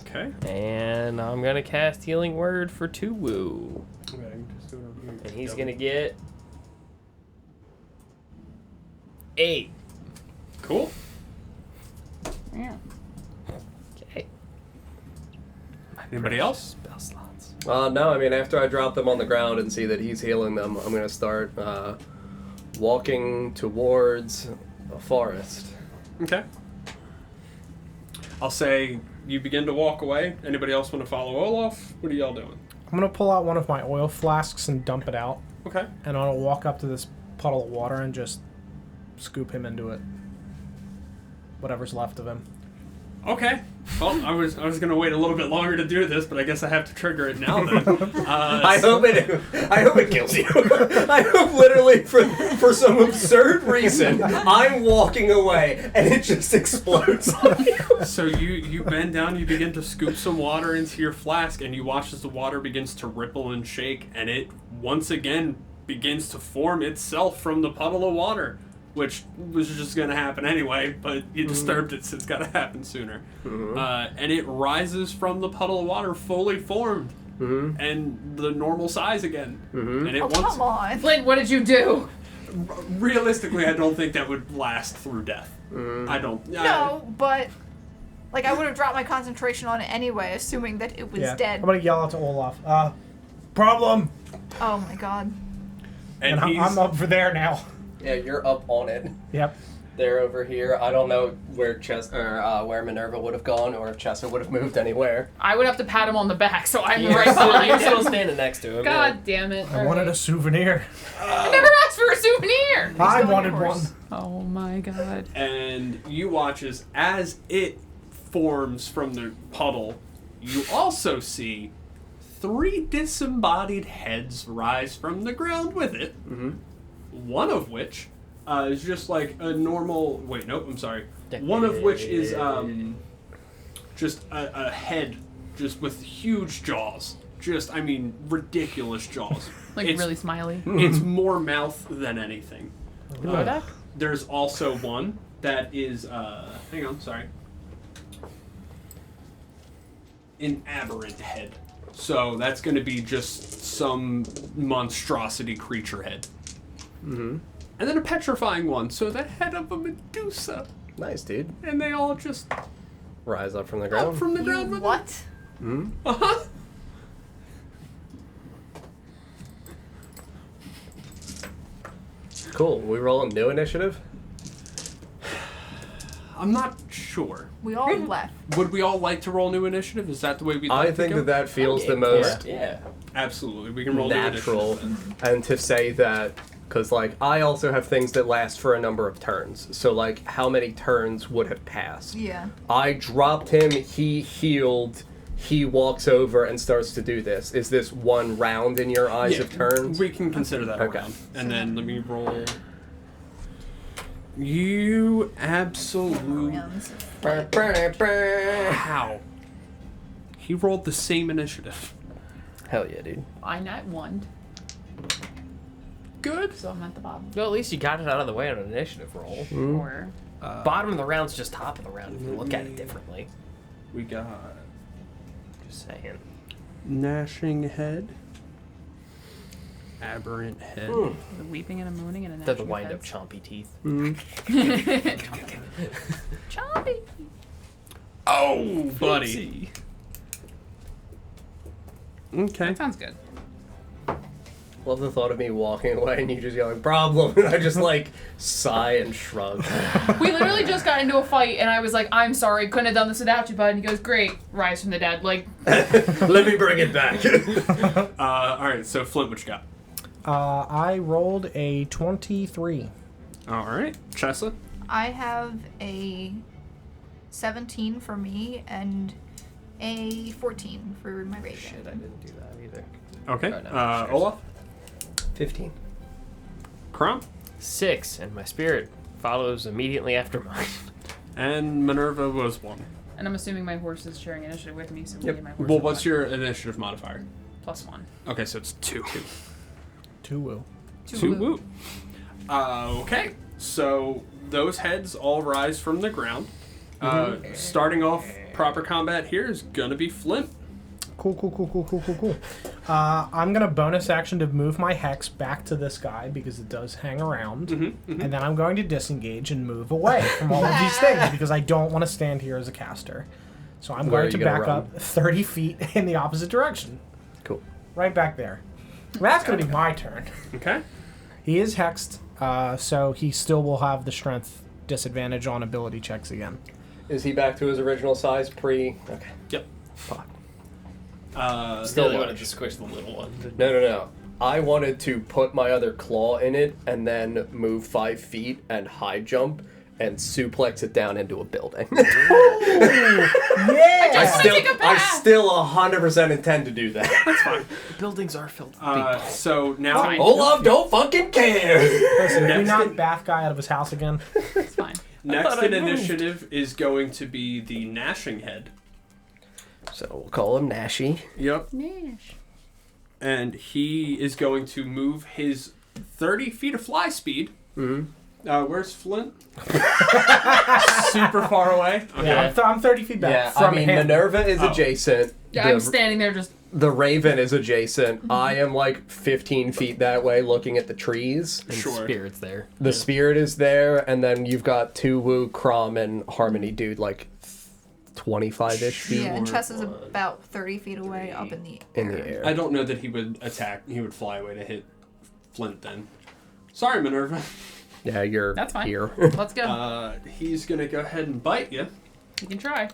D: Okay.
F: and I'm gonna cast Healing Word for Tuwu, and he's gonna get 8.
D: Cool.
G: Yeah.
F: Okay.
D: Anybody else?
F: Spell slots.
B: No, I mean, after I drop them on the ground and see that he's healing them, I'm going to start walking towards a forest.
D: Okay. I'll say you begin to walk away. Anybody else want to follow Olaf? What are y'all doing?
A: I'm gonna pull out one of my oil flasks and dump it out,
D: Okay.
A: and I'll walk up to this puddle of water and just scoop him into it. Whatever's left of him.
D: Okay. Well, I was gonna wait a little bit longer to do this, but I guess I have to trigger it now. Then.
B: I hope it kills you. I hope literally for some absurd reason I'm walking away and it just explodes on you.
D: So you bend down, you begin to scoop some water into your flask, and you watch as the water begins to ripple and shake, and it once again begins to form itself from the puddle of water, which was just going to happen anyway, but you disturbed it, so it's got to happen sooner. And it rises from the puddle of water fully formed, and the normal size again. And it
E: Come on.
G: Flint, what did you do?
D: Realistically, I don't think that would last through death. I don't.
E: No, but like I would have dropped my concentration on it anyway, assuming that it was dead.
A: I'm gonna yell out to Olaf. Problem.
E: Oh my god.
D: And
A: I'm over there now.
B: Yeah, you're up on it.
A: Yep.
B: They're over here. I don't know where where Minerva would have gone, or if Chessa would have moved anywhere.
G: I went up to pat him on the back, so I'm
F: You're
G: right
F: still,
G: behind
F: you're still
G: him.
F: standing next to him.
G: God damn it.
A: I wanted a souvenir.
G: I never asked for a souvenir!
A: I
E: still
A: wanted
E: yours.
A: one.
G: Oh my god.
D: And you watch as it forms from the puddle, you also see 3 disembodied heads rise from the ground with it. One of which is just like a normal. Wait, nope. I'm sorry. One of which is just a head, just with huge jaws. Just, I mean, ridiculous jaws.
G: Like
D: It's-
G: really smiley.
D: It's more mouth than anything.
G: Kodak?
D: There's also one that is, hang on, sorry. An aberrant head. So that's going to be just some monstrosity creature head. And then a petrifying one, so the head of a Medusa.
B: Nice, dude.
D: And they all just
B: Rise up from the
D: up
B: ground.
D: from the ground with it.
E: What?
D: Uh-huh.
B: Cool. We roll a new initiative.
D: I'm not sure.
E: We all left.
D: Would we all like to roll new initiative? Is that the way we'd like
B: I
D: to
B: think
D: go?
B: that feels the
F: Yeah.
B: most
F: Yeah.
D: Absolutely. We can roll
B: natural,
D: new initiative.
B: and to say that because like I also have things that last for a number of turns. So like how many turns would have passed?
E: Yeah.
B: I dropped him. He healed. He walks over and starts to do this. Is this one round in your eyes of turns?
D: We can consider that
B: Okay.
D: a round. And then let me roll. You absolute.
E: Rounds.
D: How? He rolled the same initiative.
B: Hell yeah, dude.
G: I nat 1,
D: Good.
G: so I'm at the bottom.
F: Well, at least you got it out of the way on an initiative roll.
G: Or
F: Bottom of the round's just top of the round if you look at it differently.
D: We got
F: Just saying.
D: gnashing head, aberrant head.
G: the weeping and a moaning and a
F: They're the
G: gnashing of
F: wind-up
G: heads.
F: chompy teeth.
G: Chompy.
D: Oh, buddy. Okay.
G: That sounds good.
B: Love the thought of me walking away and you just yelling problem, and I just like sigh and shrug.
G: We literally just got into a fight, and I was like, "I'm sorry, couldn't have done this without you, bud." And he goes, "Great, rise from the dead." Like,
B: Let me bring it back.
D: All right. So Flint, what you got?
A: I rolled a 23.
D: All right, Chessa.
E: I have a 17 for me and a 14 for my raven.
F: Shit, I didn't do that either.
D: Okay.
F: Oh, no, sure.
D: Olaf.
B: 15.
D: Crom.
F: 6, and my spirit follows immediately after mine.
D: And Minerva was 1.
G: and I'm assuming my horse is sharing initiative with me, so me
B: Yep.
G: and my horse.
D: Well,
G: are
D: what's
G: one.
D: your initiative modifier?
G: +1?
D: Okay, so it's 2.
A: 2 woo.
D: Two woo. Okay, so those heads all rise from the ground. Starting off proper combat here is gonna be Flint.
A: Cool. I'm gonna bonus action to move my hex back to this guy because it does hang around, and then I'm going to disengage and move away from all of these things because I don't want to stand here as a caster. So I'm
B: Where
A: going
B: are
A: to
B: you gonna
A: back
B: run?
A: up 30 feet in the opposite direction,
B: Cool.
A: right back there. That's gonna be my turn.
D: Okay.
A: He is hexed, so he still will have the strength disadvantage on ability checks again.
B: Is he back to his original size pre? Okay.
D: Yep.
B: Fuck.
F: Still
D: really
F: wanted to squish the little one.
B: No. I wanted to put my other claw in it and then move 5 feet and high jump and suplex it down into a building.
A: Yeah!
B: I still 100% intend to do that.
D: That's fine.
F: Buildings are filled with people.
D: So now
C: Fine.
B: Olaf don't fucking care.
A: Listen, can we
D: Next
A: knock
D: in-
A: Bath guy out of his house again?
C: It's fine.
D: next
F: thought
D: in
F: I moved.
D: initiative is going to be the Gnashing Head.
B: So we'll call him Nashy.
D: Yep. And he is going to move his 30 feet of fly speed.
B: Mm-hmm.
D: Where's Flint? Super far away. Okay.
A: Yeah, I'm 30 feet back
B: Yeah,
A: from
B: I mean,
A: him.
B: Minerva is
D: Oh.
B: adjacent.
C: Yeah, I'm standing there just.
B: The Raven is adjacent. I am like 15 feet that way looking at the trees.
F: And
D: Sure.
F: Spirit's there.
B: The Spirit is there, and then you've got Tuwu, Crom, and Harmony Dude like 25-ish feet
E: Yeah, and Chess is about 30 feet away up in the air.
B: in the air.
D: I don't know that he would attack. He would fly away to hit Flint then. Sorry, Minerva.
B: Yeah, you're
C: That's fine.
B: here.
C: Let's go.
D: He's going to go ahead and bite you.
C: You can try.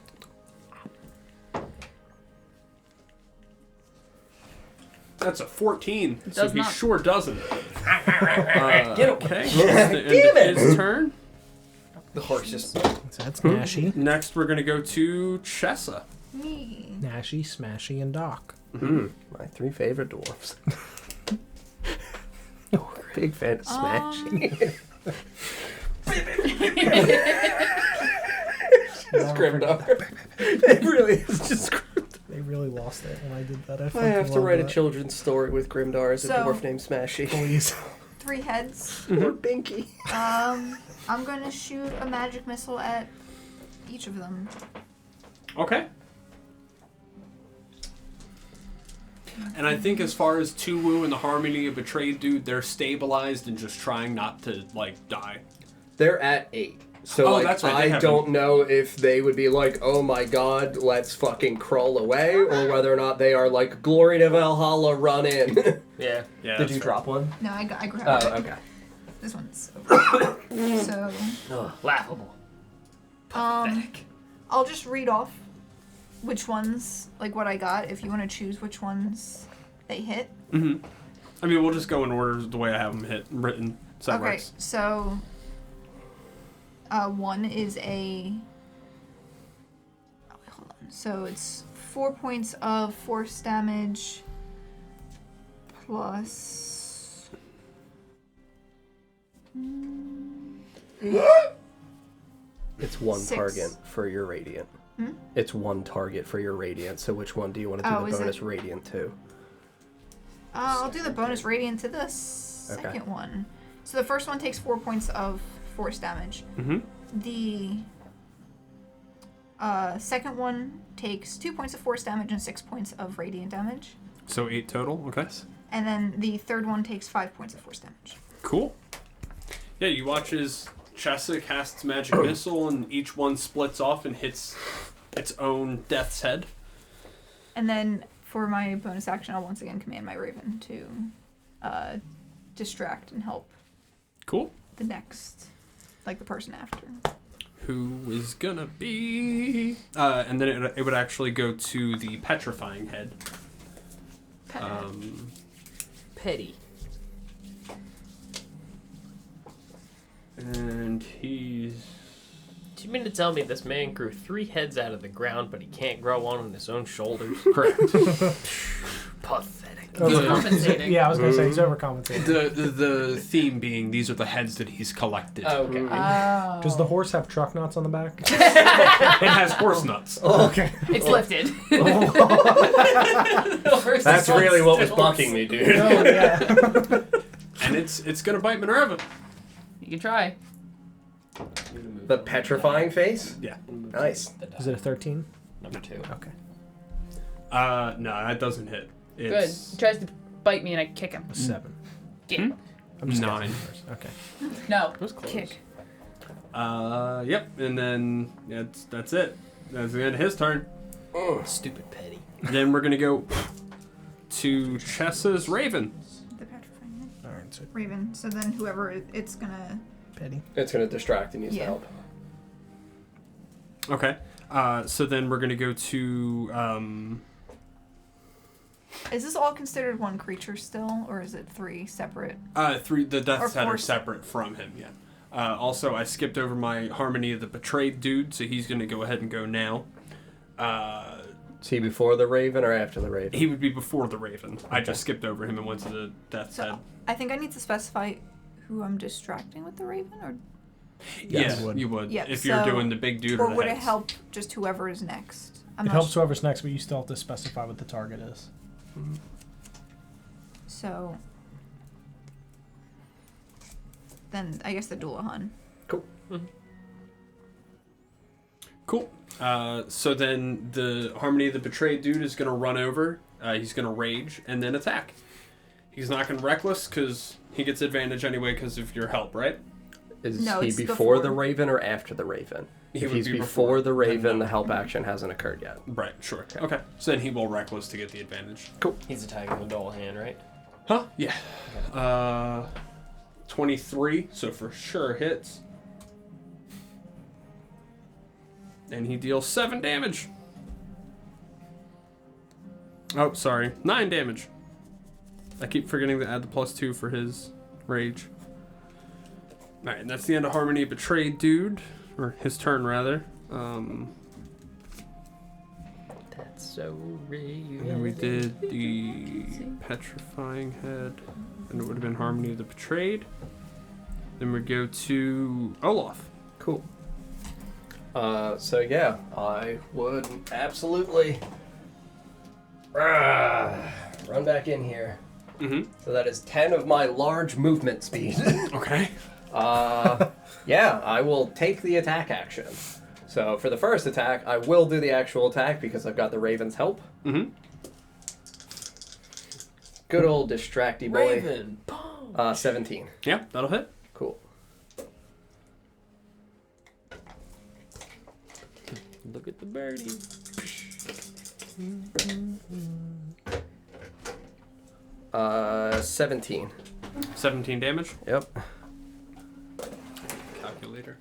D: That's a 14, so
C: Does
D: he
C: not.
D: sure doesn't.
F: Get him.
D: Okay, that's the end of his turn.
F: The horse just.
A: So that's Nashy.
D: Next, we're going to go to Chessa.
E: Me.
A: Nashy, Smashy, and Doc.
B: My 3 favorite dwarfs. Big fan of Smash. It's Grimdark. It really is just Grimdark.
A: They really lost it when I did that.
B: I have to
A: fucking
B: write a
A: love
B: children's story with Grimdar as a
E: So-
B: dwarf named Smashy.
A: that. Please.
E: 3 heads.
B: Or Binky.
E: I'm going to shoot a magic missile at each of them.
D: Okay. And I think as far as Tuwu and the Harmony of Betrayed Dude, they're stabilized and just trying not to, like, die.
B: They're at 8. So
D: Oh,
B: like,
D: that's right, they
B: I
D: haven't.
B: don't know if they would be like, oh my god, let's fucking crawl away, or whether or not they are like, glory to Valhalla, run in.
F: Yeah.
D: Yeah.
B: Did you drop one?
E: No, I grabbed it.
B: okay.
E: This one's over. So,
F: Laughable.
E: I'll just read off which ones, like what I got, if you want to choose which ones they hit.
D: Mm-hmm. I mean, we'll just go in order the way I have them written. So that
E: Okay,
D: works.
E: so one is a. Oh, wait, hold on. So it's 4 points of force damage plus.
B: It's one
E: 6.
B: target for your radiant.
E: Hmm?
B: It's one target for your radiant, so which one do you want to do
E: Oh,
B: the
E: is
B: bonus
E: it?
B: radiant to?
E: I'll do the bonus radiant to the second one. So the first one takes 4 points of force damage.
D: Mm-hmm.
E: The second one takes 2 points of force damage and 6 points of radiant damage.
D: So 8 total. Okay.
E: And then the third one takes 5 points of force damage.
D: Cool. Yeah, you watch as Chessa casts Magic Missile, and each one splits off and hits its own death's head.
E: And then for my bonus action, I'll once again command my Raven to distract and help
D: Cool.
E: the next, like the person after.
D: Who is gonna be? And then it would actually go to the Petrifying Head.
F: Petty.
D: And he's...
F: Do you mean to tell me this man grew 3 heads out of the ground, but he can't grow one on his own shoulders?
D: Correct.
F: Pathetic.
C: He's compensating.
A: Yeah, I was gonna say he's overcompensating.
D: the theme being these are the heads that he's collected.
F: Okay.
C: Oh.
A: Does the horse have truck nuts on the back?
D: It has horse nuts.
A: Okay.
C: It's lifted.
B: That's really what was bucking me, dude.
A: Oh yeah.
D: And it's gonna bite Minerva.
C: You can try.
B: The petrifying face?
D: Yeah.
B: Nice.
A: Is it a 13?
F: Number 2.
A: Okay.
D: No, that doesn't hit.
C: Good.
D: It's
C: He tries to bite me and I kick him.
A: A 7.
C: Yeah.
A: I'm just
D: 9.
A: guessing first. Okay.
C: No.
F: It was close.
C: Kick.
D: Yep. And then that's it. That's the end of his turn.
F: Stupid petty.
D: Then we're gonna go to Chessa's Raven.
E: The petrifying
A: All right. So
E: Raven. So then whoever it's gonna
A: Pity.
B: It's going to distract and use the
E: Yeah.
B: help.
D: Okay. So then we're gonna go to.
E: Is this all considered one creature still, or is it 3 separate?
D: 3. The death's
E: Or
D: head are
E: four-
D: separate from him. Yeah. Also, I skipped over my Harmony of the Betrayed dude, so he's gonna go ahead and go now.
B: Is he before the Raven or after the Raven?
D: He would be before the Raven. I just skipped over him and went to the death's
E: So
D: head.
E: I think I need to specify who I'm distracting with the Raven, or
D: Yes,
A: you would.
D: you would.
E: Yeah,
D: if you're
E: so-
D: doing the big dude
E: or
D: the
E: would it
D: heads.
E: help just whoever is next? I'm
A: It
E: not
A: helps
E: sure.
A: whoever's next, but you still have to specify what the target is.
E: So then I guess the Dullahan.
D: Cool. So then the Harmony of the Betrayed dude is going to run over. He's going to rage and then attack. He's not going to reckless because he gets advantage anyway because of your help, right?
B: Is
E: No,
B: he
E: it's
B: before the
E: before.
B: Raven or after the Raven?
D: He
B: If
D: would
B: he's
D: be
B: before
D: before,
B: the
D: then
B: Raven,
D: no.
B: the help action hasn't occurred yet.
D: Right, sure. Okay. So then he will reckless to get the advantage.
F: He's attacking the dull hand, right?
D: Huh? Yeah. 23, so for sure hits. And he deals 7 damage. Oh, sorry. 9 damage. I keep forgetting to add the +2 for his rage. Alright, and that's the end of Harmony Betrayed dude. Or his turn, rather.
F: That's so real.
D: And then we did the Petrifying Head. And it would have been Harmony of the Betrayed. Then we go to Olaf.
B: Cool. So yeah, I would absolutely run back in here.
D: Mm-hmm.
B: So that is 10 of my large movement speed.
D: Okay.
B: Yeah, I will take the attack action. So for the first attack, I will do the actual attack because I've got the Raven's help.
D: Mm-hmm.
B: Good old distracty boy.
F: Raven.
B: 17.
D: Yeah, that'll hit.
B: Cool.
F: Look at the birdie.
B: 17.
D: 17 damage.
B: Yep.
D: Calculator.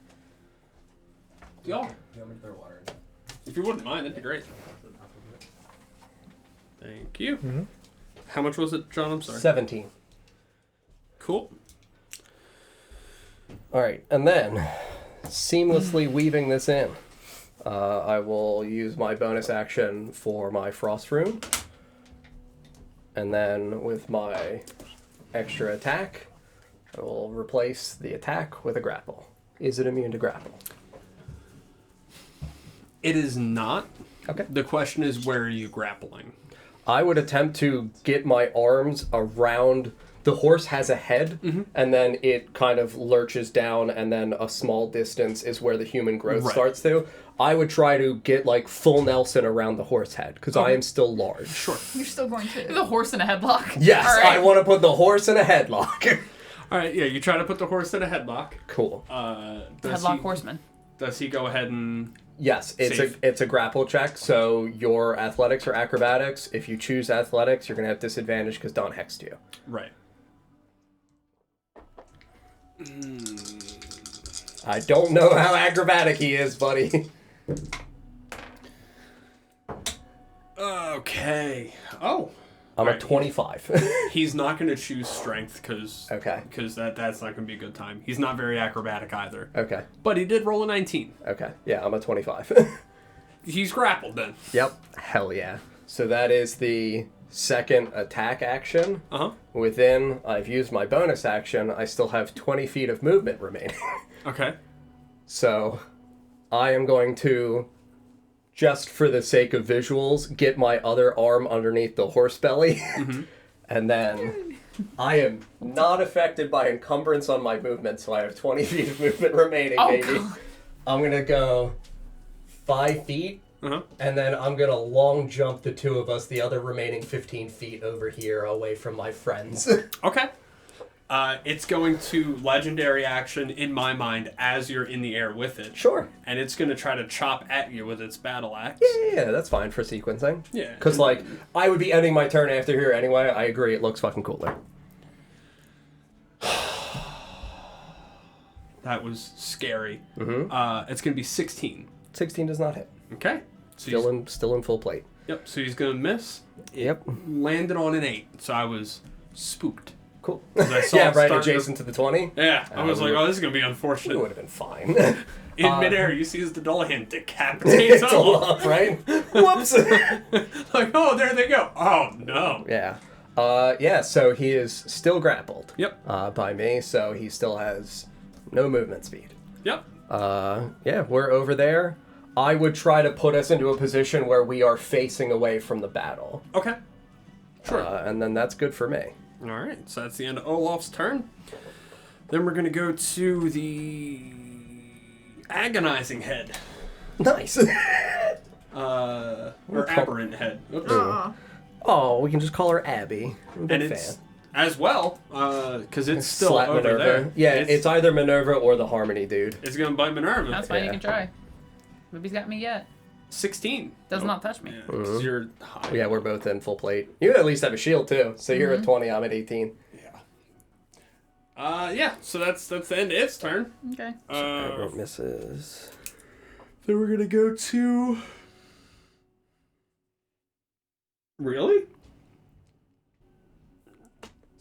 D: Y'all. If you wouldn't mind, that'd be great. Thank you.
A: Mm-hmm.
D: How much was it, John? I'm sorry.
B: 17.
D: Cool.
B: All right, and then seamlessly weaving this in, I will use my bonus action for my Frost Rune. And then with my extra attack, I will replace the attack with a grapple. Is it immune to grapple?
D: It is not.
B: Okay.
D: The question is, where are you grappling?
B: I would attempt to get my arms around. The horse has a head, and then it kind of lurches down, and then a small distance is where the human growth
D: Right.
B: starts to. I would try to get like full Nelson around the horse head, because I am still large.
D: Sure.
E: You're still going
C: The
E: to.
C: horse in a headlock.
B: Yes,
C: All right.
B: I want to put the horse in a headlock.
D: All right, yeah, you try to put the horse in a headlock.
B: Cool.
D: Does
C: Headlock
D: he,
C: horseman.
D: Does he go ahead and...
B: Yes,
D: Safe.
B: it's a grapple check, so your athletics or acrobatics. If you choose athletics, you're going to have disadvantage because Don hexed you.
D: Right.
B: I don't know how acrobatic he is, buddy.
D: Okay. Oh.
B: I'm
D: Alright.
B: a 25.
D: He's not going to choose strength because
B: Okay.
D: that's not going to be a good time. He's not very acrobatic either.
B: Okay.
D: But he did roll a 19.
B: Okay. Yeah, I'm a 25.
D: He's grappled then.
B: Yep. Hell yeah. So that is the second attack action.
D: Uh-huh.
B: Within, I've used my bonus action. I still have 20 feet of movement remaining.
D: Okay.
B: So I am going to, just for the sake of visuals, get my other arm underneath the horse belly. And then I am not affected by encumbrance on my movement, so I have 20 feet of movement remaining,
C: Oh,
B: baby.
C: God.
B: I'm going to go 5 feet.
D: Uh-huh.
B: And then I'm going to long jump the two of us, the other remaining 15 feet over here, away from my friends.
D: Okay. It's going to legendary action in my mind as you're in the air with it.
B: Sure.
D: And it's going to try to chop at you with its battle axe.
B: Yeah, that's fine for sequencing.
D: Yeah.
B: Because, like, I would be ending my turn after here anyway. I agree, it looks fucking cooler.
D: That was scary.
B: Mm-hmm.
D: It's going to be 16.
B: 16 does not hit.
D: Okay. So
B: Still in full plate.
D: Yep, so he's going to miss.
B: Yep.
D: Landed on an 8, so I was spooked.
B: Cool.
D: 'Cause I saw
B: Yeah,
D: it
B: right
D: starting
B: adjacent to the 20.
D: Yeah, I was like, oh, this is going to be
B: It
D: unfortunate.
B: would have been fine.
D: In midair, you see as the Dullahan decapitates
B: It's all
D: Olaf.
B: up, right? Whoops.
D: Like, oh, there they go. Oh, no.
B: Yeah. Yeah, so he is still grappled.
D: Yep.
B: By me, so he still has no movement speed.
D: Yep.
B: Yeah, we're over there. I would try to put us into a position where we are facing away from the battle.
D: Okay. Sure.
B: And then that's good for me.
D: All right, so that's the end of Olaf's turn. Then we're going to go to the agonizing head.
B: Nice.
D: Or aberrant head. Oops.
B: Oh, we can just call her Abby. I'm a
D: And
B: big
D: it's
B: fan.
D: as well, because it's still
B: Slap
D: over
B: Minerva.
D: there.
B: Yeah, it's either Minerva or the Harmony dude.
D: It's going to bite Minerva.
C: That's fine.
B: Yeah.
C: You can try. Maybe he's got me yet.
D: 16.
C: Does not touch me.
D: Yeah, 'cause you're high.
B: Yeah, we're both in full plate. You at least have a shield too. So you're at 20, I'm at 18.
D: Yeah, so that's the end of its turn.
C: Okay.
B: Aberrant misses.
D: Then we're gonna go to. Really?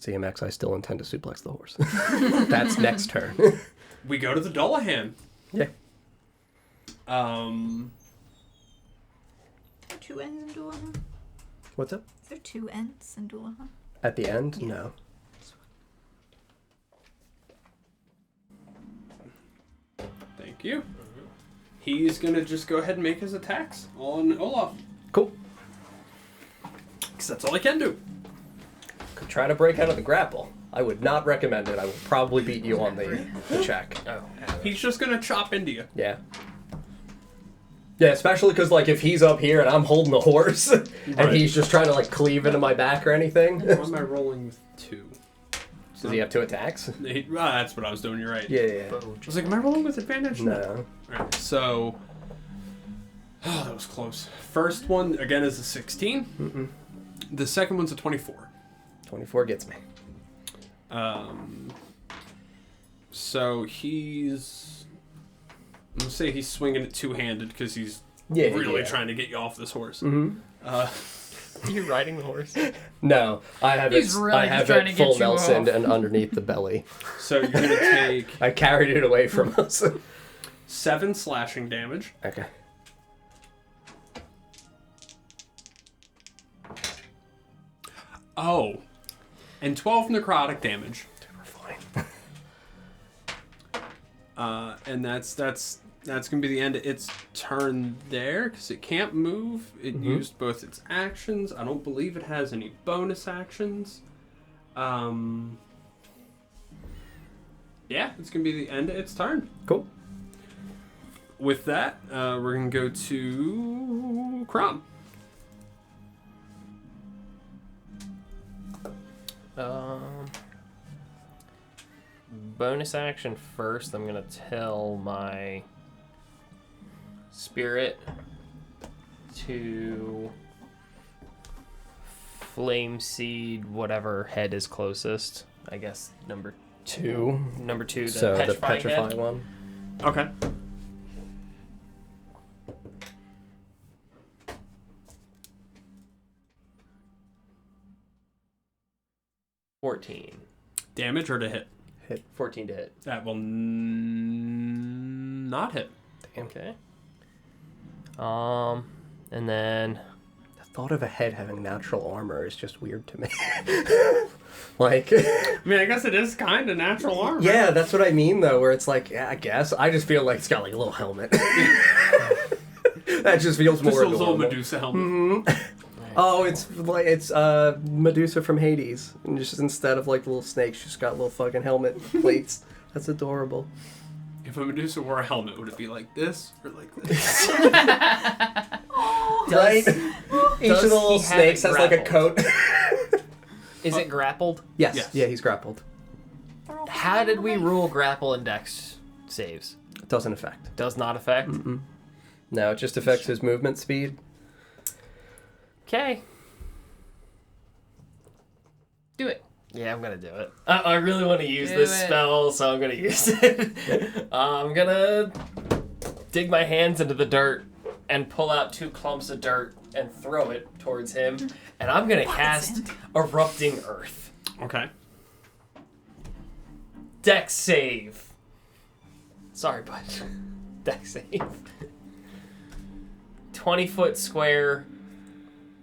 B: CMX, I still intend to suplex the horse. That's next turn.
D: We go to the Dullahan.
B: Yeah.
E: Two ends in Dullahan?
B: What's up?
E: Is there two ends in Dullahan?
B: At the end? No.
D: Thank you. He's gonna just go ahead and make his attacks on Olaf.
B: Cool.
D: Because that's all he can do.
B: Could try to break out of the grapple. I would not recommend it. I will probably beat you on the check.
F: Oh,
D: He's just gonna chop into you.
B: Yeah. Yeah, especially because, like, if he's up here and I'm holding the horse, and
D: Right.
B: he's just trying to, like, cleave into my back or anything.
D: Why am I rolling with 2?
B: Does he have 2 attacks?
D: That's what I was doing, you're right.
B: Yeah.
D: I was like, am I rolling with advantage?
B: No.
D: Alright, so. Oh, that was close. First one, again, is a 16.
B: Mm-mm.
D: The second one's a 24.
B: 24 gets me.
D: So he's. I'm gonna say he's swinging it two-handed because he's
B: Yeah,
D: really
B: yeah.
D: trying to get you off this horse.
B: Mm-hmm.
F: you riding the horse?
B: No, I have
C: He's
B: it.
C: really
B: I have
C: trying
B: it
C: to get
B: full
C: you
B: Nelson
C: off.
B: and underneath the belly.
D: So you're gonna take
B: I carried it away from us.
D: 7 slashing damage.
B: Okay.
D: Oh, and 12 necrotic damage.
B: We're fine.
D: And that's gonna be the end of its turn there because it can't move. It used both its actions. I don't believe it has any bonus actions. Yeah, it's gonna be the end of its turn.
B: Cool.
D: With that, we're gonna go to Crom.
F: Bonus action first. I'm gonna tell my spirit to flame seed whatever head is closest. I guess number
B: 2.
F: two. The
B: So the
F: petrifying
B: petrify
F: head.
B: one.
D: Okay.
F: $14.
D: Damage or to hit?
F: 14 to hit.
D: That will not hit.
F: Okay. And then
B: The thought of a head having natural armor is just weird to me. Like,
D: I mean, I guess it is kind of natural armor.
B: yeah, that's what I mean though. Where it's like, yeah, I guess I just feel like it's got like a little helmet. That just feels
D: Just
B: more
D: a little
B: adorable.
D: Medusa helmet.
B: Oh, it's Medusa from Hades, and just instead of like little snakes, she's got little fucking helmet plates. That's adorable.
D: If a Medusa wore a helmet, would it be like this or like this?
B: Right? Each of the
F: does
B: little
F: he have
B: snakes
F: it
B: has like a
F: grappled?
B: coat.
F: Is it grappled?
B: Yes.
D: Yes.
B: Yeah, he's grappled.
F: How did we rule grapple and dex saves?
B: It doesn't affect.
F: Does not affect?
B: No, it just affects his movement speed.
F: Okay.
C: Do it.
F: Yeah, I'm gonna do it. I really want to use
G: Do
F: this
G: it.
F: spell, so I'm gonna use it. I'm gonna dig my hands into the dirt and pull out 2 clumps of dirt and throw it towards him. And I'm gonna cast Erupting Earth.
D: Okay.
F: Dex save. Sorry, bud. Dex save. 20-foot square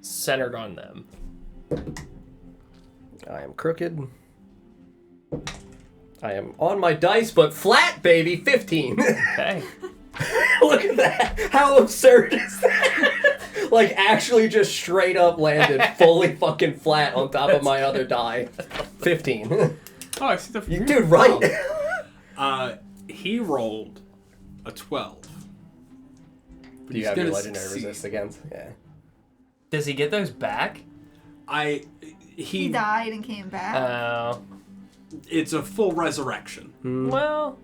F: centered on them.
B: I am crooked. I am on my dice, but flat, baby. 15.
F: Okay.
B: Look at that. How absurd is that? Like, actually just straight up landed fully fucking flat on top of my other die. 15.
D: Oh, I see the.
B: Dude, right?
D: He rolled a 12. But
B: Do you
D: he's
B: have your
D: gonna
B: legendary
D: succeed.
B: resist against? Yeah.
F: Does he get those back?
E: He died and came back.
F: Oh.
D: It's a full resurrection.
F: Well.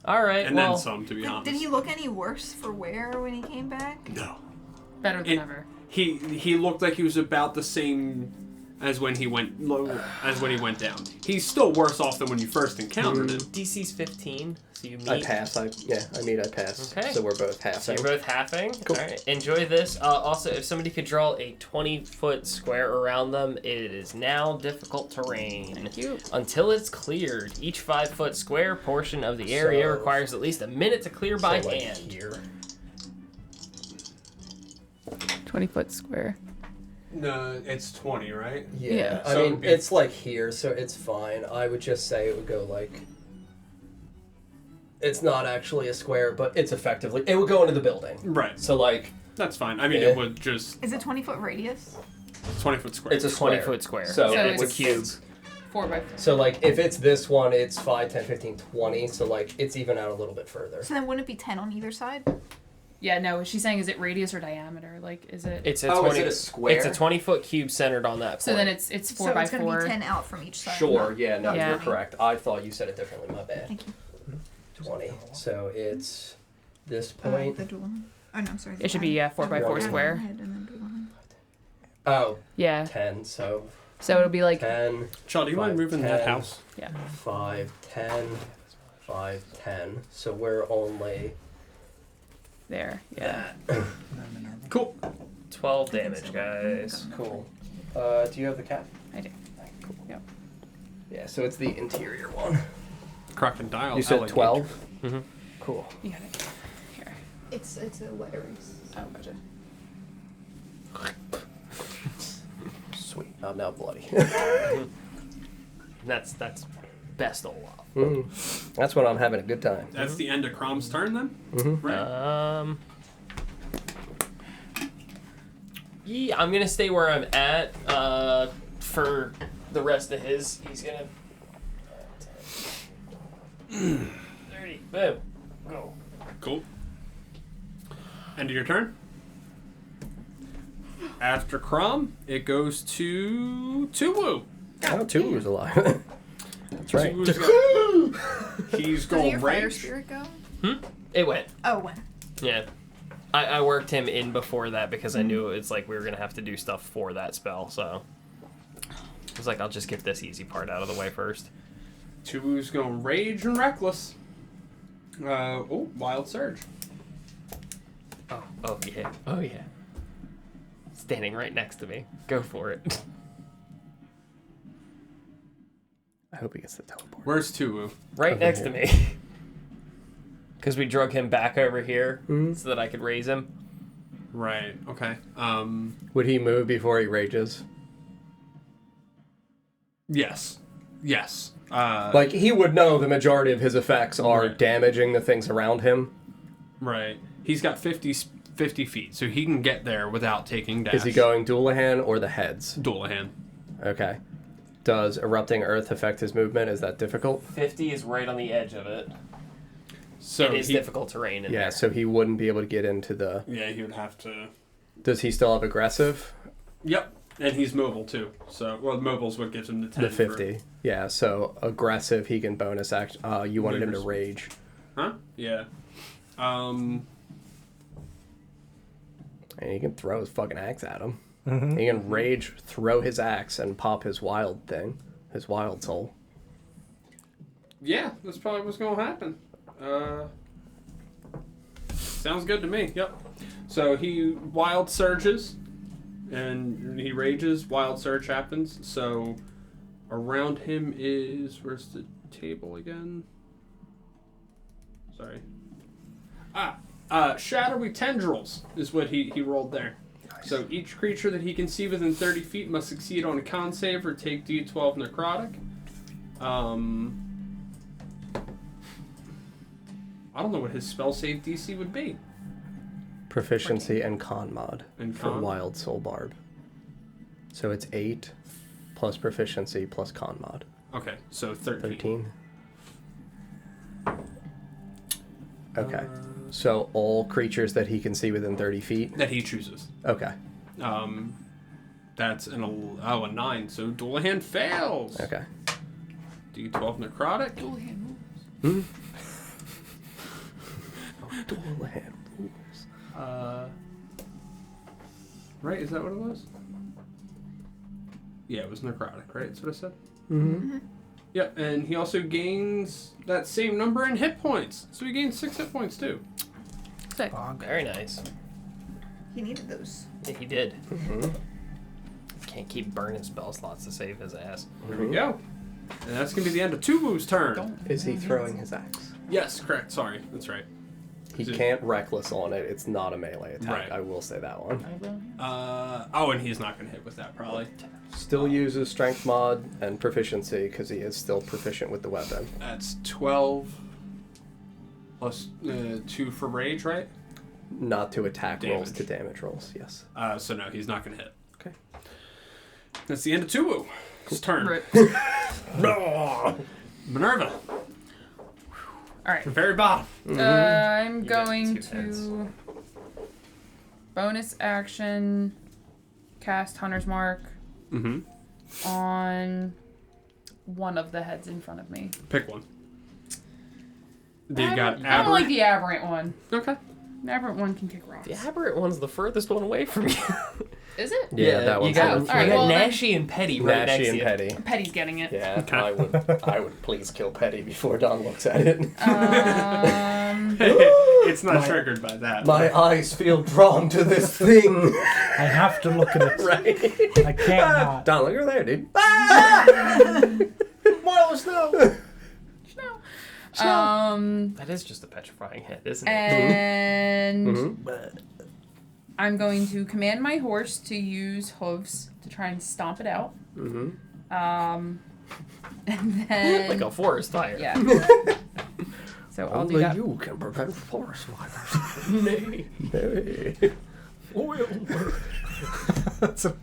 F: All right.
D: And
F: well,
D: then some, to be honest.
E: Did he look any worse for wear when he came back?
D: No.
G: Better than ever.
D: He looked like he was about the same as when he went down. He's still worse off than when you first encountered him.
F: DC's 15, so you meet.
B: I pass. I pass.
F: Okay.
B: So we're both half.
F: So you're both halving.
B: Cool.
F: All right. Enjoy this. Also, if somebody could draw a 20-foot square around them, it is now difficult terrain.
G: Thank you.
F: Until it's cleared, each 5-foot square portion of the area
B: So-
F: requires at least a minute to clear by
B: So, like,
F: hand.
B: here.
G: 20-foot square.
D: No, it's 20, right?
E: Yeah.
B: I
D: So
B: mean,
D: it'd be-
B: it's like here, so it's fine. I would just say it would go like. It's not actually a square, but it's effectively. It would go into the building.
D: Right.
B: So, like,
D: That's fine. I mean,
B: Yeah.
D: it would just
E: Is it 20-foot radius?
D: 20-foot square.
B: it's a square.
F: 20-foot square.
B: So,
G: So
B: it's a
G: it's-
B: cube.
G: 4x4.
B: So, like, if it's this one, it's 5, 10, 15, 20. So, like, it's even out a little bit further.
E: So then wouldn't it be 10 on either side?
G: Yeah, no, she's saying is it radius or diameter? Like, is it?
F: It's a
B: Oh,
F: 20.
B: is it a square?
F: It's a 20-foot cube centered on that.
G: So
F: point.
G: then it's 4x4.
E: So it's going to be 10 out from each side.
B: Sure, yeah, no,
G: Yeah.
B: you're correct. I thought you said it differently. My bad.
E: Thank you.
B: 20. So, it's this
E: The
B: point.
E: dual. Oh, no, sorry.
G: It should be 4x4
B: One.
G: square.
E: Head and then dual line.
B: Oh,
G: Yeah.
B: 10. So,
G: So it'll be like
B: 10.
D: Chell, do you mind
B: 5,
D: moving that
B: 10.
D: house?
B: 5, 10, 5, 10. So we're only
G: there. Yeah.
D: Cool.
F: 12 damage, guys.
B: cool. Do you have the cap?
G: I do.
B: Cool.
G: Yep.
B: Yeah, so it's the interior one.
D: Crocodile.
B: You said
D: alligator.
B: 12?
F: Mm-hmm.
B: Cool.
G: You got it. Here.
E: It's a lettering.
G: Oh, gotcha.
B: Sweet. I'm now bloody.
F: That's best Olaf.
B: That's when I'm having a good time.
D: That's the end of Crom's turn then?
B: Mm-hmm.
D: Right.
F: Yeah, I'm gonna stay where I'm at. For the rest of his, he's gonna. 30. Boom. Go.
D: Cool. End of your turn. After Crom, it goes to Tuwu.
B: Oh, two was alive. That's right.
D: Tuwu's got- he's
E: Does your
D: going
E: fire
D: rage.
E: spirit go?
F: It went.
E: Oh, when?
F: Yeah. I worked him in before that because I knew it's like we were gonna have to do stuff for that spell, so I was like, I'll just get this easy part out of the way first.
D: Tuwu's going rage and reckless. Wild surge.
F: Oh yeah. Oh yeah. Standing right next to me. Go for it.
B: I hope he gets the teleport.
D: Where's Tuwu?
F: Right
B: Over
F: next
B: here.
F: to me. Because we drug him back over here so that I could raise him.
D: Right. Okay.
B: Would he move before he rages?
D: Yes. Yes.
B: Like, he would know the majority of his effects are
D: Right.
B: damaging the things around him.
D: Right. He's got 50 feet, so he can get there without taking dash.
B: Is he going Doulahan or the heads?
D: Doulahan.
B: Okay. Does erupting earth affect his movement? Is that difficult?
F: 50 is right on the edge of it.
D: So
F: It is
D: he,
F: difficult terrain in
B: Yeah,
F: there.
B: so he wouldn't be able to get into the...
D: Yeah, he would have to.
B: Does he still have aggressive?
D: Yep. And he's mobile too. So, well, mobile's what gives him the 10.
B: The 50. Yeah, so aggressive, he can bonus action. You wanted him to rage.
D: Huh? Yeah.
B: And he can throw his fucking axe at him. He can rage, throw his axe, and pop his wild thing, his wild soul.
D: Yeah, that's probably what's going to happen. Sounds good to me. Yep. So he wild surges, and he rages. Wild surge happens. So around him is, where's the table again? Sorry. Shadowy tendrils is what he rolled there. Nice. So each creature that he can see within 30 feet must succeed on a con save or take D12 necrotic. I don't know what his spell save DC would be.
B: Proficiency and con mod
D: And
B: for
D: con?
B: Wild Soul Barb. So it's 8 plus proficiency plus con mod.
D: Okay, so 13.
B: 13. Okay. So all creatures that he can see within 30 feet?
D: That he chooses.
B: Okay.
D: That's a 9. So dual hand fails.
B: Okay.
D: D12 necrotic.
C: Dual hand moves.
B: Dual hand rules.
D: Right, is that what it was? Yeah, it was necrotic, right? That's what I said?
B: Mm-hmm.
D: Yep, and he also gains that same number in hit points. So he gains 6 hit points too.
C: Sick.
F: Very nice.
E: He needed those.
F: Yeah, he did.
B: Mm-hmm.
F: Can't keep burning spell slots to save his ass.
D: There we go. And that's going to be the end of Tubu's turn.
B: Is he throwing his axe?
D: Yes, correct. Sorry, that's right.
B: He
D: Is it-
B: can't reckless on it. It's not a melee attack.
D: Right.
B: I will say that one.
D: And he's not going to hit with that probably.
B: Still uses strength mod and proficiency because he is still proficient with the weapon.
D: That's 12 plus 2 for rage, right?
B: Not to attack rolls,
D: Damage.
B: to damage rolls, yes.
D: So no, he's not going to hit.
B: Okay.
D: That's the end of Tubu. His turn.
C: Right.
D: Minerva,
C: All right.
D: very bottom.
C: I'm
F: You got
C: going
F: 2 heads.
C: to bonus action cast Hunter's Mark
D: Mm-hmm.
C: on one of the heads in front of me.
D: Pick one. You've got
C: I don't like
D: Aberrant.
C: the aberrant one.
D: Okay.
C: The aberrant one can kick rocks.
F: The aberrant one's the furthest one away from you.
C: Is it?
B: Yeah, that
F: you
B: one's
F: got,
B: on
F: you
B: the
C: Alright,
F: got
C: well, then-
F: Nashy and Petty right next
B: Nashy
F: to
B: and
F: you.
B: Petty.
C: Petty's getting it.
B: Yeah,
D: Okay.
B: I would please kill Petty before Don looks at it.
D: It's not triggered by that.
B: My eyes feel drawn to this thing.
A: I have to look at it.
B: Right?
A: I can't not.
B: Don, look over there, dude.
A: More snow.
F: That is just a petrifying head, isn't it?
C: And
B: Mm-hmm.
C: I'm going to command my horse to use hooves to try and stomp it out.
B: Mm-hmm.
C: And then
F: Like a forest fire.
C: yeah. So I'll do
B: Only
C: that.
B: you can prevent forest fires.
F: Nay.
B: Nay.
F: Oil.
A: That's a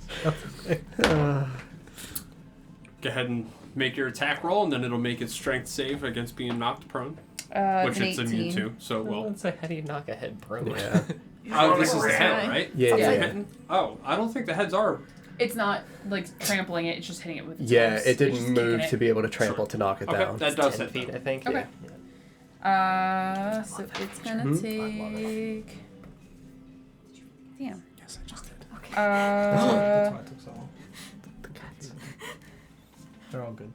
D: Go ahead and make your attack roll, and then it'll make its strength save against being knocked prone, which
C: An
D: it's
C: 18.
D: immune to. So
F: Well,
D: well.
F: let's say, how do you knock a head prone?
B: Yeah.
D: Oh, this is the head, right?
B: Yeah,
C: Yeah.
B: yeah.
D: Hitting? Oh, I don't think the heads are.
C: It's not like trampling it; it's just hitting it with. Its
B: Yeah,
C: hooves.
B: it
C: It's
B: didn't
C: just
B: move
C: kicking
B: to
C: it.
B: be able to trample
D: Sure.
B: to knock it
D: Okay,
B: down.
D: that does
F: 10
D: hit.
F: feet,
D: Then.
F: I think.
C: Okay.
F: Yeah.
C: So it's gonna
B: Mhm.
C: take. Damn.
A: Yes, I just did.
C: Uh,
A: That's why it took so long. The cats. They're all good.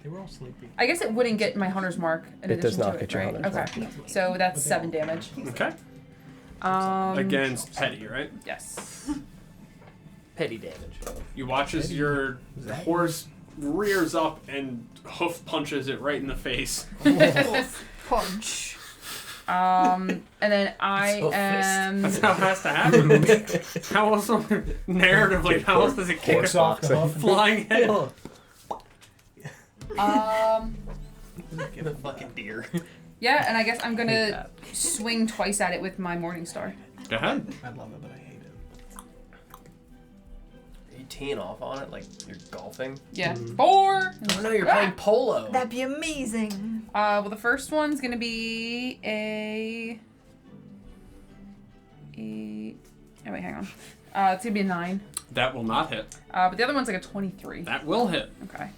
A: They were all sleepy.
C: I guess it wouldn't get my hunter's mark. In
B: It does
C: addition
B: not
C: to
B: get your
C: right?
B: hunter's
C: Okay. So that's
A: But they
C: 7 damage.
D: Okay. Against Petty, right?
C: Yes.
F: Petty damage.
D: You watch as your horse rears up and hoof punches it right in the face.
E: Punch.
C: And then I
F: So fist.
C: am.
D: That's how it has to happen. How else, narratively, how else does it kick
B: Horse
D: a
A: off the hoof.
D: flying head?
F: Get a fucking deer.
C: Yeah, and I guess I'm
F: Hate
C: gonna
F: that.
C: swing twice at it with my Morning Star.
D: Go ahead.
A: I love it, but I hate it.
F: Are you teeing off on it like you're golfing?
C: Yeah. 4.
F: Oh no, you're playing polo.
E: That'd be amazing.
C: Well, the first one's gonna be a. Oh wait, hang on. It's gonna be a 9.
D: That will not hit.
C: But the other one's like a 23.
D: That will hit.
C: Okay.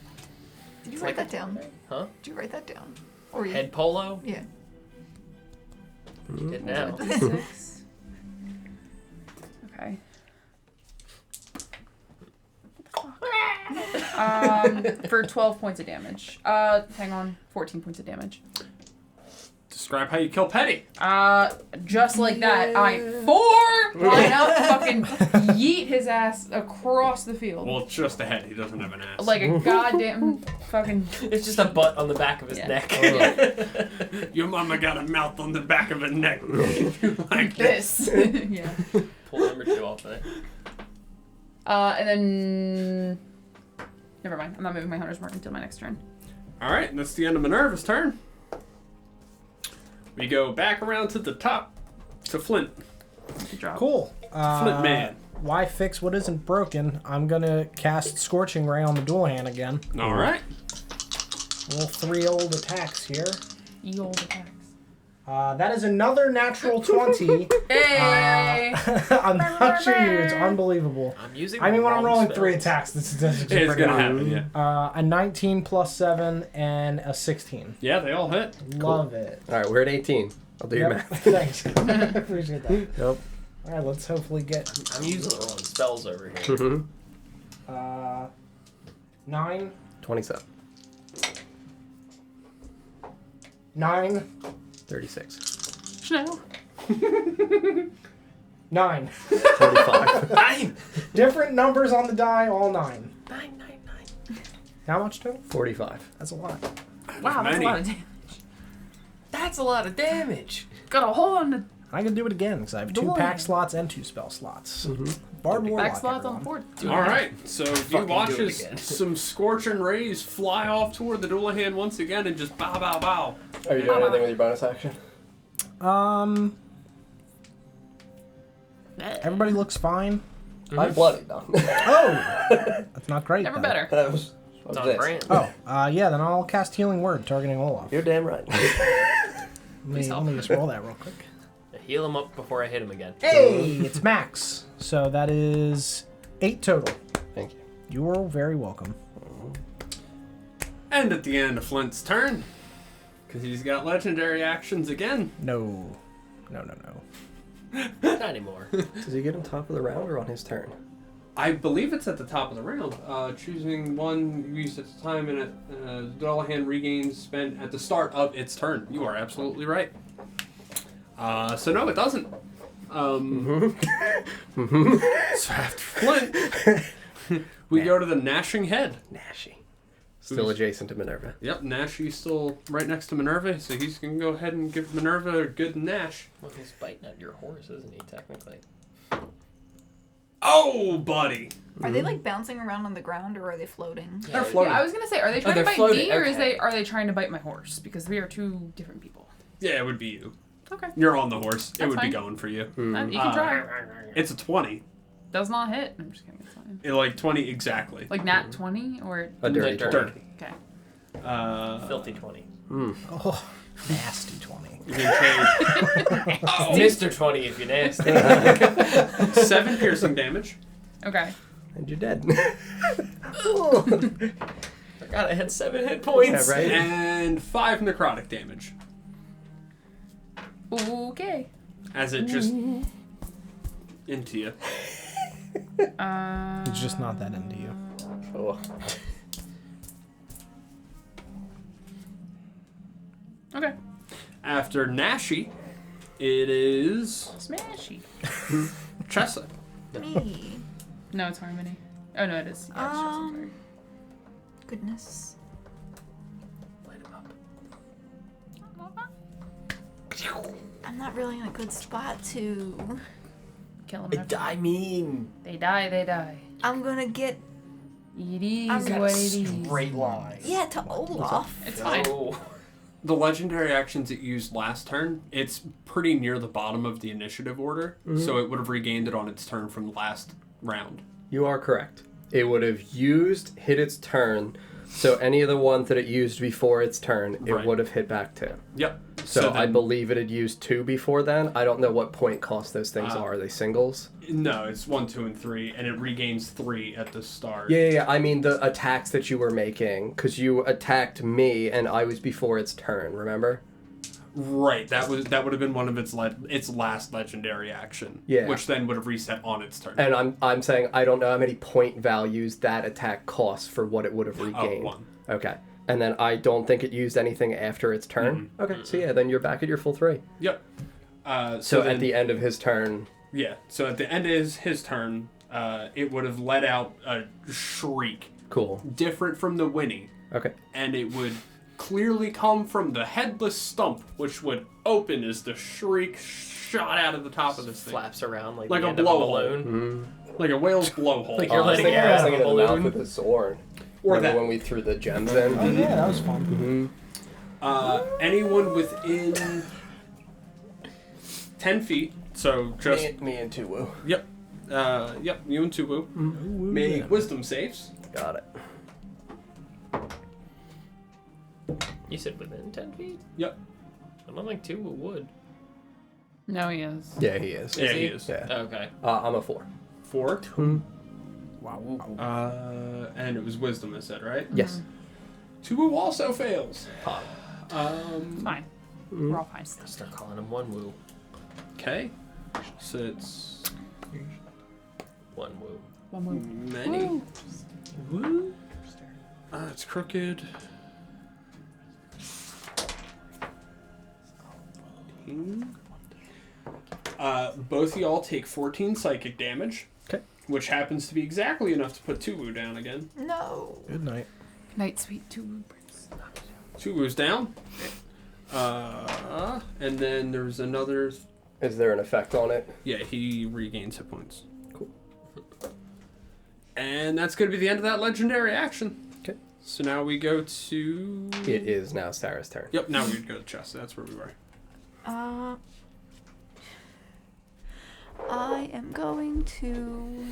E: Did you
F: It's
E: write
F: like
E: that down?
F: Huh?
E: Did you write that down? Or you?
F: Head polo?
E: Yeah.
F: You did now.
C: 6. Okay.
G: For 12 points of damage. Hang on. 14 points of damage.
D: Describe how you kill Petty.
G: Just like that, I line up, fucking yeet his ass across the field.
D: Well, it's just a head. He doesn't have an ass.
G: Like a goddamn fucking...
F: It's just a butt on the back of his
G: Yeah.
F: neck.
D: Your mama got a mouth on the back of her neck. Like
G: this. Yeah.
F: Pull number 2 off there.
G: And then... Never mind. I'm not moving my hunter's mark until my next turn.
D: All right, that's the end of Minerva's turn. We go back around to the top to Flint.
G: Good job.
A: Cool.
D: Flint man.
A: Why fix what isn't broken? I'm gonna cast Scorching Ray on the dual hand again.
D: All right.
A: Little 3 old attacks here.
G: Ye old attacks.
A: That is another natural 20.
G: Hey!
A: I'm not sure you. It's unbelievable.
F: I'm using
A: I mean, when I'm
F: wrong
A: rolling
F: spells.
A: 3 attacks, the statistics are
D: It's
A: pretty
D: gonna
A: high.
D: happen, yeah.
A: A 19 plus 7 and a 16.
D: Yeah, they all hit.
A: Love it.
B: All right, we're at 18. I'll do your
A: Yep.
B: math.
A: Thanks. Appreciate that.
B: Yep.
A: All right, let's hopefully get
F: I'm using the wrong spells over here.
B: Mm-hmm.
A: 9,
B: 27.
A: 9,
B: 36.
G: Schnell.
A: 9.
B: 45.
F: 9!
A: Different numbers on the die, all 9.
F: 9, 9, 9.
A: How much total?
B: 45.
A: That's a lot.
G: Wow, that's a
D: Many.
G: lot of damage.
F: That's a lot of damage.
G: Got a hole on the
A: I can do it again because I have 2
G: Dual
A: pack
G: hand.
A: slots and 2 spell slots.
B: Mm-hmm.
A: Bard Warlock,
G: back slots on
A: everyone.
G: the board.
D: All right, so you
F: Fucking
D: watch
F: do it
D: as
F: again.
D: some scorching rays fly off toward the dual hand once again and just bow, bow, bow.
B: Are you doing anything with your bonus action?
A: Everybody looks fine.
B: I'm bloody now.
A: Oh! That's not great.
G: Never
A: though.
G: better.
B: That was
F: It's
B: this.
F: on brand.
A: Oh, yeah, then I'll cast Healing Word, targeting Olaf.
B: You're damn right.
A: Let me just roll that real quick.
F: Heal him up before I hit him again.
A: Hey, it's max. So that is 8 total.
B: Thank you.
A: You are very welcome.
D: And at the end of Flint's turn, because he's got legendary actions again.
A: No. No.
F: Not anymore.
B: Does he get on top of the round or on his turn?
D: I believe it's at the top of the round. Choosing one used at the time and Dullahan regains spent at the start of its turn. You are absolutely right. So no, it doesn't. So after Flint, we go to the Gnashing Head.
B: Nashy. Still adjacent to Minerva.
D: Yep, Nashy's still right next to Minerva, so he's going to go ahead and give Minerva a good Nash.
F: Well, he's biting at your horse, isn't he, technically?
D: Oh, buddy!
E: Are they like bouncing around on the ground or are they floating?
B: They're floating.
G: Yeah, I was gonna say, are they trying
F: they're
G: to bite
F: floating,
G: me, or
F: okay.
G: are they trying to bite my horse? Because we are 2 different people.
D: Yeah, it would be you.
G: Okay.
D: You're on the horse. It
G: That's
D: would
G: fine.
D: be going for you.
G: You can try.
D: It's a 20.
G: Does not hit. I'm just kidding. It's fine.
D: Like 20 exactly.
G: Like nat 20 or
B: A dirty
F: Dirty.
B: 20.
G: okay.
F: Filthy 20.
A: Oh, nasty 20.
D: You can trade
F: Mr. 20 if you're nasty.
D: 7 piercing damage.
G: Okay.
B: And you're dead.
F: Forgot I had 7 hit points.
B: Yeah, right?
D: And 5 necrotic damage.
G: Okay.
D: As it just into you.
A: It's just not that into you.
B: Oh.
G: Okay.
D: After Nashi, it is
G: Smashy.
D: Tressa.
E: Me.
G: No, it's Harmony. Oh no, it is. Yeah, it's just, I'm sorry.
E: Goodness.
F: Light him up.
E: I'm not really in a good spot to.
G: Kill them.
F: I mean,
G: They die.
E: I'm gonna get
G: It is
E: I'm gonna
G: what it is.
F: straight line.
E: yeah to Olaf.
G: It's fine.
F: Oh.
D: The legendary actions it used last turn, it's pretty near the bottom of the initiative order, so it would have regained it on its turn from the last round.
B: You are correct. It would have hit its turn, so any of the ones that it used before its turn, it
D: Right.
B: would have hit back to.
D: Yep.
B: So I
D: then-
B: believe it had used 2 before then. I don't know what point cost those things are. Are they singles?
D: No, it's 1, 2, and 3, and it regains 3 at the start.
B: Yeah. I mean the attacks that you were making, because you attacked me and I was before its turn. Remember?
D: Right. That would have been one of its last legendary action.
B: Yeah.
D: Which then would have reset on its turn.
B: And I'm saying I don't know how many point values that attack costs for what it would have regained.
D: 1.
B: Okay. And then I don't think it used anything after its turn. Okay. So yeah, then you're back at your full 3.
D: Yep.
B: So
D: then,
B: at the end of his turn.
D: Yeah. So at the end of his turn, it would have let out a shriek,
B: Cool.
D: different from the whinny,
B: Okay.
D: and it would clearly come from the headless stump, which would open as the shriek shot out of the top of this thing,
F: Flaps around like
D: Like
F: the
D: a
F: end of a
D: blowhole.
F: balloon.
D: like a whale's blowhole.
F: Like you're letting
B: I
F: air
B: was
F: out of
B: thinking
F: a
B: of the mouth
F: balloon.
B: with his sword.
D: Or
B: Remember
D: that.
B: when we threw the gems in?
H: Oh yeah, that was fun.
D: Anyone within 10 feet. So just
B: Me and Tuwu.
D: yep, you and Tubu make wisdom saves.
B: Got it.
F: You said within 10 feet?
D: Yep.
F: I don't think 2 would.
C: No, he is.
B: Yeah, he is.
D: Yeah, he
F: he?
D: is.
B: Yeah.
F: Okay.
B: I'm a 4.
D: 4.
H: Wow.
D: And it was wisdom, I said, right?
B: Yes.
D: Tubu also fails.
B: Pop.
C: Fine. We're all fine still.
F: Start calling him 1 woo.
D: Okay. So it's
F: 1 woo.
C: One move.
D: many. Woo. It's crooked. Both of y'all take 14 psychic damage.
B: Okay.
D: Which happens to be exactly enough to put Tuwu down again.
E: No.
A: Good night.
C: Night sweet two prince.
D: Tuwu's down. And then there's another.
B: Is there an effect on it?
D: Yeah, he regains hit points.
B: Cool.
D: And that's going to be the end of that legendary action.
B: Okay.
D: So now we go to.
B: It is now Sarah's turn.
D: Yep, now we go to chest. That's where we were.
E: I am going to.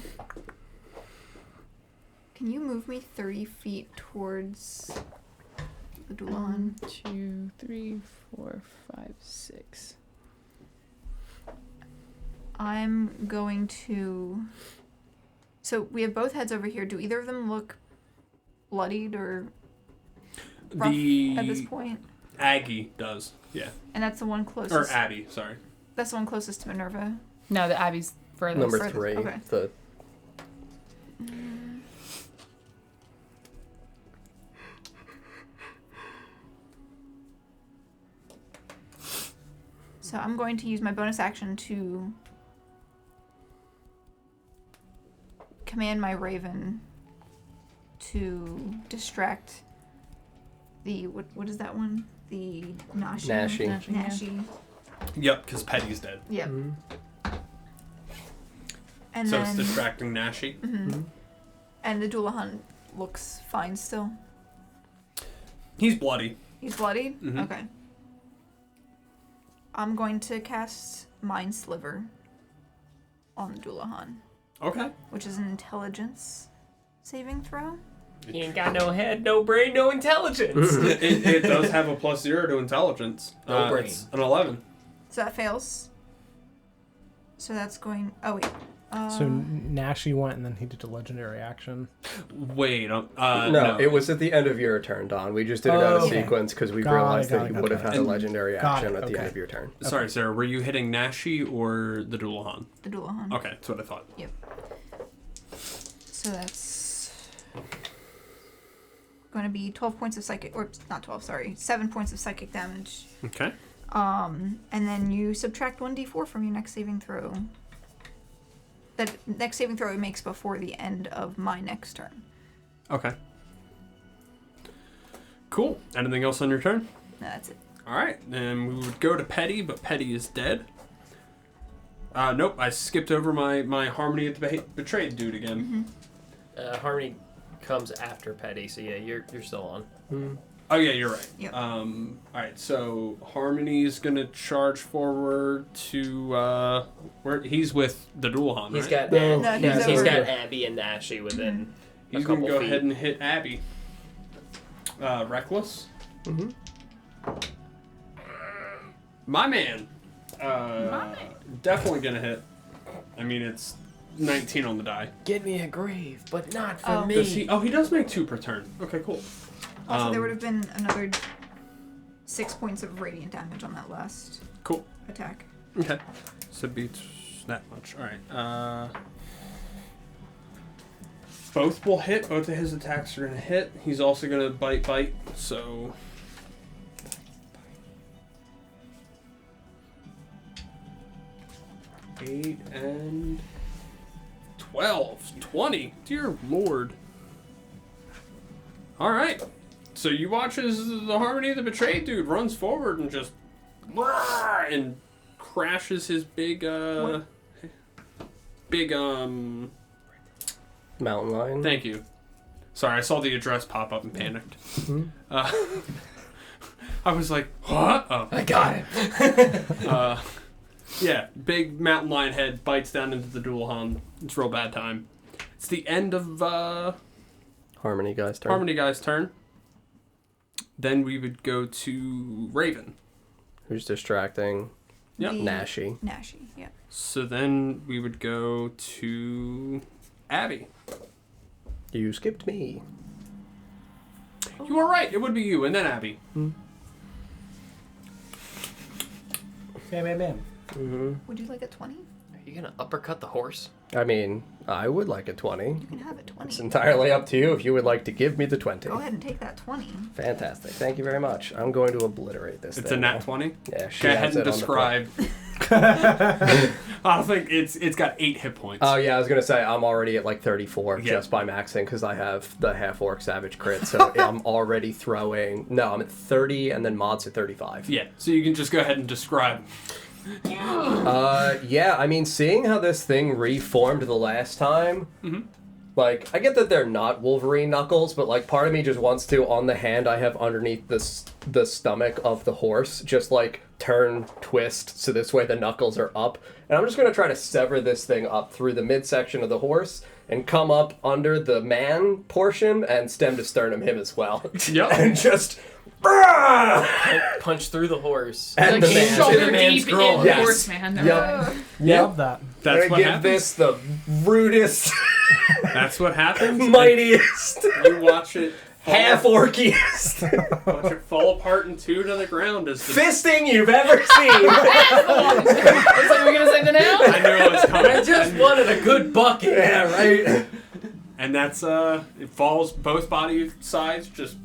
E: Can you move me 30 feet towards the Dulan?
C: 1, 2, 3, 4, 5, 6.
E: I'm going to. So we have both heads over here. Do either of them look bloodied or rough at this point?
D: Aggie does, yeah.
E: And that's the one
D: Or
E: closest.
D: Abby, sorry.
E: That's the one closest to Minerva.
C: No, the Abby's furthest.
B: Number
E: furthest,
B: 3.
E: okay.
B: The
E: So I'm going to use my bonus action to command my raven to distract the what is that one? The Nashi.
B: Nashi.
E: Nashi.
D: Yep, because Petty's dead.
E: Yep. And
D: So
E: then
D: it's distracting Nashi.
E: and the Dullahan looks fine still.
D: He's bloody.
E: He's bloodied?
D: Mhm.
E: Okay. I'm going to cast Mind Sliver on the Dullahan,
D: Okay.
E: which is an intelligence saving throw.
F: He ain't got no head, no brain, no intelligence.
D: it does have a +0 to intelligence.
F: No brain.
D: It's an 11.
E: So that fails. So that's going. Oh wait.
A: So Nashi went and then he did a legendary action.
D: Wait,
B: no, it was at the end of your turn, Don. We just did it out of
A: Okay.
B: sequence because we
A: Got it,
B: realized
A: got
B: that
A: it,
B: you
A: got
B: would
A: it.
B: have had a legendary
A: Got
B: action
A: it,
B: at the end
A: okay.
B: of your turn.
D: Sorry, Sarah, were you hitting Nashi or the Dullahan?
E: The Dullahan.
D: Okay, that's what I thought.
E: So that's going to be 12 points of psychic, or not 12, sorry, 7 points of psychic damage.
D: Okay.
E: And then you subtract 1d4 from your next saving throw. That next saving throw it makes before the end of my next turn.
D: Okay. Cool. Anything else on your turn?
E: No, that's it.
D: All right, then we would go to Petty, but Petty is dead. Nope, I skipped over my Harmony at the Betrayed dude again.
F: Harmony comes after Petty, so yeah, you're still on.
D: Oh yeah, you're right.
E: Yep.
D: All right, so Harmony's gonna charge forward to where he's with the Dullahan,
F: He's
D: right?
F: got
E: No,
F: he's
E: over
F: got
E: here.
F: Abby and Nashi within
D: He's
F: a
D: gonna
F: couple
D: go
F: feet.
D: ahead and hit Abby. Reckless. My man. Definitely gonna hit. I mean, it's 19 on the die.
F: Get me a grave, but not for
E: Oh.
F: me.
D: Does he? Oh, he does make 2 per turn. Okay, cool.
E: Also, there would have been another 6 points of radiant damage on that last
D: Cool.
E: attack.
D: Okay. So beats that much. Alright. Both will hit. Both of his attacks are going to hit. He's also going to bite. So... 8 and 12. 20. Dear Lord. Alright. So you watch as the Harmony of the Betrayed dude runs forward and just... and crashes his big,
B: Mountain lion.
D: Thank you. Sorry, I saw the address pop up and panicked. I was like, what? Oh.
F: I got it.
D: Yeah, big mountain lion head bites down into the dual hum. It's real bad time. It's the end of
B: Harmony guy's turn.
D: Harmony guy's turn. Then we would go to Raven.
B: Who's distracting?
D: Yep.
B: Nashi.
E: Nashi, yeah.
D: So then we would go to Abby.
B: You skipped me.
D: You were right. It would be you, and then Abby.
A: Bam, bam, bam.
B: Mm-hmm.
E: Would you like a 20?
F: Are you gonna uppercut the horse?
B: I mean, I would like a 20.
E: You can have a 20.
B: It's entirely up to you if you would like to give me the 20.
E: Go ahead and take that 20.
B: Fantastic. Thank you very much. I'm going to obliterate this
D: It's
B: thing
D: a nat
B: now.
D: 20.
B: Yeah, she
D: Go
B: has
D: ahead and
B: it on the
D: describe. I don't think it's got 8 hit points.
B: Oh, yeah, I was going to say I'm already at like 34
D: Yeah.
B: just by maxing because I have the half-orc savage crit, so I'm already throwing... No, I'm at 30 and then mod's at 35.
D: Yeah, so you can just go ahead and describe.
B: Yeah, I mean, seeing how this thing reformed the last time, like, I get that they're not Wolverine knuckles, but, like, part of me just wants to, on the hand I have underneath the stomach of the horse, just, like, turn, twist, so this way the knuckles are up. And I'm just going to try to sever this thing up through the midsection of the horse and come up under the man portion and stem to sternum him as well.
D: Yep.
B: And just...
F: Punch through the horse.
B: And
C: Like
B: the man.
C: shoulder
F: The man's
C: deep
F: groin.
C: in
B: Yes.
C: horseman.
B: Yep.
A: Love that.
D: That's
B: I'm
D: what
B: gonna give
D: happens.
B: this the rudest,
D: That's what happens.
B: mightiest,
D: You watch it
B: half-orkiest
D: watch it fall apart in two to the ground as the
B: fisting you've ever seen.
C: It's like we're gonna say the now.
D: I knew it was coming.
F: I just wanted a good bucket.
B: Yeah, right.
D: And that's it falls both body sides just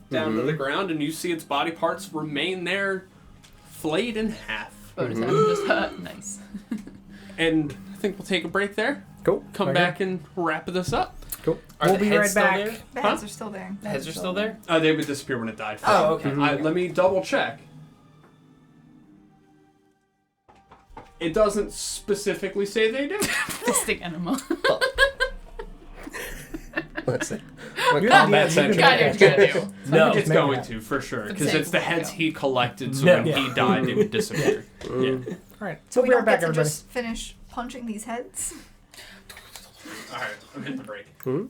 D: down to the ground, and you see its body parts remain there, flayed in half.
C: Bonus action just nice.
D: And I think we'll take a break there.
B: Cool.
D: Come
A: Okay.
D: back and wrap this up.
B: Cool.
F: Are
A: We'll
F: the
A: be
F: heads
A: right
F: still
A: back.
F: there?
E: The
D: Huh?
E: heads are still there.
F: The heads are still there?
D: They would disappear when it died.
F: Oh, okay.
D: Let me double check. It doesn't specifically say they do.
C: Fisting enema.
B: Listen.
A: You're
B: Combat
A: the
B: centric.
C: Gotta do, gotta do.
F: No.
D: It's
A: Make
D: going
A: it
D: to, for sure.
C: The
D: Because
C: same
D: it's the
C: way,
D: heads
C: yeah.
D: he collected, so
F: No.
D: when he died, they would disappear. Yeah.
A: All right.
E: So
A: We'll
E: we
A: be
E: don't
A: right back,
E: get to
A: everybody.
E: just finish punching these heads?
D: Alright, I'm hitting the break.
B: Hmm?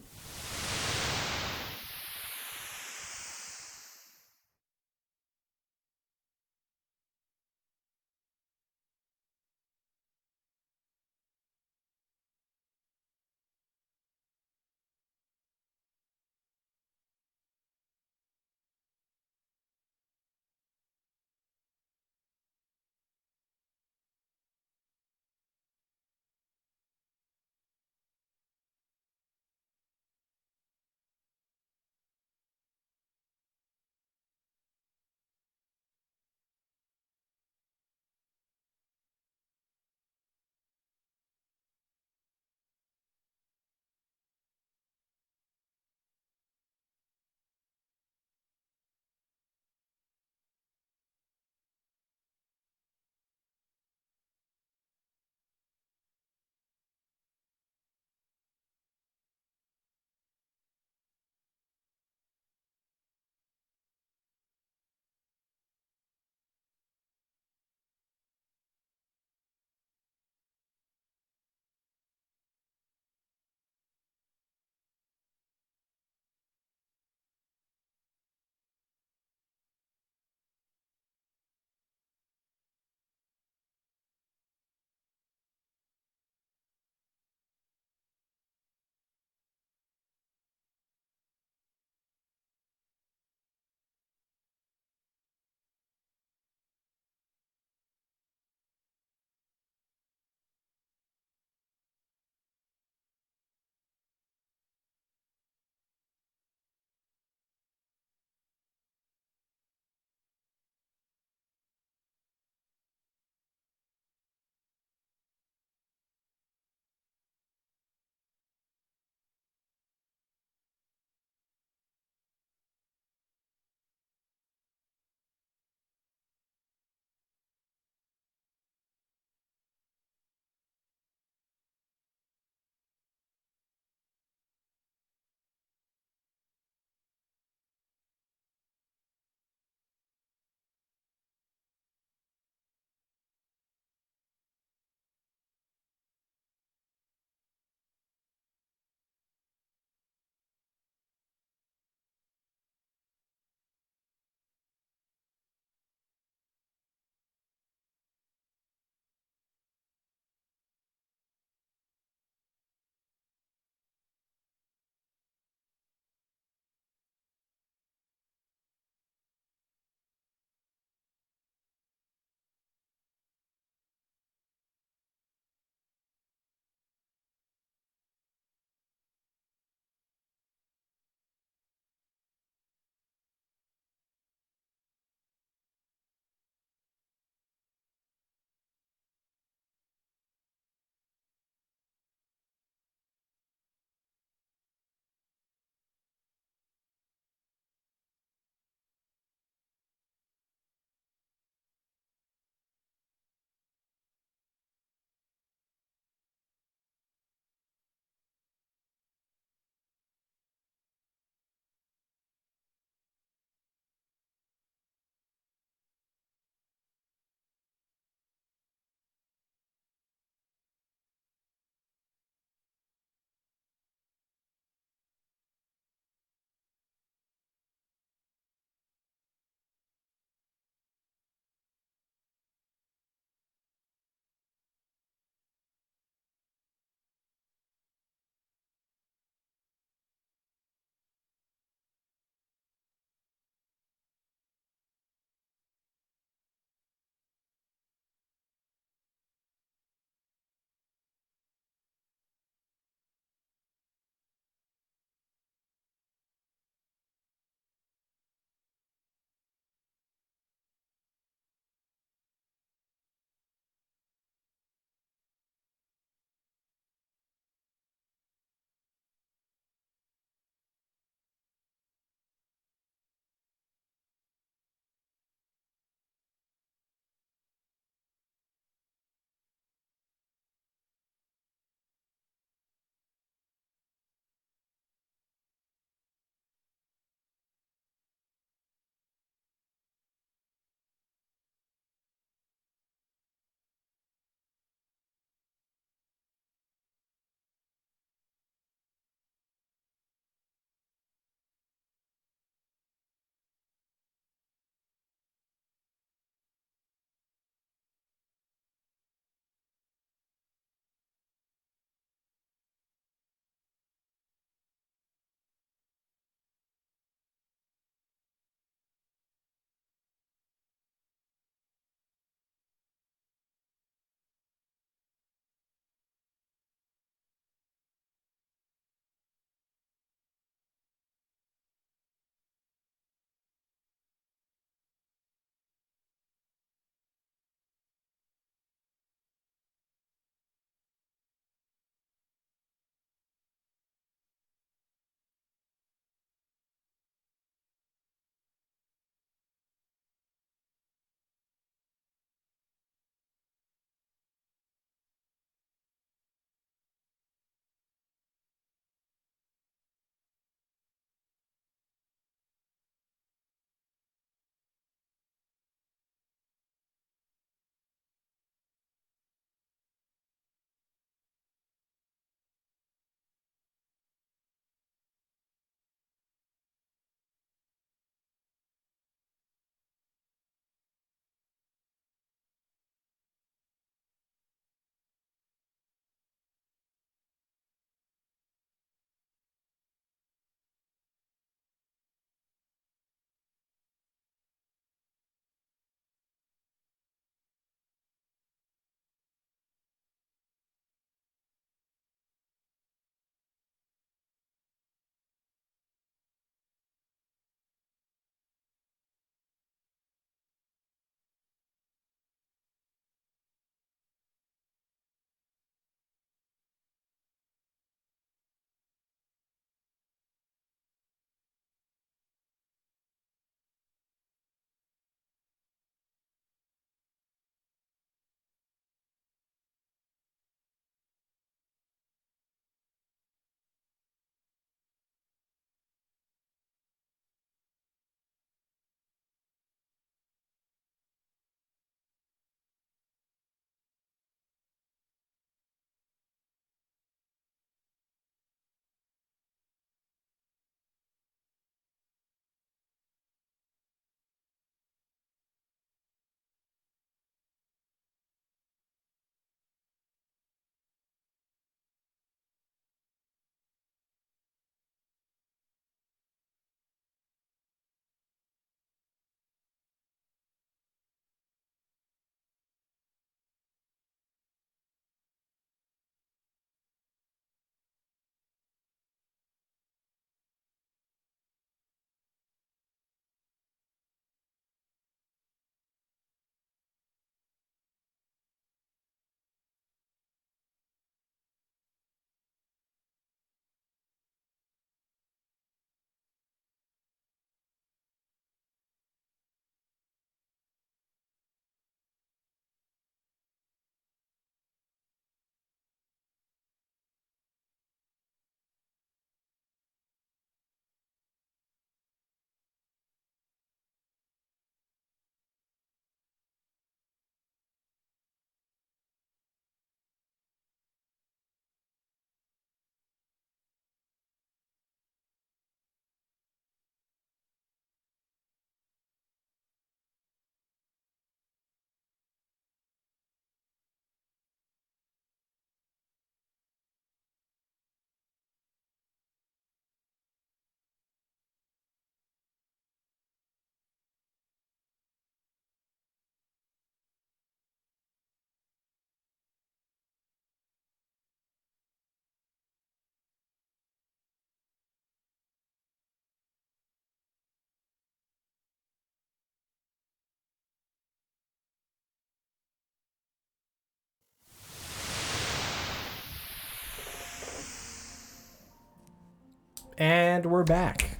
A: And we're back.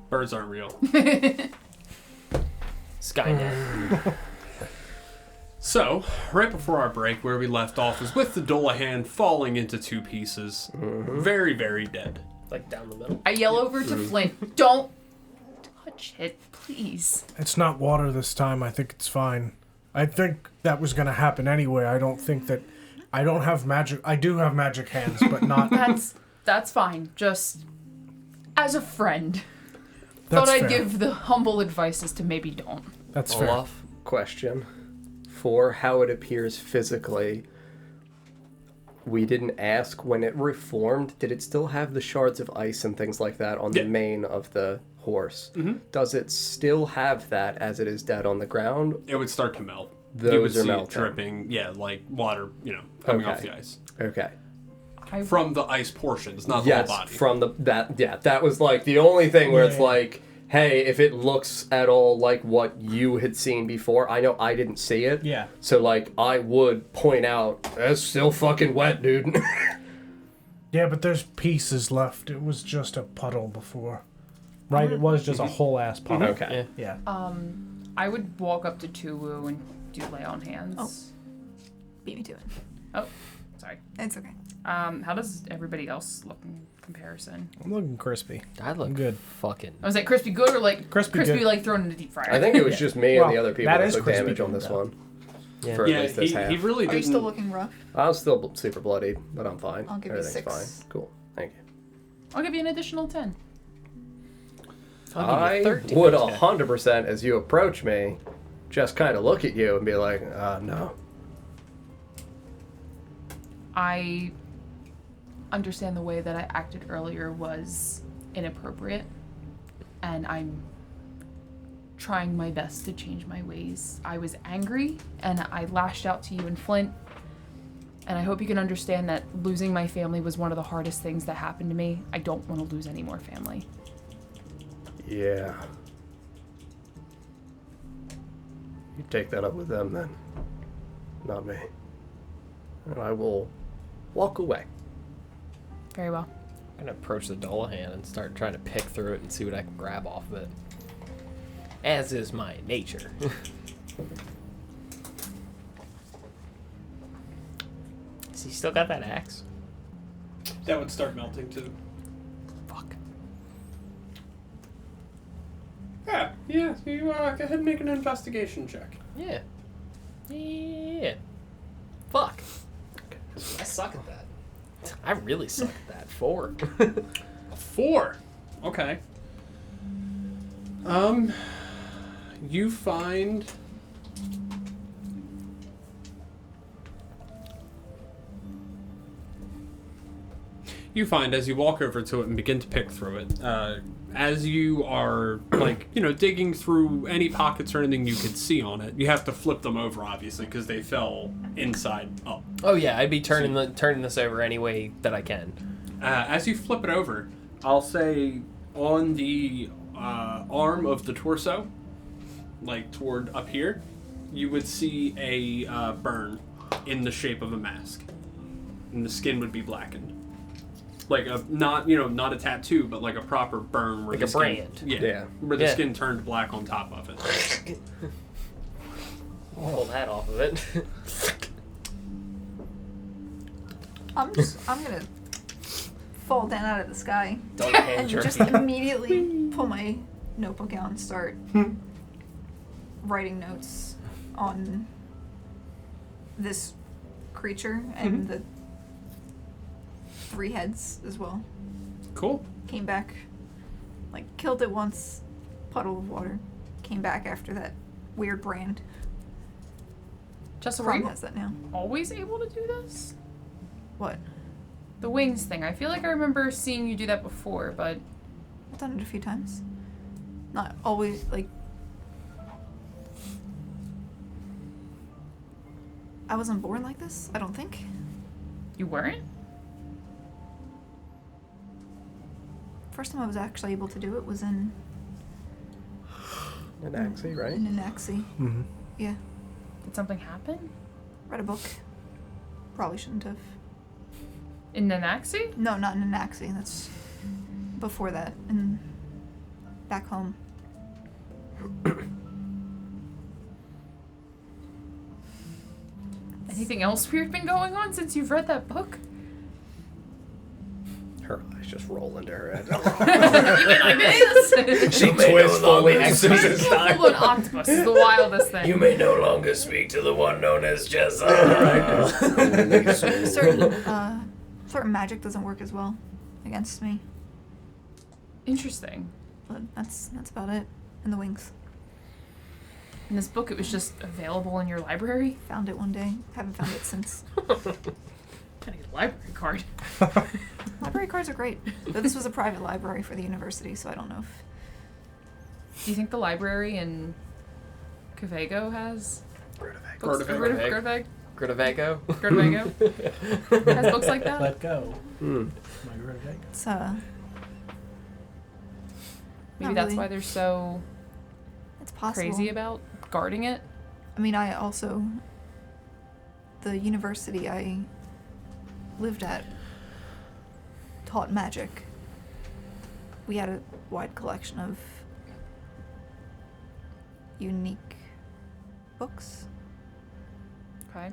D: Birds aren't real.
F: Skynet.
D: So, right before our break, where we left off is with the Dullahan falling into two pieces. Very, very dead.
F: Like down the middle.
G: I yell over to Flint, don't touch it, please.
A: It's not water this time. I think it's fine. I think that was going to happen anyway. I don't think that... I don't have magic... I do have magic hands, but not...
G: That's fine. Just as a friend.
A: That's
G: Thought I'd
A: fair.
G: give the humble advice as to maybe don't.
A: That's fair.
B: Olaf, question. For how it appears physically, we didn't ask when it reformed, did it still have the shards of ice and things like that on the mane of the horse?
D: Mm-hmm.
B: Does it still have that as it is dead on the ground?
D: It would start to melt.
B: Those
D: you would
B: are
D: see
B: melting.
D: it dripping, like water, coming off
B: Okay.
D: the ice.
B: Okay.
D: From the ice portions, not the whole body.
B: From that was like the only thing where it's like, hey, if it looks at all like what you had seen before, I know I didn't see it.
A: Yeah.
B: So like I would point out, that's still fucking wet, dude.
A: Yeah, but there's pieces left. It was just a puddle before. Right? It was just a whole ass puddle.
B: Okay.
A: Yeah.
G: I would walk up to Tuwu and do lay on hands.
E: Oh. Beat me to it.
G: Oh, sorry.
E: It's okay.
G: How does everybody else look in comparison?
A: I'm looking crispy.
F: I look
A: good.
F: Fucking.
G: I was like crispy good or like
A: Crispy good.
G: like thrown in the deep fryer?
B: I think it was just me
A: Well,
B: and the other people
A: that
B: that
A: is
B: took
A: crispy
B: damage on
A: good,
B: this
A: though.
B: one.
F: Yeah.
B: For at least this
D: he
B: half.
D: really
E: Are
D: didn't.
E: you still looking rough?
B: I was still super bloody, but I'm fine.
E: I'll give you
B: Everything's
E: 6.
B: fine. Cool. Thank you.
G: I'll give you an additional 10.
B: I
F: 13.
B: would 100%, as you approach me, just kind of look at you and be like, no.
G: I understand the way that I acted earlier was inappropriate, and I'm trying my best to change my ways. I was angry, and I lashed out to you and Flint, and I hope you can understand that losing my family was one of the hardest things that happened to me. I don't want to lose any more family.
B: Yeah. You take that up with them then. Not me. And I will walk away.
G: Very well.
F: I'm gonna approach the Dullahan and start trying to pick through it and see what I can grab off of it. As is my nature. Has he still got that axe?
D: That would start melting too.
F: Fuck.
D: Yeah. You go ahead and make an investigation check.
F: Yeah. Yeah. Fuck. I suck at that. I really suck at that. 4.
D: 4. Okay. You find as you walk over to it and begin to pick through it, as you are digging through any pockets or anything you could see on it, you have to flip them over obviously because they fell inside up.
F: Oh yeah, I'd be turning this over any way that I can.
D: As you flip it over, I'll say on the arm of the torso, like toward up here, you would see a burn in the shape of a mask, and the skin would be blackened, like a not a tattoo, but like a proper burn, where
F: Like
D: the
F: a
D: skin,
F: brand.
B: Yeah.
D: where the
F: Yeah.
D: skin turned black on top of it.
F: Pull that off of it.
E: I'm gonna fall down out of the sky
F: Don't hand
E: and
F: jerky.
E: just immediately pull my notebook out and start writing notes on this creature and the 3 heads as well.
D: Cool.
E: Came back, killed it once, puddle of water. Came back after that weird brand.
G: Just were
E: Prom
G: you
E: has that now.
G: always able to do this?
E: What?
G: The wings thing. I feel like I remember seeing you do that before, but
E: I've done it a few times. Not always, I wasn't born like this, I don't think.
G: you weren't?
E: First time I was actually able to do it was in
B: An axie, right?
E: Nanaxi.
A: Mm-hmm.
E: Yeah.
G: Did something happen?
E: Read a book. Probably shouldn't have.
G: In Nanaxi?
E: No, not in Nanaxi. before that, and back home.
C: Anything else weird been going on since you've read that book?
B: Her eyes just roll into her head.
C: You mean like this?
B: She twists fully exorcist
C: Full
B: style.
C: blown octopus is the wildest thing.
F: You may no longer speak to the one known as Jessa.
E: Certain magic doesn't work as well against me,
C: Interesting.
E: but that's about it. And the wings.
C: In this book, it was just available in your library.
E: Found it one day. Haven't found it since.
C: Gotta get a library card.
E: Library cards are great, but this was a private library for the university, so I don't know if.
C: Do you think the library in Cavago has books?
F: Grotavago.
C: Grotavago? Grotavago? Has books like that?
A: Let go.
B: Hmm.
A: My Orvigo.
E: It's
C: Maybe
E: Not
C: that's
E: really.
C: why they're so
E: it's possible.
C: crazy about guarding it.
E: I mean, I also the university I lived at taught magic. We had a wide collection of unique books.
C: Okay.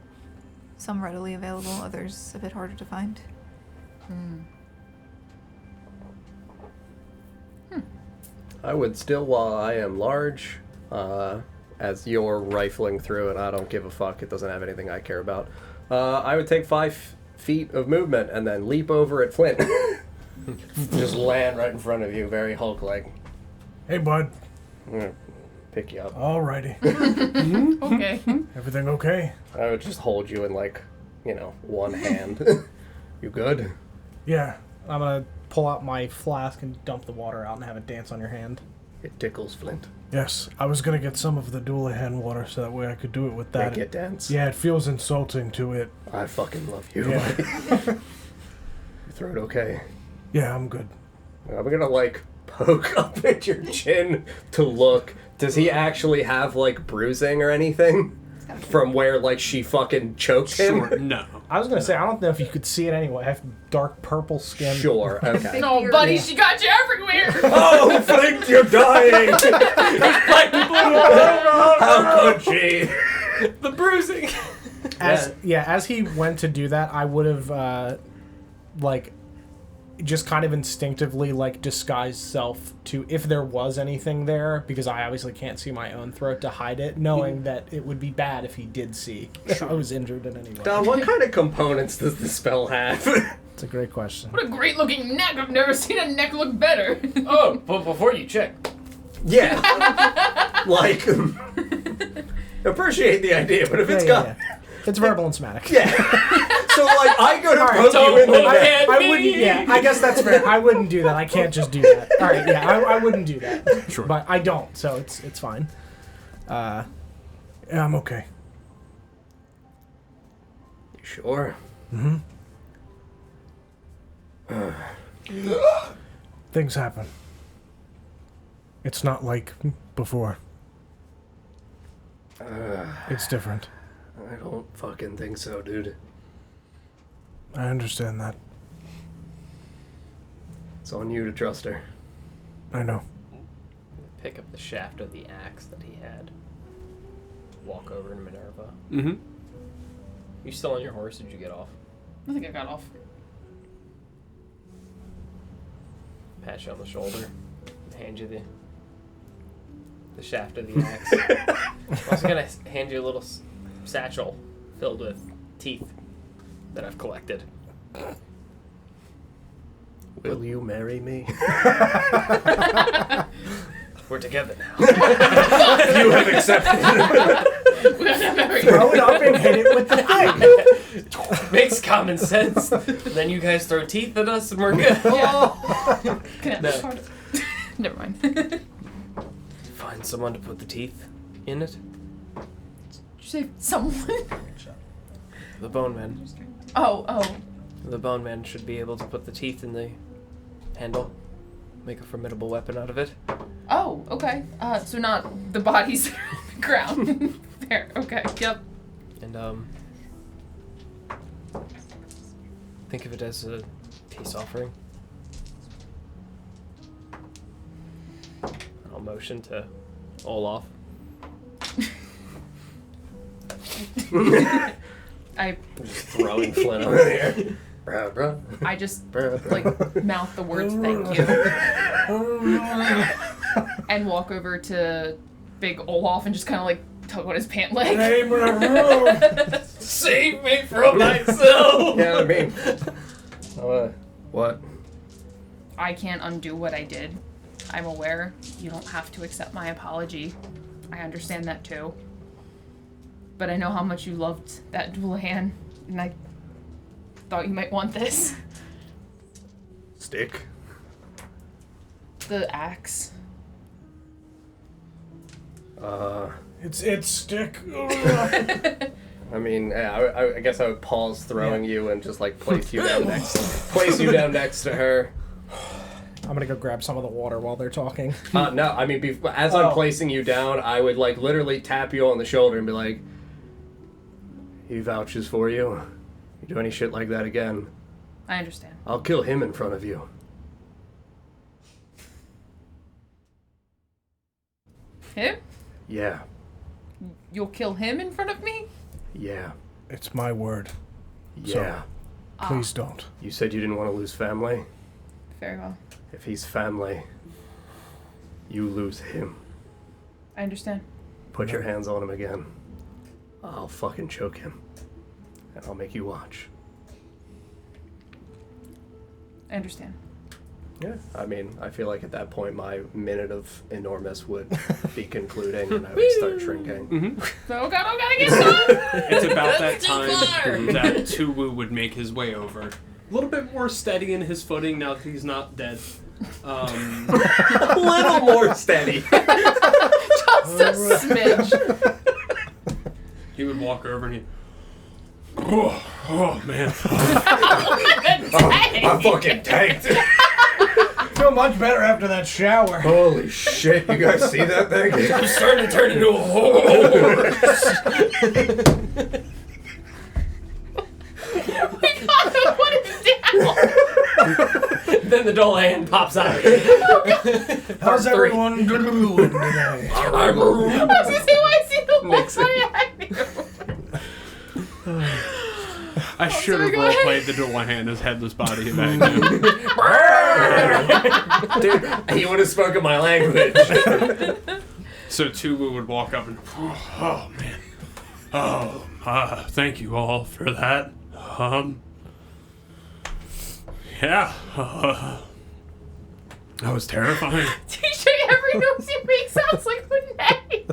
E: Some readily available, others a bit harder to find.
B: I would still, while I am large, as you're rifling through it, I don't give a fuck. It doesn't have anything I care about. I would take 5 feet of movement and then leap over at Flint. Just land right in front of you, very Hulk-like.
H: Hey, bud.
B: I'm gonna pick you up.
H: Alrighty.
C: Okay.
H: Everything okay?
B: I would just hold you in, like, one hand. You good?
H: Yeah.
A: I'm gonna pull out my flask and dump the water out and have it dance on your hand.
B: It tickles Flint.
H: Yes. I was gonna get some of the Doulahan water so that way I could do it with that.
B: Make it dance.
H: Yeah, it feels insulting to it.
B: I fucking love you.
H: Yeah.
B: Your throat okay?
H: Yeah, I'm good.
B: I'm gonna, poke up at your chin to look. Does he actually have, bruising or anything? From where, she fucking choked him?
D: Sure, no.
A: I was gonna say, I don't know if you could see it anyway. I have dark purple skin.
B: Sure, okay.
C: No, buddy, she got you everywhere.
B: Oh, Flint, you're dying! How could she?
F: The bruising.
A: As he went to do that, I would have, just kind of instinctively, disguised self to, if there was anything there, because I obviously can't see my own throat, to hide it, knowing that it would be bad if he did see if I was injured in any way.
B: Don, what kind of components does the spell have?
A: It's a great question.
C: What a great looking neck. I've never seen a neck look better.
F: Oh, but before you check,
B: Yeah. Appreciate the idea, but if it's got...
A: Yeah. It's verbal and somatic.
B: Yeah. So, I go to poke you in the neck.
A: I wouldn't. Yeah, I guess that's fair. I wouldn't do that. I can't just do that. All right. Yeah, I wouldn't do that.
H: Sure.
A: But I don't, so it's fine.
H: Yeah, I'm okay.
B: You sure?
H: Things happen. It's not like before. It's different.
B: I don't fucking think so, dude.
H: I understand that.
B: It's on you to trust her.
H: I know.
F: pick up the shaft of the axe that he had. Walk over to Minerva.
D: Mm-hmm.
F: You still on your horse? Did you get off?
C: I think I got off.
F: Pat you on the shoulder. Hand you the shaft of the axe. I'm also gonna hand you a little satchel filled with teeth that I've collected.
B: Will you marry me?
F: We're together now.
B: You have accepted.
A: Throw it up and hit it with the thing.
F: Makes common sense. Then you guys throw teeth at us and we're good.
C: Can I have
F: No.
C: this part? Never mind.
F: Find someone to put the teeth in it.
C: Did you say someone?
F: The bone man.
C: Oh.
F: The bone man should be able to put the teeth in the handle. Make a formidable weapon out of it.
C: Oh, okay. So not the bodies that are on the ground. There, okay, yep.
F: And think of it as a peace offering. I'll motion to Olaf.
G: I
B: Just throwing Flynn over there. Bruh, bruh.
G: I just
B: Bruh.
G: like mouth the words thank you and walk over to Big Olaf and just kind of like tug on his pant leg.
F: Save me from myself!
B: Yeah, I mean. What?
G: I can't undo what I did. I'm aware you don't have to accept my apology. I understand that too. But I know how much you loved that Dullahan, and I thought you might want this.
B: Stick.
G: The axe.
A: It's stick.
B: I mean, I guess I would pause throwing you and just like place you down next to her.
A: I'm gonna go grab some of the water while they're talking.
B: No, I mean, as I'm placing you down, I would like literally tap you on the shoulder and be like, "He vouches for you. You do any shit like that again,
G: I understand.
B: I'll kill him in front of you."
G: Him?
B: Yeah,
G: You'll kill him in front of me?
B: yeah,
A: It's my word.
B: yeah.
A: Please don't.
B: You said you didn't want to lose family.
G: Very well.
B: If he's family, you lose him.
G: I understand.
B: Put your hands on him again. I'll fucking choke him. And I'll make you watch.
G: I understand.
B: Yeah. I mean, I feel like at that point my minute of enormous would be concluding and I would start shrinking.
G: Oh god, get some!
D: It's about that
F: That's too far.
D: time that Tuwu would make his way over. A little bit more steady in his footing now that he's not dead.
B: A little more steady.
G: Just a smidge.
D: He would walk over and oh man.
B: I'm fucking tanked.
A: Feel much better after that shower.
B: Holy shit, you guys see that thing?
F: I'm starting to turn into a horse.
G: We gotta put it down!
F: Then the Dullahan pops out.
A: How's everyone doing today?
G: I was gonna say, why is he the one
B: Nixon.
D: I should have
G: sorry, go ahead.
D: roleplayed the Dullahan as headless body back then.
B: Dude, he would have spoken my language.
D: So Tuwu would walk up and, oh man. Oh, thank you all for that. Yeah. That was terrifying.
G: TJ, every noise you make sounds like a name.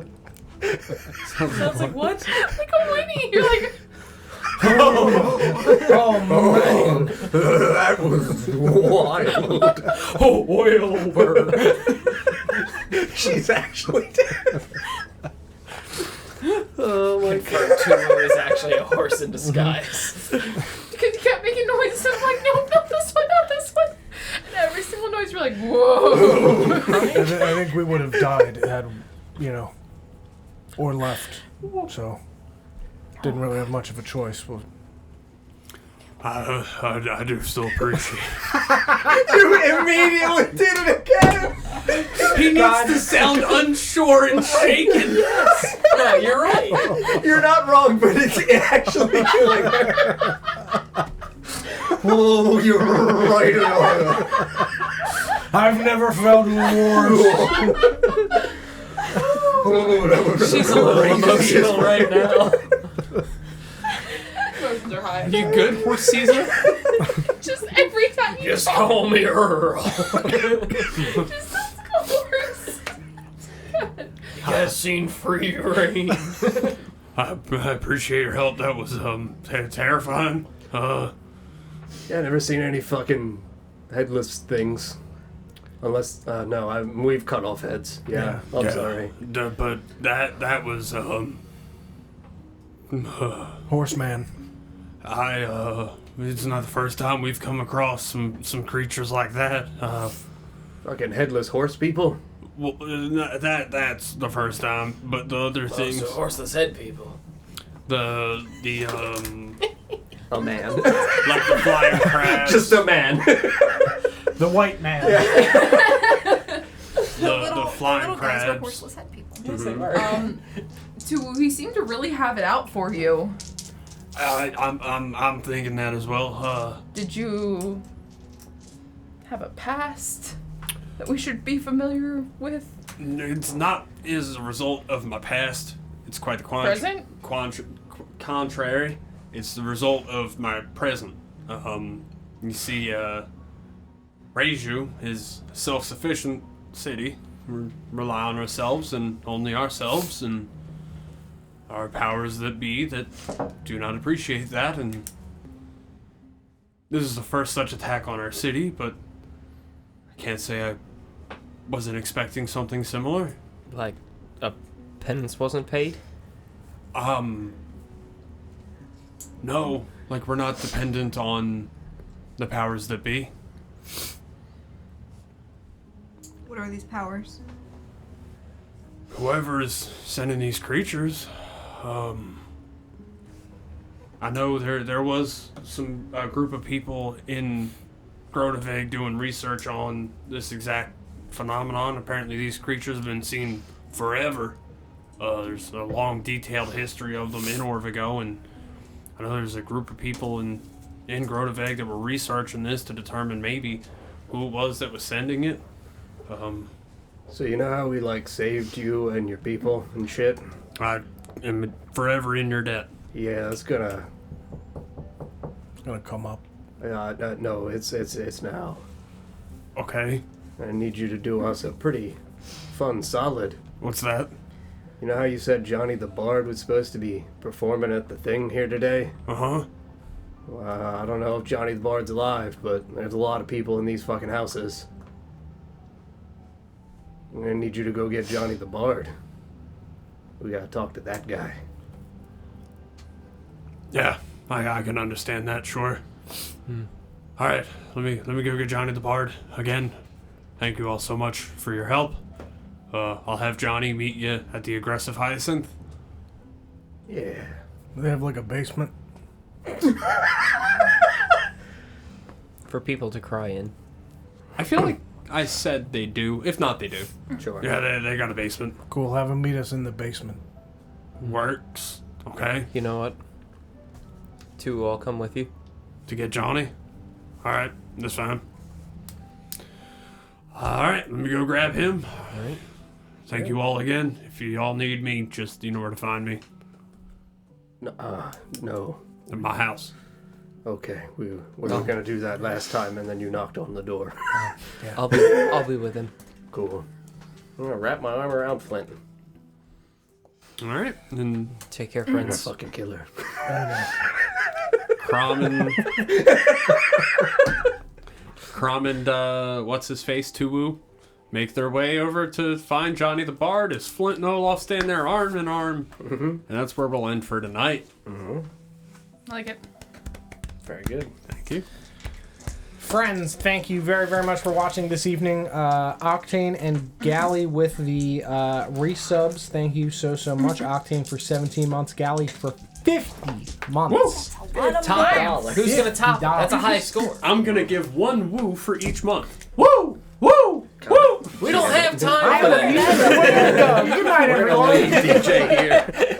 F: Sounds like what?
G: Like a whinny. You're like,
A: Oh man.
B: That was wild.
F: Oh, oil burn.
B: She's actually dead.
F: Oh my god. Tuwu is actually a horse in disguise.
G: because you kept making noises. I'm like, no, not this one, not this one. And every single noise, you're like, whoa.
A: I think we would have died had, or left. So, didn't really have much of a choice. Well,
D: I do still appreciate
B: You immediately did it again.
D: He needs to sound unsure and shaken.
F: Yeah, you're right.
B: You're not wrong, but it's actually doing it. Oh, you're right.
A: I've never felt worse.
F: She's a little emotional right now.
G: Emotions are high.
D: You good, Horse Caesar?
G: Just every time you
F: Just call me Earl.
G: just sounds coarse.
F: You guys seen Free Reign?
D: I appreciate your help. That was terrifying.
B: Yeah, never seen any fucking headless things. Unless, no, we've cut off heads. Yeah, I'm sorry.
D: But that was
A: Horseman.
D: It's not the first time we've come across some creatures like that.
B: Fucking headless horse people?
D: Well, that's the first time. But the other things,
F: So horseless head people.
D: the
B: A man.
D: like the flying crabs,
B: Just a man.
A: The white man.
D: the flying
E: Little guys were
D: crabs.
E: horseless head people.
C: We seem to really have it out for you.
D: I'm thinking that as well.
C: Did you have a past that we should be familiar with?
D: It's not as a result of my past. It's quite the
C: Present?
D: contrary. It's the result of my present. You see, Reiju is a self-sufficient city. We rely on ourselves and only ourselves, and our powers that be that do not appreciate that. And this is the first such attack on our city, but I can't say I wasn't expecting something similar.
F: Like, a penance wasn't paid?
D: No. Like, we're not dependent on the powers that be.
E: What are these powers?
D: Whoever is sending these creatures, I know there was some group of people in Grodevig doing research on this exact phenomenon. Apparently these creatures have been seen forever. There's a long, detailed history of them in Orvigo, and I know there's a group of people in Grodevig that were researching this to determine maybe who it was that was sending it.
B: So you know how we saved you and your people and shit?
D: I am forever in your debt.
B: Yeah, it's gonna
A: come up.
B: no, it's now.
D: Okay.
B: I need you to do us a pretty fun solid.
D: What's that?
B: You know how you said Johnny the Bard was supposed to be performing at the thing here today?
D: Uh-huh.
B: Well, I don't know if Johnny the Bard's alive, but there's a lot of people in these fucking houses. I'm gonna need you to go get Johnny the Bard. We gotta talk to that guy.
D: Yeah, I can understand that, sure. All right, let me go get Johnny the Bard again. Thank you all so much for your help. I'll have Johnny meet you at the Aggressive Hyacinth.
B: Yeah.
A: Do they have a basement?
F: For people to cry in.
D: I feel like I said they do. If not, they do.
B: Sure.
D: Yeah, they got a basement.
A: Cool, have them meet us in the basement.
D: Works. Okay.
F: You know what? 2 will all come with you.
D: To get Johnny? All right, that's fine. All right, let me go grab him.
F: All right.
D: Thank you all again. If you all need me, just you know where to find me.
B: No.
D: At my house.
B: Okay, we were gonna do that last time, and then you knocked on the door.
F: I'll be with him.
B: Cool. I'm gonna wrap my arm around Flint.
D: All right, and
F: Take care,
B: I'm a
F: friends.
B: fucking killer.
D: Crom and what's his face, Tuwu, make their way over to find Johnny the Bard as Flint and Olaf stand there arm in arm. And that's where we'll end for tonight.
C: I like it.
B: Very good.
D: Thank you.
A: Friends, thank you very, very much for watching this evening. Octane and Galley with the resubs. Thank you so much. Octane for 17 months. Galley for 50 months.
F: Top dollar. Who's gonna top it? That's a high score.
D: I'm gonna give 1 woo for each month. Woo! Woo! Woo!
F: We don't have time for that.
A: Good night, everyone.
B: DJ here.